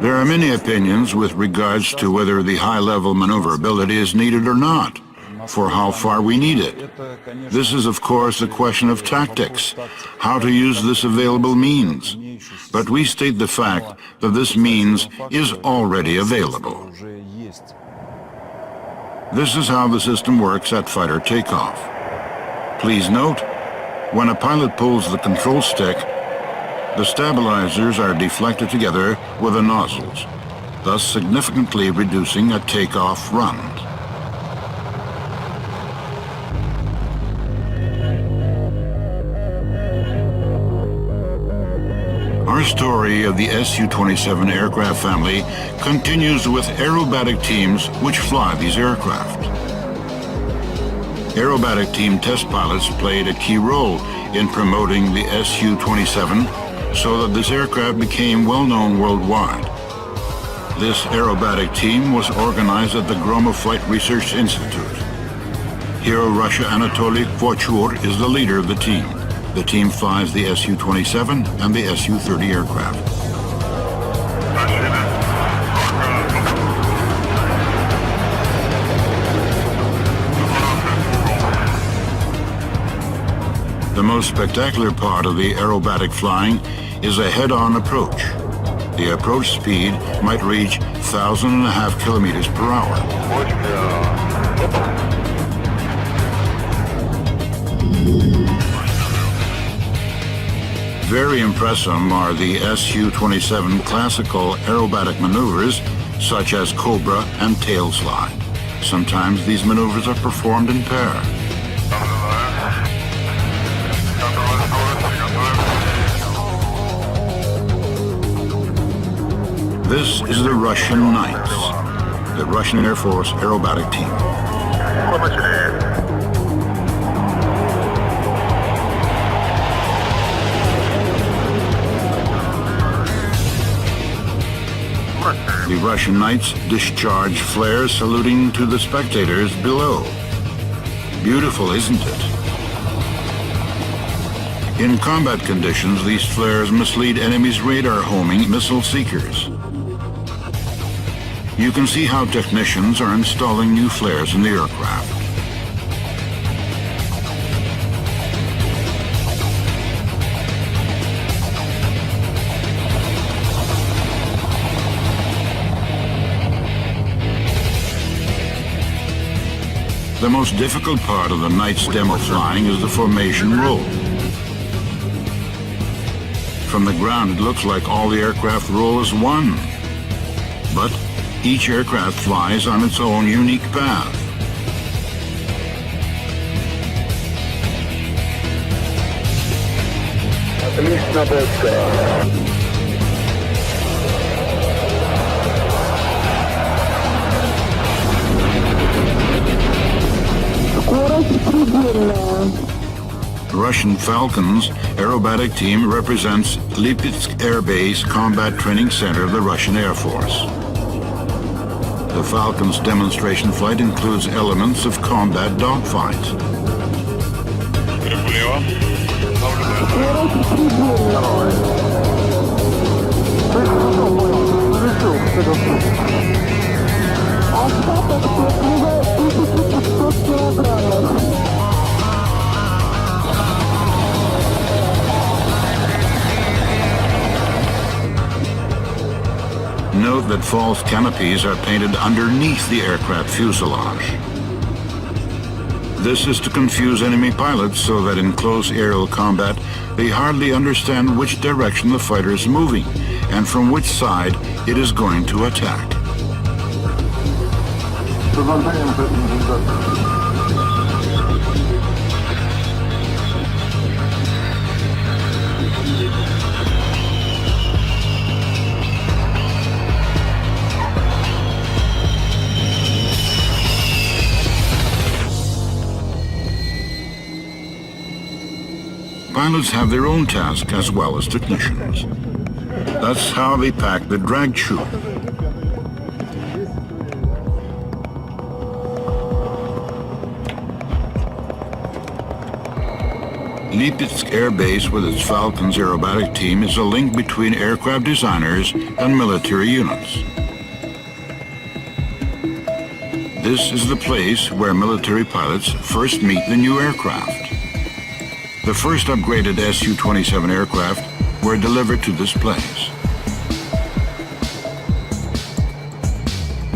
There are many opinions with regards to whether the high-level maneuverability is needed or not, for how far we need it. This is, of course, a question of tactics, how to use this available means. But we state the fact that this means is already available. This is how the system works at fighter takeoff. Please note, when a pilot pulls the control stick, the stabilizers are deflected together with the nozzles, thus significantly reducing a takeoff run. Our story of the Su-27 aircraft family continues with aerobatic teams which fly these aircraft. Aerobatic team test pilots played a key role in promoting the Su-27 so that this aircraft became well known worldwide. This aerobatic team was organized at the Gromov Flight Research Institute. Hero Russia Anatoly Kvochur is the leader of the team. The team flies the Su-27 and the Su-30 aircraft. The most spectacular part of the aerobatic flying is a head-on approach. The approach speed might reach 1,500 kilometers per hour. Very impressive are the Su-27 classical aerobatic maneuvers such as Cobra and Tail Slide. Sometimes these maneuvers are performed in pair. This is the Russian Knights, the Russian Air Force aerobatic team. The Russian Knights discharge flares saluting to the spectators below. Beautiful, isn't it? In combat conditions, these flares mislead enemies' radar homing missile seekers. You can see how technicians are installing new flares in the aircraft. The most difficult part of the Knight's demo flying is the formation roll. From the ground, it looks like all the aircraft roll as one. But each aircraft flies on its own unique path. Russian Falcons aerobatic team represents Lipetsk Air Base Combat Training Center of the Russian Air Force. The Falcons demonstration flight includes elements of combat dogfights. Note that false canopies are painted underneath the aircraft fuselage. This is to confuse enemy pilots so that in close aerial combat, they hardly understand which direction the fighter is moving and from which side it is going to attack. Pilots have their own task as well as technicians. That's how they pack the drag chute. Lipetsk Air Base with its Falcons aerobatic team is a link between aircraft designers and military units. This is the place where military pilots first meet the new aircraft. The first upgraded Su-27 aircraft were delivered to this place.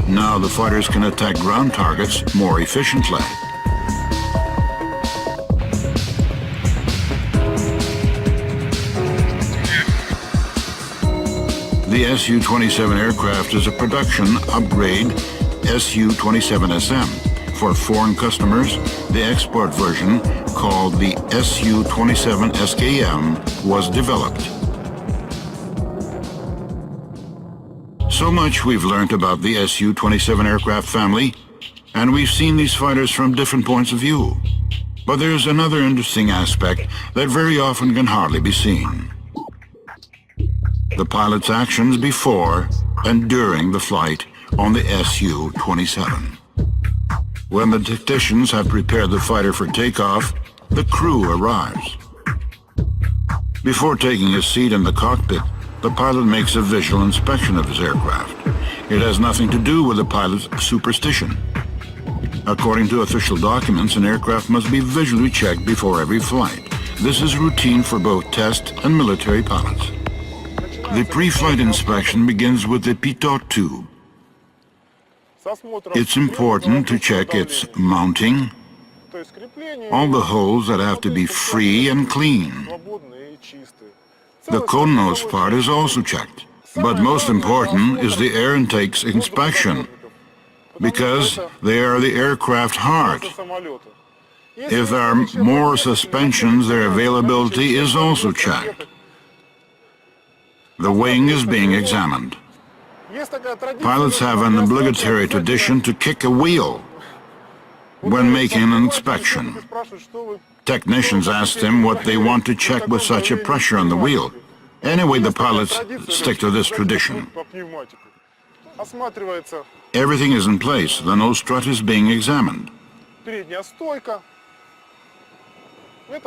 Now the fighters can attack ground targets more efficiently. The Su-27 aircraft is a production upgrade Su-27SM. For foreign customers, the export version, called the Su-27 SKM, was developed. So much we've learned about the Su-27 aircraft family, and we've seen these fighters from different points of view. But there's another interesting aspect that very often can hardly be seen. The pilot's actions before and during the flight on the Su-27. When the tacticians have prepared the fighter for takeoff, the crew arrives. Before taking his seat in the cockpit, the pilot makes a visual inspection of his aircraft. It has nothing to do with the pilot's superstition. According to official documents, an aircraft must be visually checked before every flight. This is routine for both test and military pilots. The pre-flight inspection begins with the pitot tube. It's important to check its mounting, all the holes that have to be free and clean. The cone nose part is also checked. But most important is the air intake's inspection, because they are the aircraft heart. If there are more suspensions, their availability is also checked. The wing is being examined. Pilots have an obligatory tradition to kick a wheel when making an inspection. Technicians ask them what they want to check with such a pressure on the wheel. Anyway, the pilots stick to this tradition. Everything is in place. The nose strut is being examined.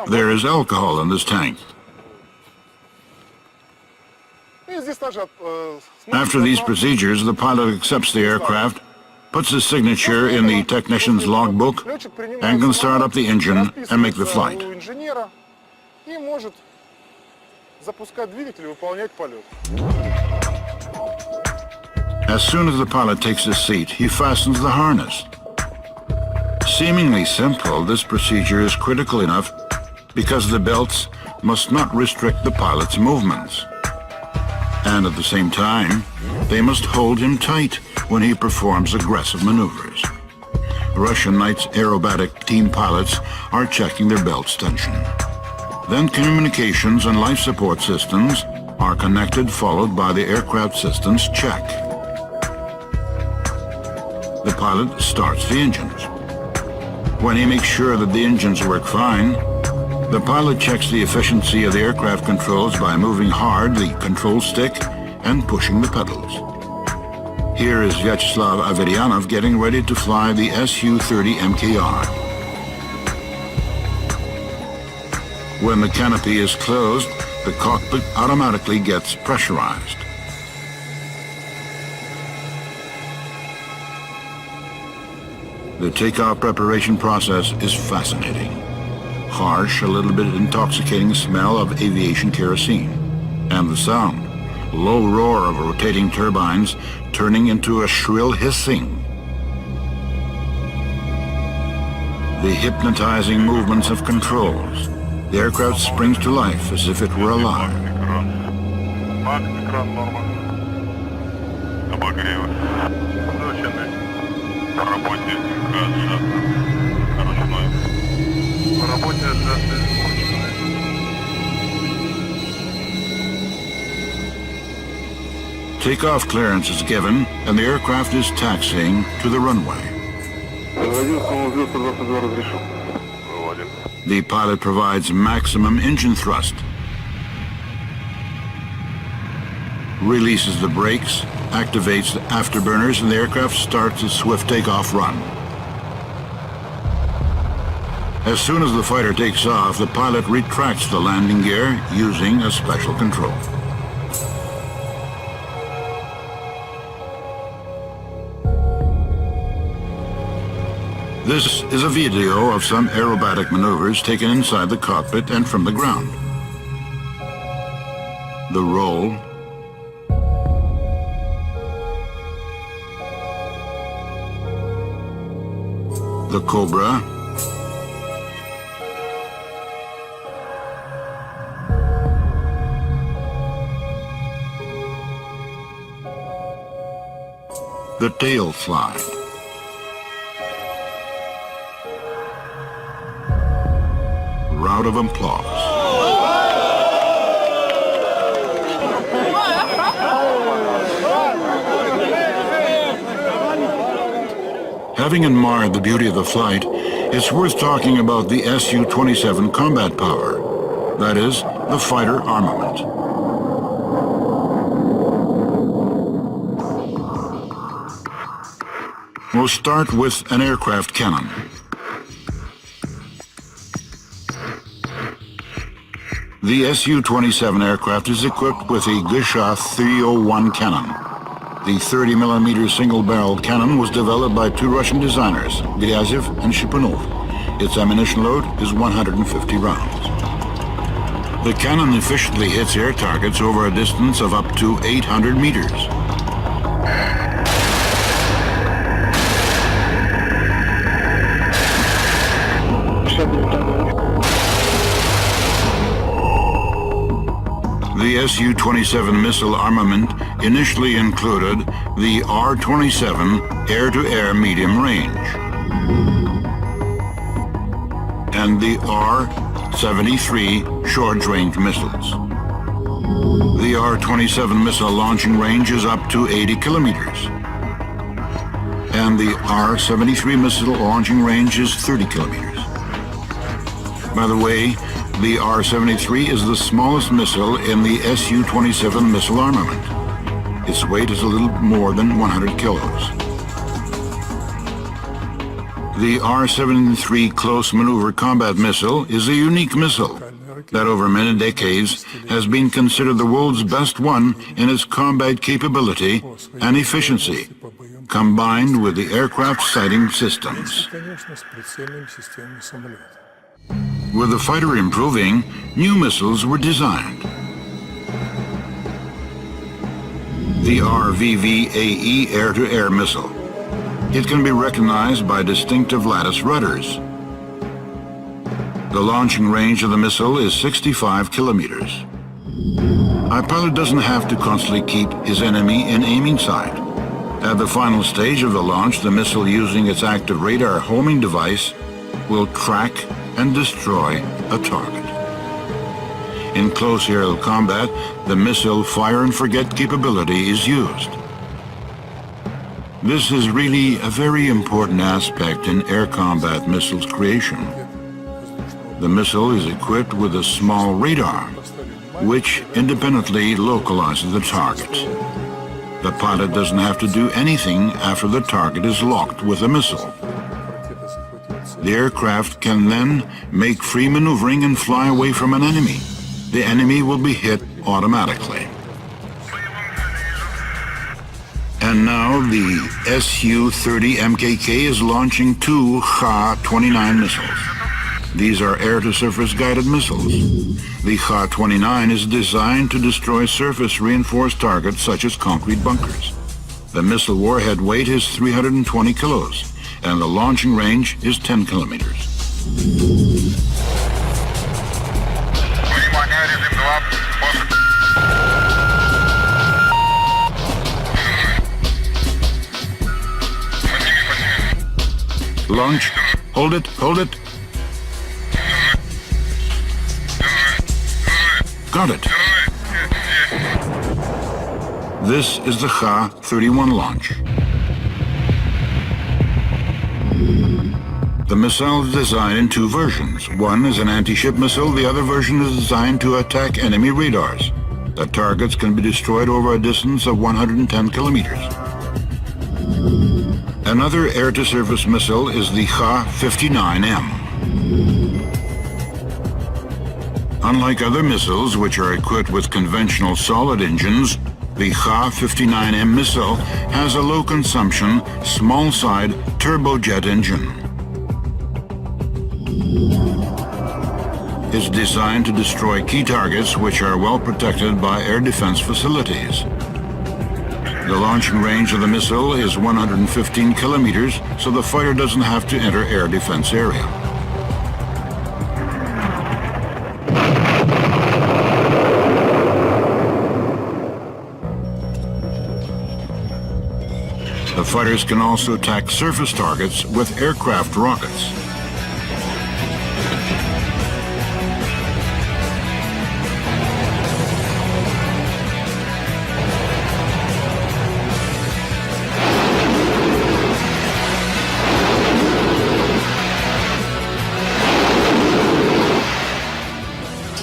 There is alcohol in this tank. After these procedures, the pilot accepts the aircraft, puts his signature in the technician's logbook, and can start up the engine and make the flight. As soon as the pilot takes his seat, he fastens the harness. Seemingly simple, this procedure is critical enough because the belts must not restrict the pilot's movements. And at the same time, they must hold him tight when he performs aggressive maneuvers. Russian Knight's aerobatic team pilots are checking their belts tension. Then communications and life support systems are connected, followed by the aircraft systems check. The pilot starts the engines. When he makes sure that the engines work fine, the pilot checks the efficiency of the aircraft controls by moving hard the control stick and pushing the pedals. Here is Vyacheslav Averyanov getting ready to fly the Su-30 MKR. When the canopy is closed, the cockpit automatically gets pressurized. The takeoff preparation process is fascinating. Harsh, a little bit intoxicating smell of aviation kerosene. And the sound, low roar of rotating turbines turning into a shrill hissing. The hypnotizing movements of controls. The aircraft springs to life as if it were alive. Takeoff clearance is given, and the aircraft is taxiing to the runway. The pilot provides maximum engine thrust, releases the brakes, activates the afterburners, and the aircraft starts its swift takeoff run. As soon as the fighter takes off, the pilot retracts the landing gear using a special control. This is a video of some aerobatic maneuvers taken inside the cockpit and from the ground. The roll, the Cobra, the tail slide, round of applause. Having admired the beauty of the flight, it's worth talking about the Su-27 combat power, that is, the fighter armament. We'll start with an aircraft cannon. The Su-27 aircraft is equipped with a Gusha 301 cannon. The 30mm single-barrel cannon was developed by two Russian designers, Gryazov and Shipunov. Its ammunition load is 150 rounds. The cannon efficiently hits air targets over a distance of up to 800 meters. The Su-27 missile armament initially included the R-27 air-to-air medium range and the R-73 short-range missiles. The R-27 missile launching range is up to 80 kilometers, and the R-73 missile launching range is 30 kilometers. By the way, the R-73 is the smallest missile in the Su-27 missile armament. Its weight is a little more than 100 kilos. The R-73 close maneuver combat missile is a unique missile that over many decades has been considered the world's best one in its combat capability and efficiency, combined with the aircraft sighting systems. With the fighter improving, new missiles were designed. The RVVAE air-to-air missile. It can be recognized by distinctive lattice rudders. The launching range of the missile is 65 kilometers. A pilot doesn't have to constantly keep his enemy in aiming sight. At the final stage of the launch, the missile, using its active radar homing device, will track and destroy a target. In close aerial combat, the missile fire and forget capability is used. This is really a very important aspect in air combat missiles creation. The missile is equipped with a small radar, which independently localizes the target. The pilot doesn't have to do anything after the target is locked with the missile. The aircraft can then make free maneuvering and fly away from an enemy. The enemy will be hit automatically. And now the Su-30 MKK is launching two Kha-29 missiles. These are air-to-surface guided missiles. The Kha-29 is designed to destroy surface reinforced targets such as concrete bunkers. The missile warhead weight is 320 kilos, and the launching range is 10 kilometers. Launch. Hold it, hold it. Got it. This is the Kha-31 launch. The missile is designed in two versions. One is an anti-ship missile, the other version is designed to attack enemy radars. The targets can be destroyed over a distance of 110 kilometers. Another air-to-surface missile is the Kha-59M. Unlike other missiles, which are equipped with conventional solid engines, the Kha-59M missile has a low-consumption, small-side turbojet engine. It's designed to destroy key targets which are well protected by air defense facilities. The launching range of the missile is 115 kilometers, so the fighter doesn't have to enter air defense area. The fighters can also attack surface targets with aircraft rockets.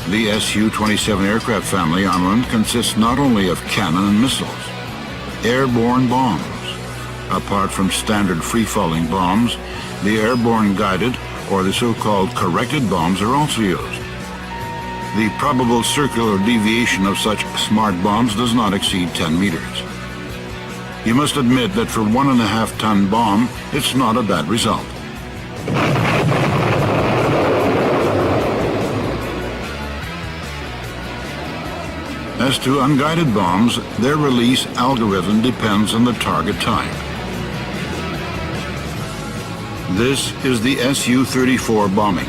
The Su-27 aircraft family armament consists not only of cannon and missiles, airborne bombs. Apart from standard free-falling bombs, the airborne guided, or the so-called corrected bombs, are also used. The probable circular deviation of such smart bombs does not exceed 10 meters. You must admit that for 1.5-ton bomb, it's not a bad result. As to unguided bombs, their release algorithm depends on the target type. This is the Su-34 bombing.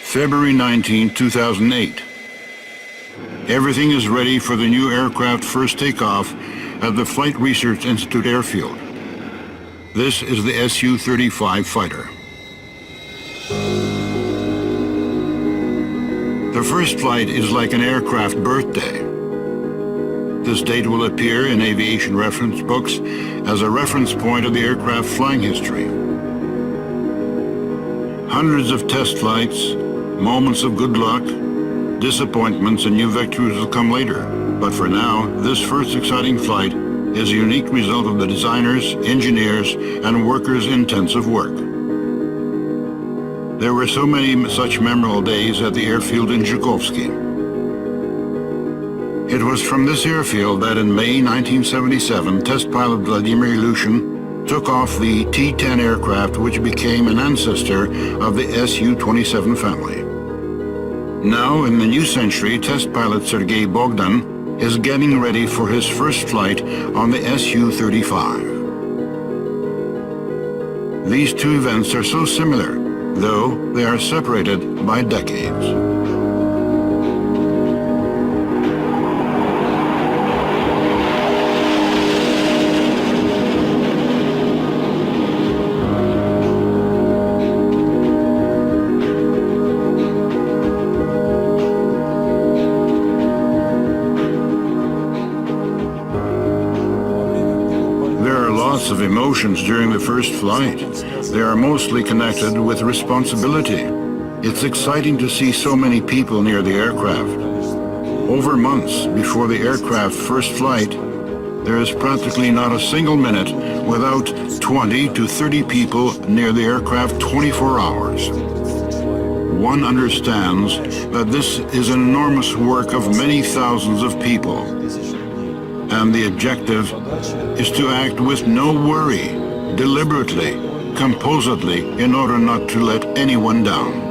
February 19, 2008. Everything is ready for the new aircraft first takeoff at the Flight Research Institute airfield. This is the Su-35 fighter. The first flight is like an aircraft birthday. This date will appear in aviation reference books as a reference point of the aircraft flying history. Hundreds of test flights, moments of good luck, disappointments, and new victories will come later. But for now, this first exciting flight is a unique result of the designers, engineers, and workers' intensive work. There were so many such memorable days at the airfield in Zhukovsky. It was from this airfield that in May 1977, test pilot Vladimir Ilyushin took off the T-10 aircraft, which became an ancestor of the Su-27 family. Now, in the new century, test pilot Sergei Bogdan is getting ready for his first flight on the Su-35. These two events are so similar, though they are separated by decades. Of emotions during the first flight. They are mostly connected with responsibility. It's exciting to see so many people near the aircraft. Over months before the aircraft's first flight, there is practically not a single minute without 20 to 30 people near the aircraft 24 hours. One understands that this is an enormous work of many thousands of people. And the objective is to act with no worry, deliberately, composedly, in order not to let anyone down.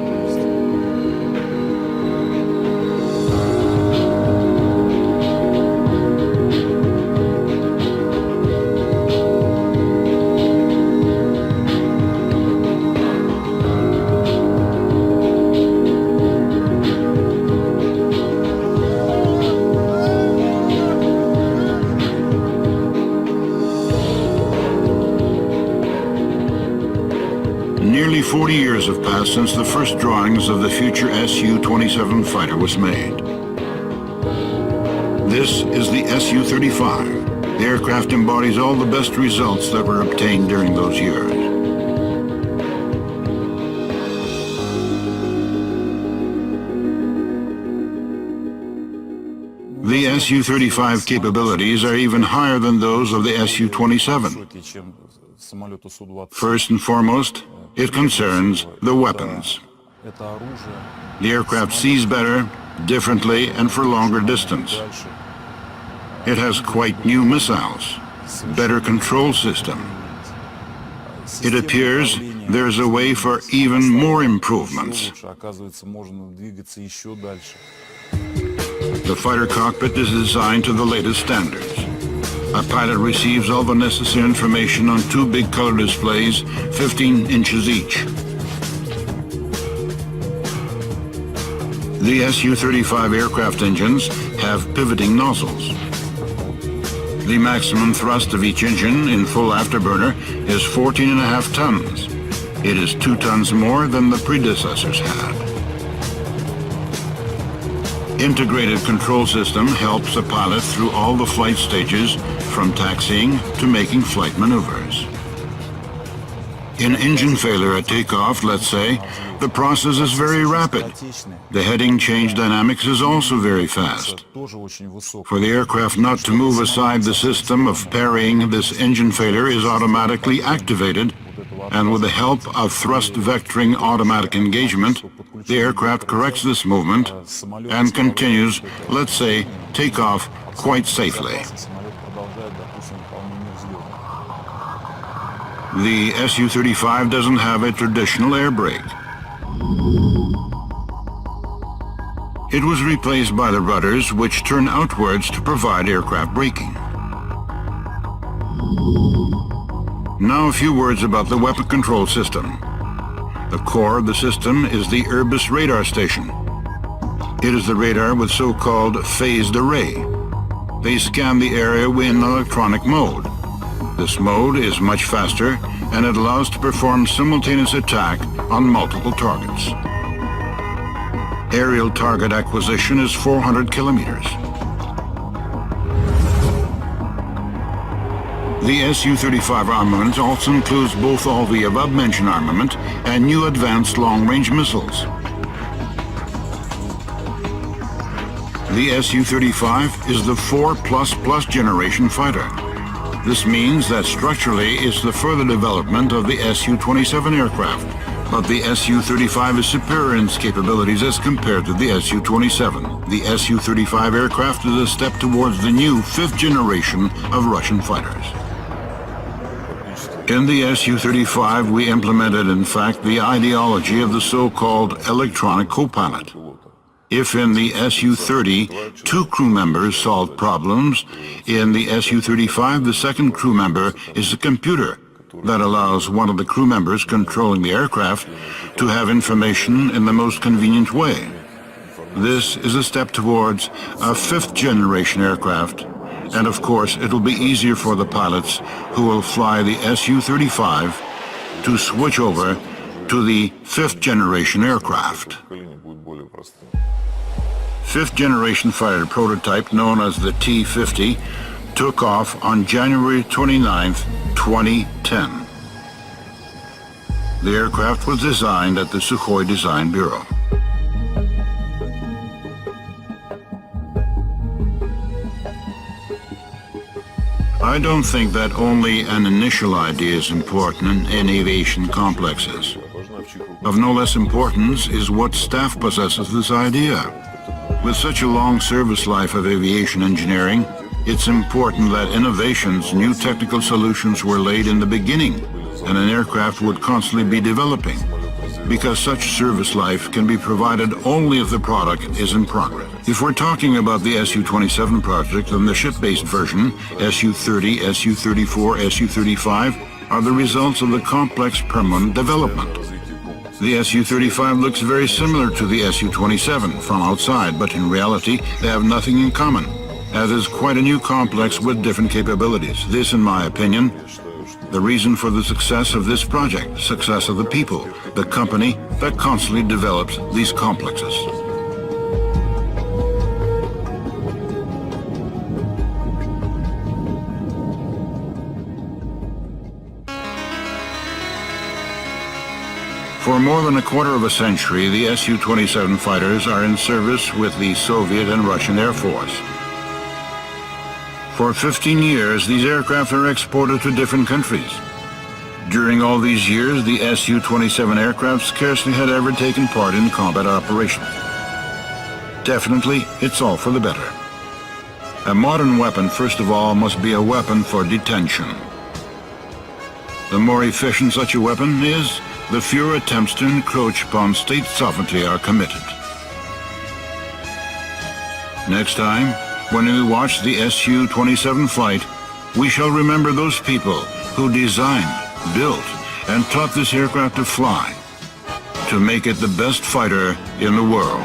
Nearly 40 years have passed since the first drawings of the future Su-27 fighter was made. This is the Su-35. The aircraft embodies all the best results that were obtained during those years. The Su-35 capabilities are even higher than those of the Su-27. First and foremost, it concerns the weapons. The aircraft sees better, differently, and for longer distance. It has quite new missiles, better control system. It appears there is a way for even more improvements. The fighter cockpit is designed to the latest standards. A pilot receives all the necessary information on two big color displays, 15 inches each. The Su-35 aircraft engines have pivoting nozzles. The maximum thrust of each engine in full afterburner is 14.5 tons. It is 2 tons more than the predecessors had. Integrated control system helps a pilot through all the flight stages, from taxiing to making flight maneuvers. In engine failure at takeoff, let's say, the process is very rapid. The heading change dynamics is also very fast. For the aircraft not to move aside, the system of parrying this engine failure is automatically activated, and with the help of thrust vectoring automatic engagement, the aircraft corrects this movement and continues, let's say, takeoff quite safely. The Su-35 doesn't have a traditional air brake. It was replaced by the rudders, which turn outwards to provide aircraft braking. Now a few words about the weapon control system. The core of the system is the Irbis radar station. It is the radar with so-called phased array. They scan the area in electronic mode. This mode is much faster, and it allows to perform simultaneous attack on multiple targets. Aerial target acquisition is 400 kilometers. The Su-35 armament also includes both all the above-mentioned armament and new advanced long-range missiles. The Su-35 is the 4++ generation fighter. This means that structurally it's the further development of the Su-27 aircraft, but the Su-35 is superior in its capabilities as compared to the Su-27. The Su-35 aircraft is a step towards the new 5th generation of Russian fighters. In the Su-35, we implemented, in fact, the ideology of the so-called electronic co-pilot. If in the Su-30, 2 crew members solved problems, in the Su-35, the second crew member is a computer that allows one of the crew members controlling the aircraft to have information in the most convenient way. This is a step towards a 5th generation aircraft, and of course it will be easier for the pilots who will fly the Su-35 to switch over to the 5th generation aircraft. 5th generation fighter prototype, known as the T-50, took off on January 29, 2010. The aircraft was designed at the Sukhoi Design Bureau. I don't think that only an initial idea is important in aviation complexes. Of no less importance is what staff possesses this idea. With such a long service life of aviation engineering, it's important that innovations, new technical solutions were laid in the beginning, and an aircraft would constantly be developing, because such service life can be provided only if the product is in progress. If we're talking about the Su-27 project, then the ship-based version, Su-30, Su-34, Su-35, are the results of the complex permanent development. The Su-35 looks very similar to the Su-27 from outside, but in reality, they have nothing in common, as is quite a new complex with different capabilities. This, in my opinion, the reason for the success of this project, success of the people, the company that constantly develops these complexes. For more than a quarter of a century, the Su-27 fighters are in service with the Soviet and Russian Air Force. For 15 years, these aircraft are exported to different countries. During all these years, the Su-27 aircraft scarcely had ever taken part in combat operations. Definitely, it's all for the better. A modern weapon, first of all, must be a weapon for detention. The more efficient such a weapon is, the fewer attempts to encroach upon state sovereignty are committed. Next time, when we watch the Su-27 flight, we shall remember those people who designed, built, and taught this aircraft to fly, to make it the best fighter in the world.